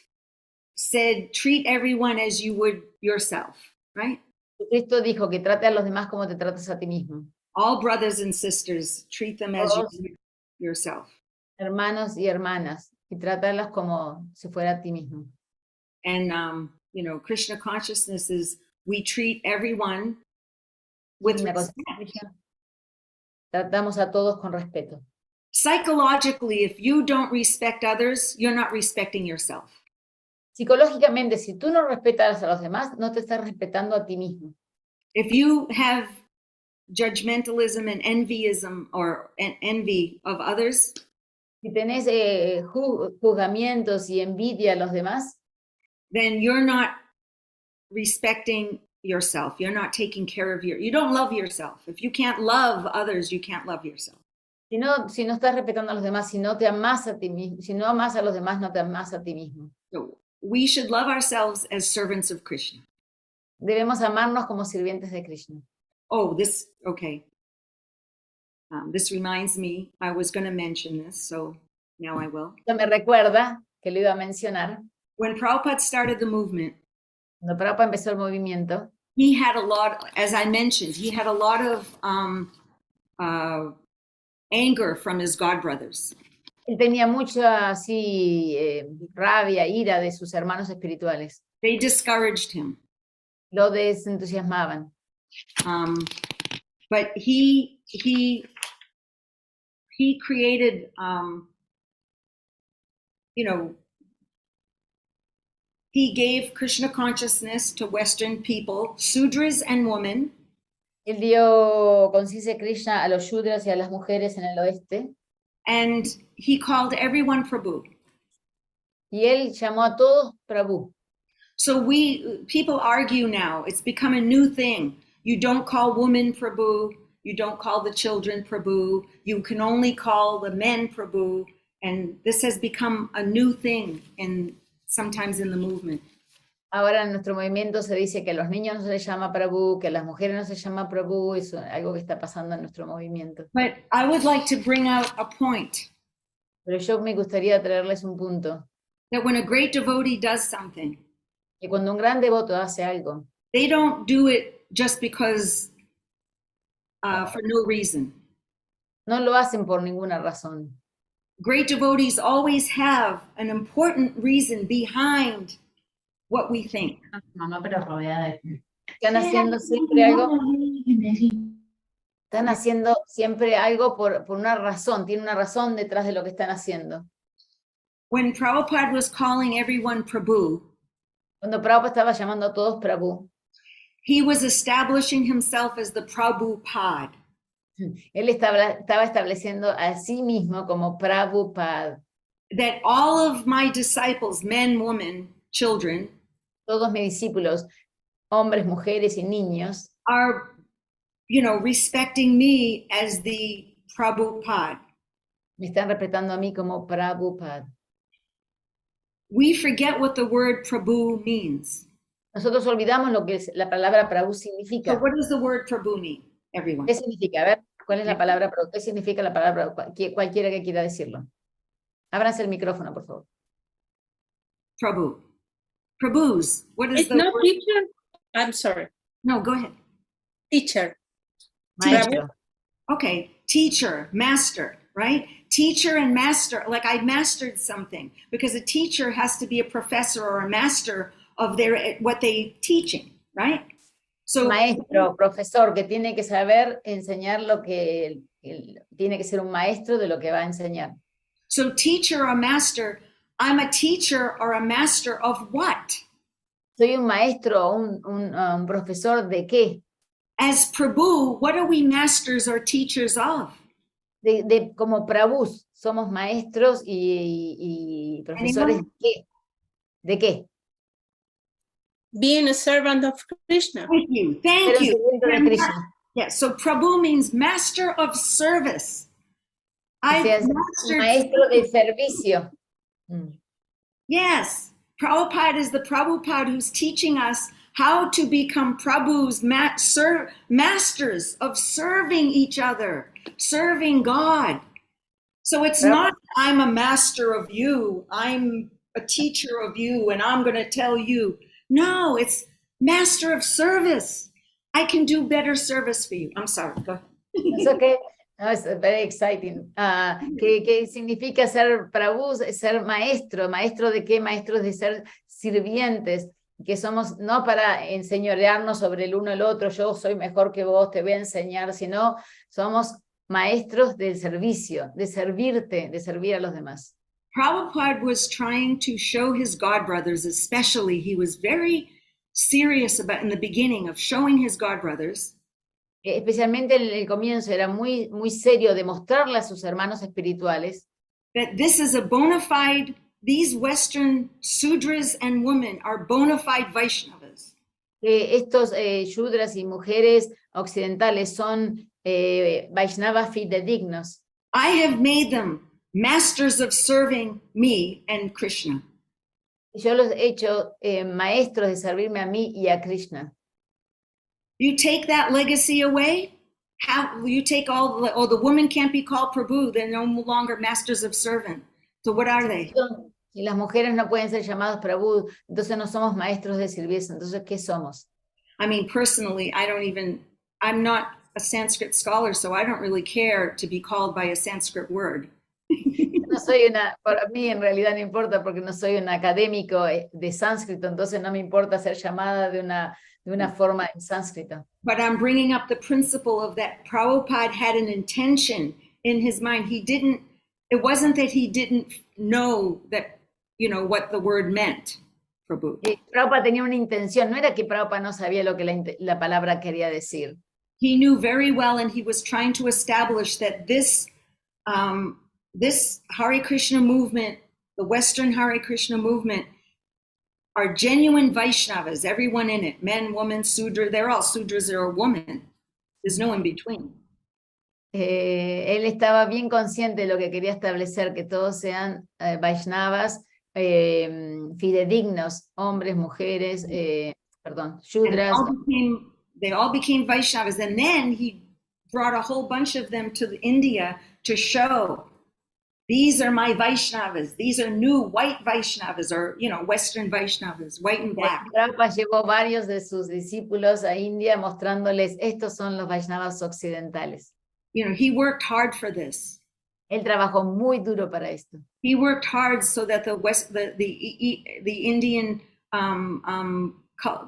said, treat everyone as you would yourself, right? Cristo dijo que trate a los demás como te tratas a ti mismo. All brothers and sisters, treat them as you would yourself. Hermanos y hermanas, y trátalas como si fuera a ti mismo. And, you know, Krishna consciousness is we treat everyone with respect. Tratamos a todos con respeto. Psychologically, if you don't respect others, you're not respecting yourself. Psicológicamente, si tú no respetas a los demás, no te estás respetando a ti mismo. If you have judgmentalism and envyism or envy of others, si tenés juzgamientos y envidia a los demás, then you're not respecting yourself. You're not taking care of you don't love yourself. If you can't love others, you can't love yourself. Si no estás respetando a los demás, si no te amas a ti mismo, si no amas a los demás, no te amas a ti mismo. So we should love ourselves as servants of Krishna. Debemos amarnos como sirvientes de Krishna. Oh, okay. This reminds me, I was going to mention this, so now I will. Esto me recuerda que lo iba a mencionar. When Prabhupada started the movement, cuando Prabhupada empezó el movimiento, he had a lot, as I mentioned, he had a lot of anger from his godbrothers. Él tenía mucha así rabia, ira de sus hermanos espirituales. They discouraged him. Lo desentusiasmaban. But he created, you know, he gave Krishna consciousness to Western people, Sudras and women. Él dio conciencia de Krishna a los Shudras y a las mujeres en el oeste. And he called everyone Prabhu. Y él llamó a todos Prabhu. So people argue now, it's become a new thing. You don't call women Prabhu, you don't call the children Prabhu, you can only call the men Prabhu, and this has become a new thing sometimes in the movement. Ahora en nuestro movimiento se dice que a los niños no se les llama Prabhu, que a las mujeres no se llama Prabhu, eso es algo que está pasando en nuestro movimiento. But I would like to bring out a point. Pero yo me gustaría traerles un punto. That when a great devotee does something, que cuando un gran devoto hace algo, they don't do it just because for no reason. No lo hacen por ninguna razón. Great devotees always have an important reason behind what we think. Mamá, pero rodeada de... Están haciendo siempre algo. Están haciendo siempre algo por una razón. Tiene una razón detrás de lo que están haciendo. When Prabhupada was calling everyone Prabhu, cuando Prabhupada estaba llamando a todos Prabhu, he was establishing himself as the Prabhupada. Él estaba estableciendo a sí mismo como Prabhupada. That all of my disciples, men, women, children, todos mis discípulos, hombres, mujeres y niños, are, you know, respecting me as the Prabhupada. Me están respetando a mí como Prabhupada. We forget what the word Prabhu means. Nosotros olvidamos lo que es la palabra Prabhu significa. So what does the word Prabhu mean, everyone? ¿Qué significa? A ver, ¿cuál es la palabra Prabhu? ¿Qué significa la palabra Prabhu? Cualquiera que quiera decirlo. Ábranse el micrófono, por favor. Prabhu. Prabhus. What is it's the not word? teacher. I'm sorry. No, go ahead. Teacher. Maestro. Okay, teacher, master, right? Teacher and master, like I mastered something, because a teacher has to be a professor or a master of what they teaching, right? So maestro, profesor, que tiene que saber enseñar lo que tiene que ser un maestro de lo que va a enseñar. So teacher or master, I'm a teacher or a master of what? Soy un maestro o un profesor de qué? As Prabhu, what are we masters or teachers of? Como Prabhus, somos maestros y profesores de qué? ¿De qué? Being a servant of Krishna. Thank you. Thank you. Yeah, so Prabhu means master of service. I've Seas un mastered. maestro de servicio. Yes, Prabhupada is the Prabhupada who's teaching us how to become Prabhu's masters of serving each other, serving God. So it's not, I'm a master of you, I'm a teacher of you, and I'm going to tell you. No, it's master of service. I can do better service for you. I'm sorry, go ahead. It's okay. No, it's very exciting. ¿Qué significa ser Prabhu? Ser maestro. ¿Maestro de qué? Maestros de ser sirvientes, que somos no para enseñorearnos sobre el uno el otro, yo soy mejor que vos, te voy a enseñar, sino somos maestros del servicio, de servirte, de servir a los demás. Prabhupada was trying to show his godbrothers, especially, he was very serious about, in the beginning, of showing his godbrothers, Especialmente en el comienzo era muy serio de mostrarle a sus hermanos espirituales that this is a bona fide, these Western Sudras and women are bona fide Vaishnavas. Estos Shudras y mujeres occidentales son Vaishnavas fidedignos. I have made them masters of serving me and Krishna. Yo los he hecho maestros de servirme a mí y a Krishna. You take that legacy away, you take all the women can't be called Prabhu, they're no longer masters of servant. So what are they? Si las mujeres no pueden ser llamadas Prabhu, entonces no somos maestros de servicio. Entonces, ¿qué somos? I mean, personally, I'm not a Sanskrit scholar, so I don't really care to be called by a Sanskrit word. No soy para mí en realidad no importa porque no soy un académico de sánscrito, entonces no me importa ser llamada de una forma en sánscrito. But I'm bringing up the principle of that Prabhupada had an intention in his mind. It wasn't that he didn't know that, what the word meant, Prabhu. Prabhupada tenía una intención, no era que Prabhupada no sabía lo que la palabra quería decir. He knew very well, and he was trying to establish that this Hare Krishna movement, the Western Hare Krishna movement, are genuine Vaishnavas, everyone in it, men, women, Sudra, they're all Sudras, they're a woman. There's no in between. Él estaba bien consciente de lo que quería establecer, que todos sean Vaishnavas, fidedignos, hombres, mujeres, Shudras. They all became Vaishnavas, and then he brought a whole bunch of them to India to show, these are my Vaishnavas, these are new white Vaishnavas, or, Western Vaishnavas, white and black. Prabhupada llevó varios de sus discípulos a India mostrándoles, estos son los Vaishnavas occidentales. He worked hard for this. Él trabajó muy duro para esto. He worked hard so that the Indian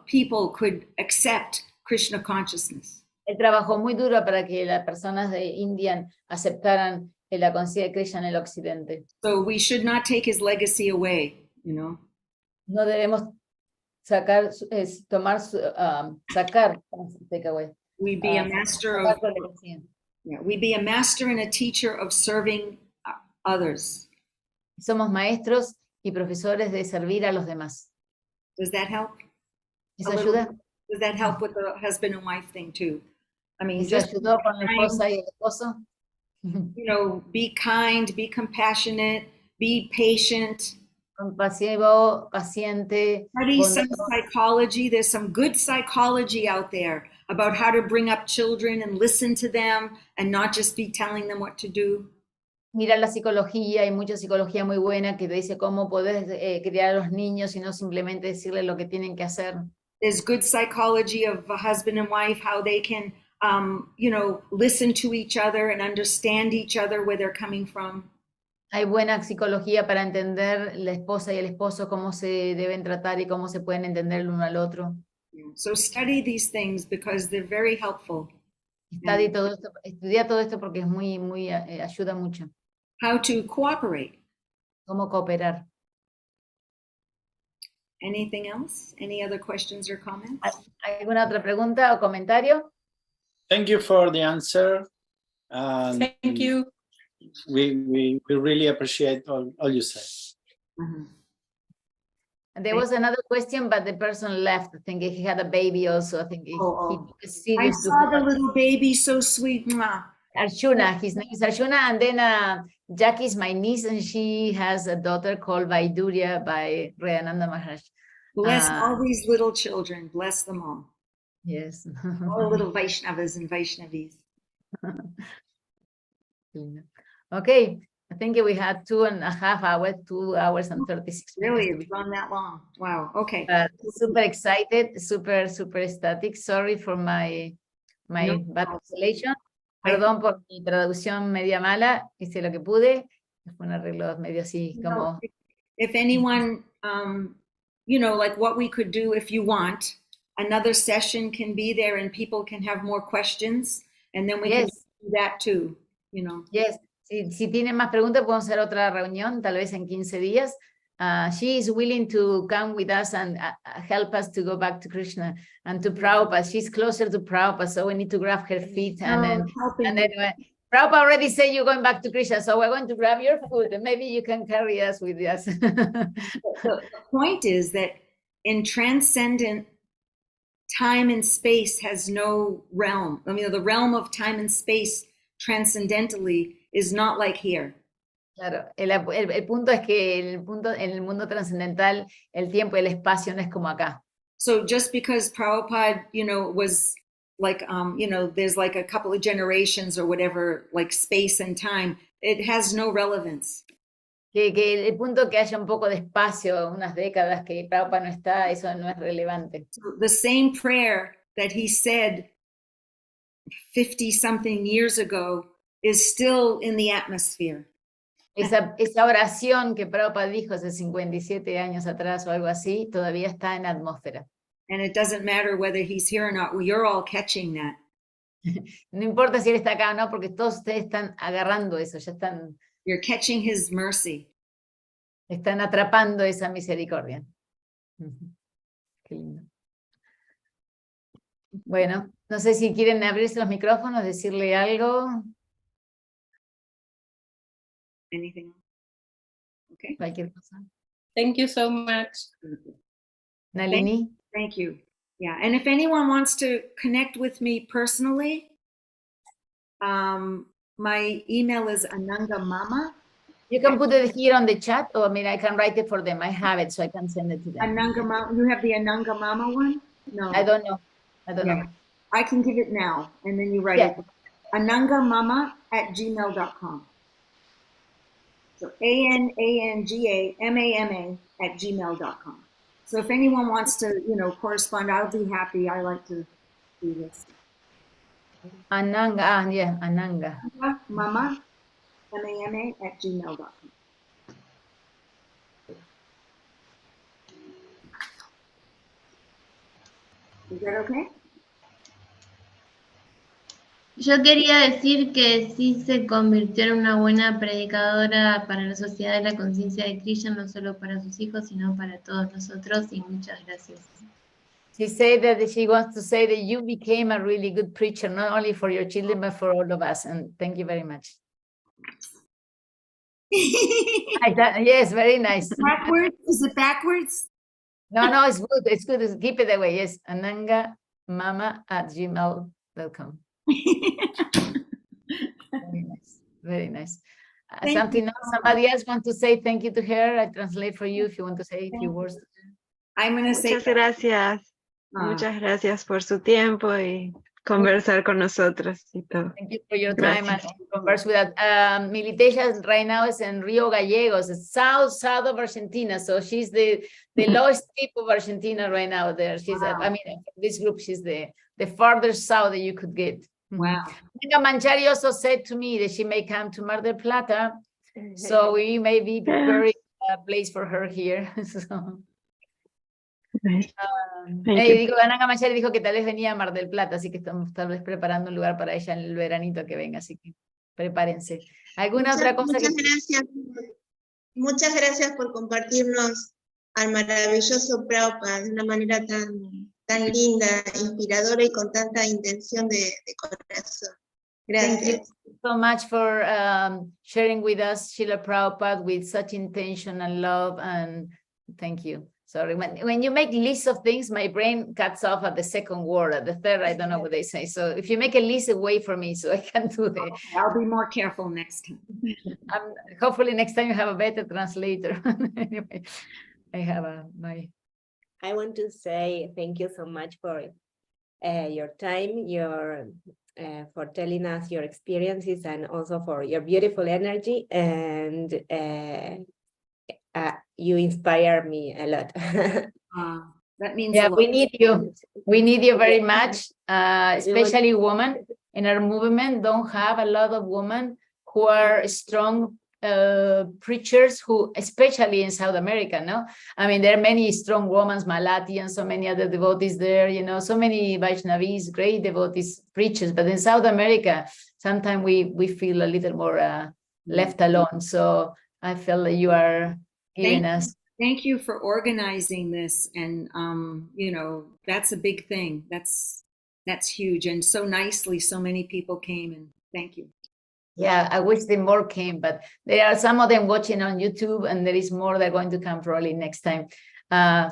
people could accept Krishna consciousness. Él trabajó muy duro para que las personas de India aceptaran la conciencia de Krishna en el occidente. So we should not take his legacy away, No debemos sacar, take away. We be a master of. Yeah, we be a master and a teacher of serving others. Somos maestros y profesores de servir a los demás. Does that help? ¿Eso ayuda? Does that help with the husband and wife thing too? I mean, ¿Eso ayudó con la esposa y el esposo? Be kind, be compassionate, be patient. Compasivo, paciente. Study some psychology. There's some good psychology out there about how to bring up children and listen to them and not just be telling them what to do. Mira la psicología, hay mucha psicología muy buena que te dice cómo podés criar a los niños y no simplemente decirles lo que tienen que hacer. There's good psychology of a husband and wife, how they can, listen to each other and understand each other, where they're coming from. Hay buena psicología para entender la esposa y el esposo, cómo se deben tratar y cómo se pueden entender el uno al otro. So study these things because they're very helpful. Estudia todo esto porque es ayuda mucho. How to cooperate. Cómo cooperar. Anything else? Any other questions or comments? ¿Alguna otra pregunta o comentario? Thank you for the answer. Thank you. We really appreciate all you said. There was another question, but the person left. I think he had a baby also. I think he was serious. I saw the little baby, so sweet. Arjuna, his name is Arjuna, and then Jackie is my niece, and she has a daughter called Vaidurya by Rayananda Maharaj. Bless all these little children. Bless them all. Yes. All the little Vaishnavas and Vaishnavis. Okay, I think we had 2.5 hours, 2 hours and 36 minutes. Really, it's gone that long. Wow. Okay. Super excited, super ecstatic. Sorry for my bad translation. Perdón por mi traducción media mala. Hice lo que pude. Fue un arreglo medio así como. If anyone, like what we could do if you want, another session can be there and people can have more questions, and then we can do that too. Yes. Si tienen más preguntas, podemos hacer otra reunión, tal vez en 15 días. She is willing to come with us and help us to go back to Krishna and to Prabhupada. She's closer to Prabhupada, so we need to grab her feet. And then Prabhupada already said you're going back to Krishna, so we're going to grab your food, and maybe you can carry us with us. The point is that in transcendent, time and space has no realm. I mean, the realm of time and space transcendentally is not like here. Claro, el punto es que en el mundo trascendental el tiempo y el espacio no es como acá. So just because Prabhupada, was like, there's like a couple of generations or whatever, like space and time, it has no relevance. Que el punto que haya un poco de espacio, unas décadas que Prabhupada no está, eso no es relevante. So the same prayer that he said 50-something years ago is still in the atmosphere. Esa oración que Prabhupada dijo hace 57 años atrás o algo así, todavía está en la atmósfera. And it doesn't matter whether he's here or not. Well, you're all catching that. No importa si él está acá o no, porque todos ustedes están agarrando eso, ya están. You're catching his mercy. Están atrapando esa misericordia. Qué lindo. Bueno, no sé si quieren abrirse los micrófonos, decirle algo. Anything? Okay. Cualquier cosa. Thank you so much. Nalini. Thank you. Yeah, and if anyone wants to connect with me personally, my email is anangamama. You can put it here on the chat, or I can write it for them. I have it, so I can send it to them. Anangamama. You have the Anangamama one? No. I don't know. I don't know. I can give it now, and then you write it. Anangamama@gmail.com. So ANANGAMAMA@gmail.com. So if anyone wants to, correspond, I'll be happy. I like to do this. Ananga, Ananga. Mama, MAMA@gmail.com. Is that okay? Yo quería decir que sí se convirtió en una buena predicadora para la sociedad de la conciencia de Krishna, no solo para sus hijos, sino para todos nosotros, y muchas gracias. She said that she wants to say that you became a really good preacher, not only for your children, but for all of us. And thank you very much. Yes, very nice. Backwards? Is it backwards? No, it's good. It's good. Keep it that way. Yes, anangamama@gmail.com. Very nice. Very nice. Something else? Somebody else want to say thank you to her? I translate for you if you want to say a few words. I'm going to say muchas gracias. Muchas gracias por su tiempo y conversar con nosotros y todo. Thank you for your time and converse with us. Militeja right now is in Rio Gallegos, south of Argentina. So she's the lowest tip of Argentina right now there. She's, this group, she's the farthest south that you could get. Wow. Manjari also said to me that she may come to Mar del Plata. So we may be preparing a place for her here. So. Ananga Manjari dijo que tal vez venía a Mar del Plata, así que estamos tal vez preparando un lugar para ella en el veranito que venga, así que prepárense. ¿Alguna otra cosa? Muchas gracias por compartirnos al maravilloso Prabhupada de una manera tan linda, inspiradora y con tanta intención de corazón. Gracias. Thank you so much for sharing with us Srila Prabhupada with such intention and love and Thank you. Sorry, when you make lists of things, my brain cuts off at the second word. At the third, I don't know what they say. So if you make a list, wait for me so I can do the. Okay, I'll be more careful next time. Hopefully next time you have a better translator. Anyway, I have my. I want to say thank you so much for your time, for telling us your experiences, and also for your beautiful energy. And you inspire me a lot. That means Yeah, a lot. we need you. We need you very much, especially women in our movement. Don't have a lot of women who are strong preachers, who, especially in South America, no? I mean, there are many strong women, Malati and so many other devotees there, you know, so many Vaishnavis, great devotees, preachers. But in South America, sometimes we feel a little more left alone. So I feel that you are giving us. Thank you for organizing this, and you know, that's a big thing. That's huge, and so nicely, so many people came, and thank you. Yeah, I wish the more came, but there are some of them watching on YouTube, and there is more that are going to come probably next time.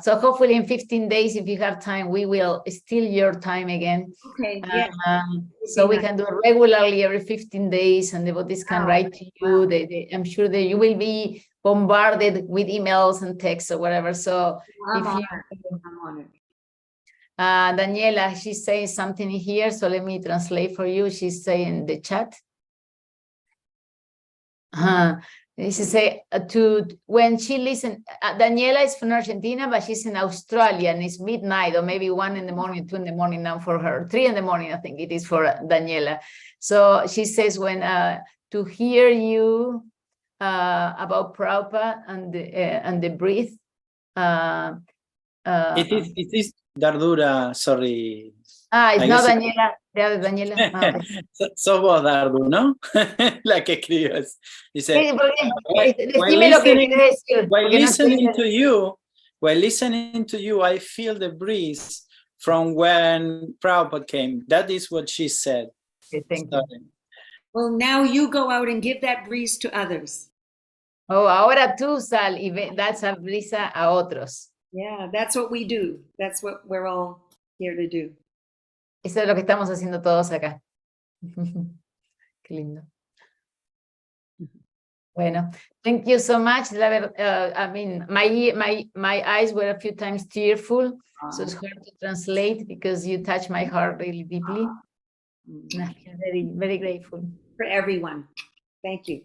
So hopefully in 15 days, if you have time, we will steal your time again. Okay, yeah. So we can do it regularly every 15 days, and devotees can write to you. I'm sure that you will be bombarded with emails and texts or whatever. So I'm if you, on it. Daniela, she's saying something here, so let me translate for you. She's saying in the chat. She say when she listen, Daniela is from Argentina, but she's in Australia, and it's midnight, or maybe 1 in the morning, 2 in the morning now for her, 3 in the morning, I think it is for Daniela. So she says, when to hear you about Prabhupada and the breath. It is Dardura, sorry. It's not Daniela, the other Daniela. Sos vos, Dardu, ¿no? La que escribes. Dice, while listening to you, I feel the breeze from when Prabhupada came. That is what she said. Okay, thank you. Well, now you go out and give that breeze to others. Oh, ahora tú sal y da esa brisa a otros. Yeah, that's what we do. That's what we're all here to do. Eso es lo que estamos haciendo todos acá. Qué lindo. Bueno, thank you so much. I mean, my eyes were a few times tearful, so it's hard to translate because you touch my heart really deeply. And I feel very, very grateful. For everyone. Thank you.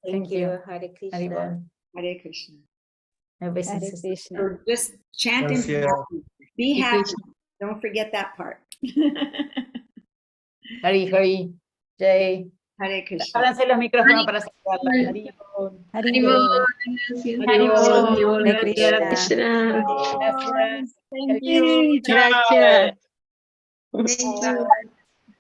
Thank you. Hare Krishna. Hare Krishna. Hare Krishna. So just chant and be happy. Don't forget that part. Hari, Hari, Jai. Hare Krishna. Ábranse los micrófonos para saludarla. Haribol. Hare Krishna. Gracias. Thank you. Gracias. Thank you.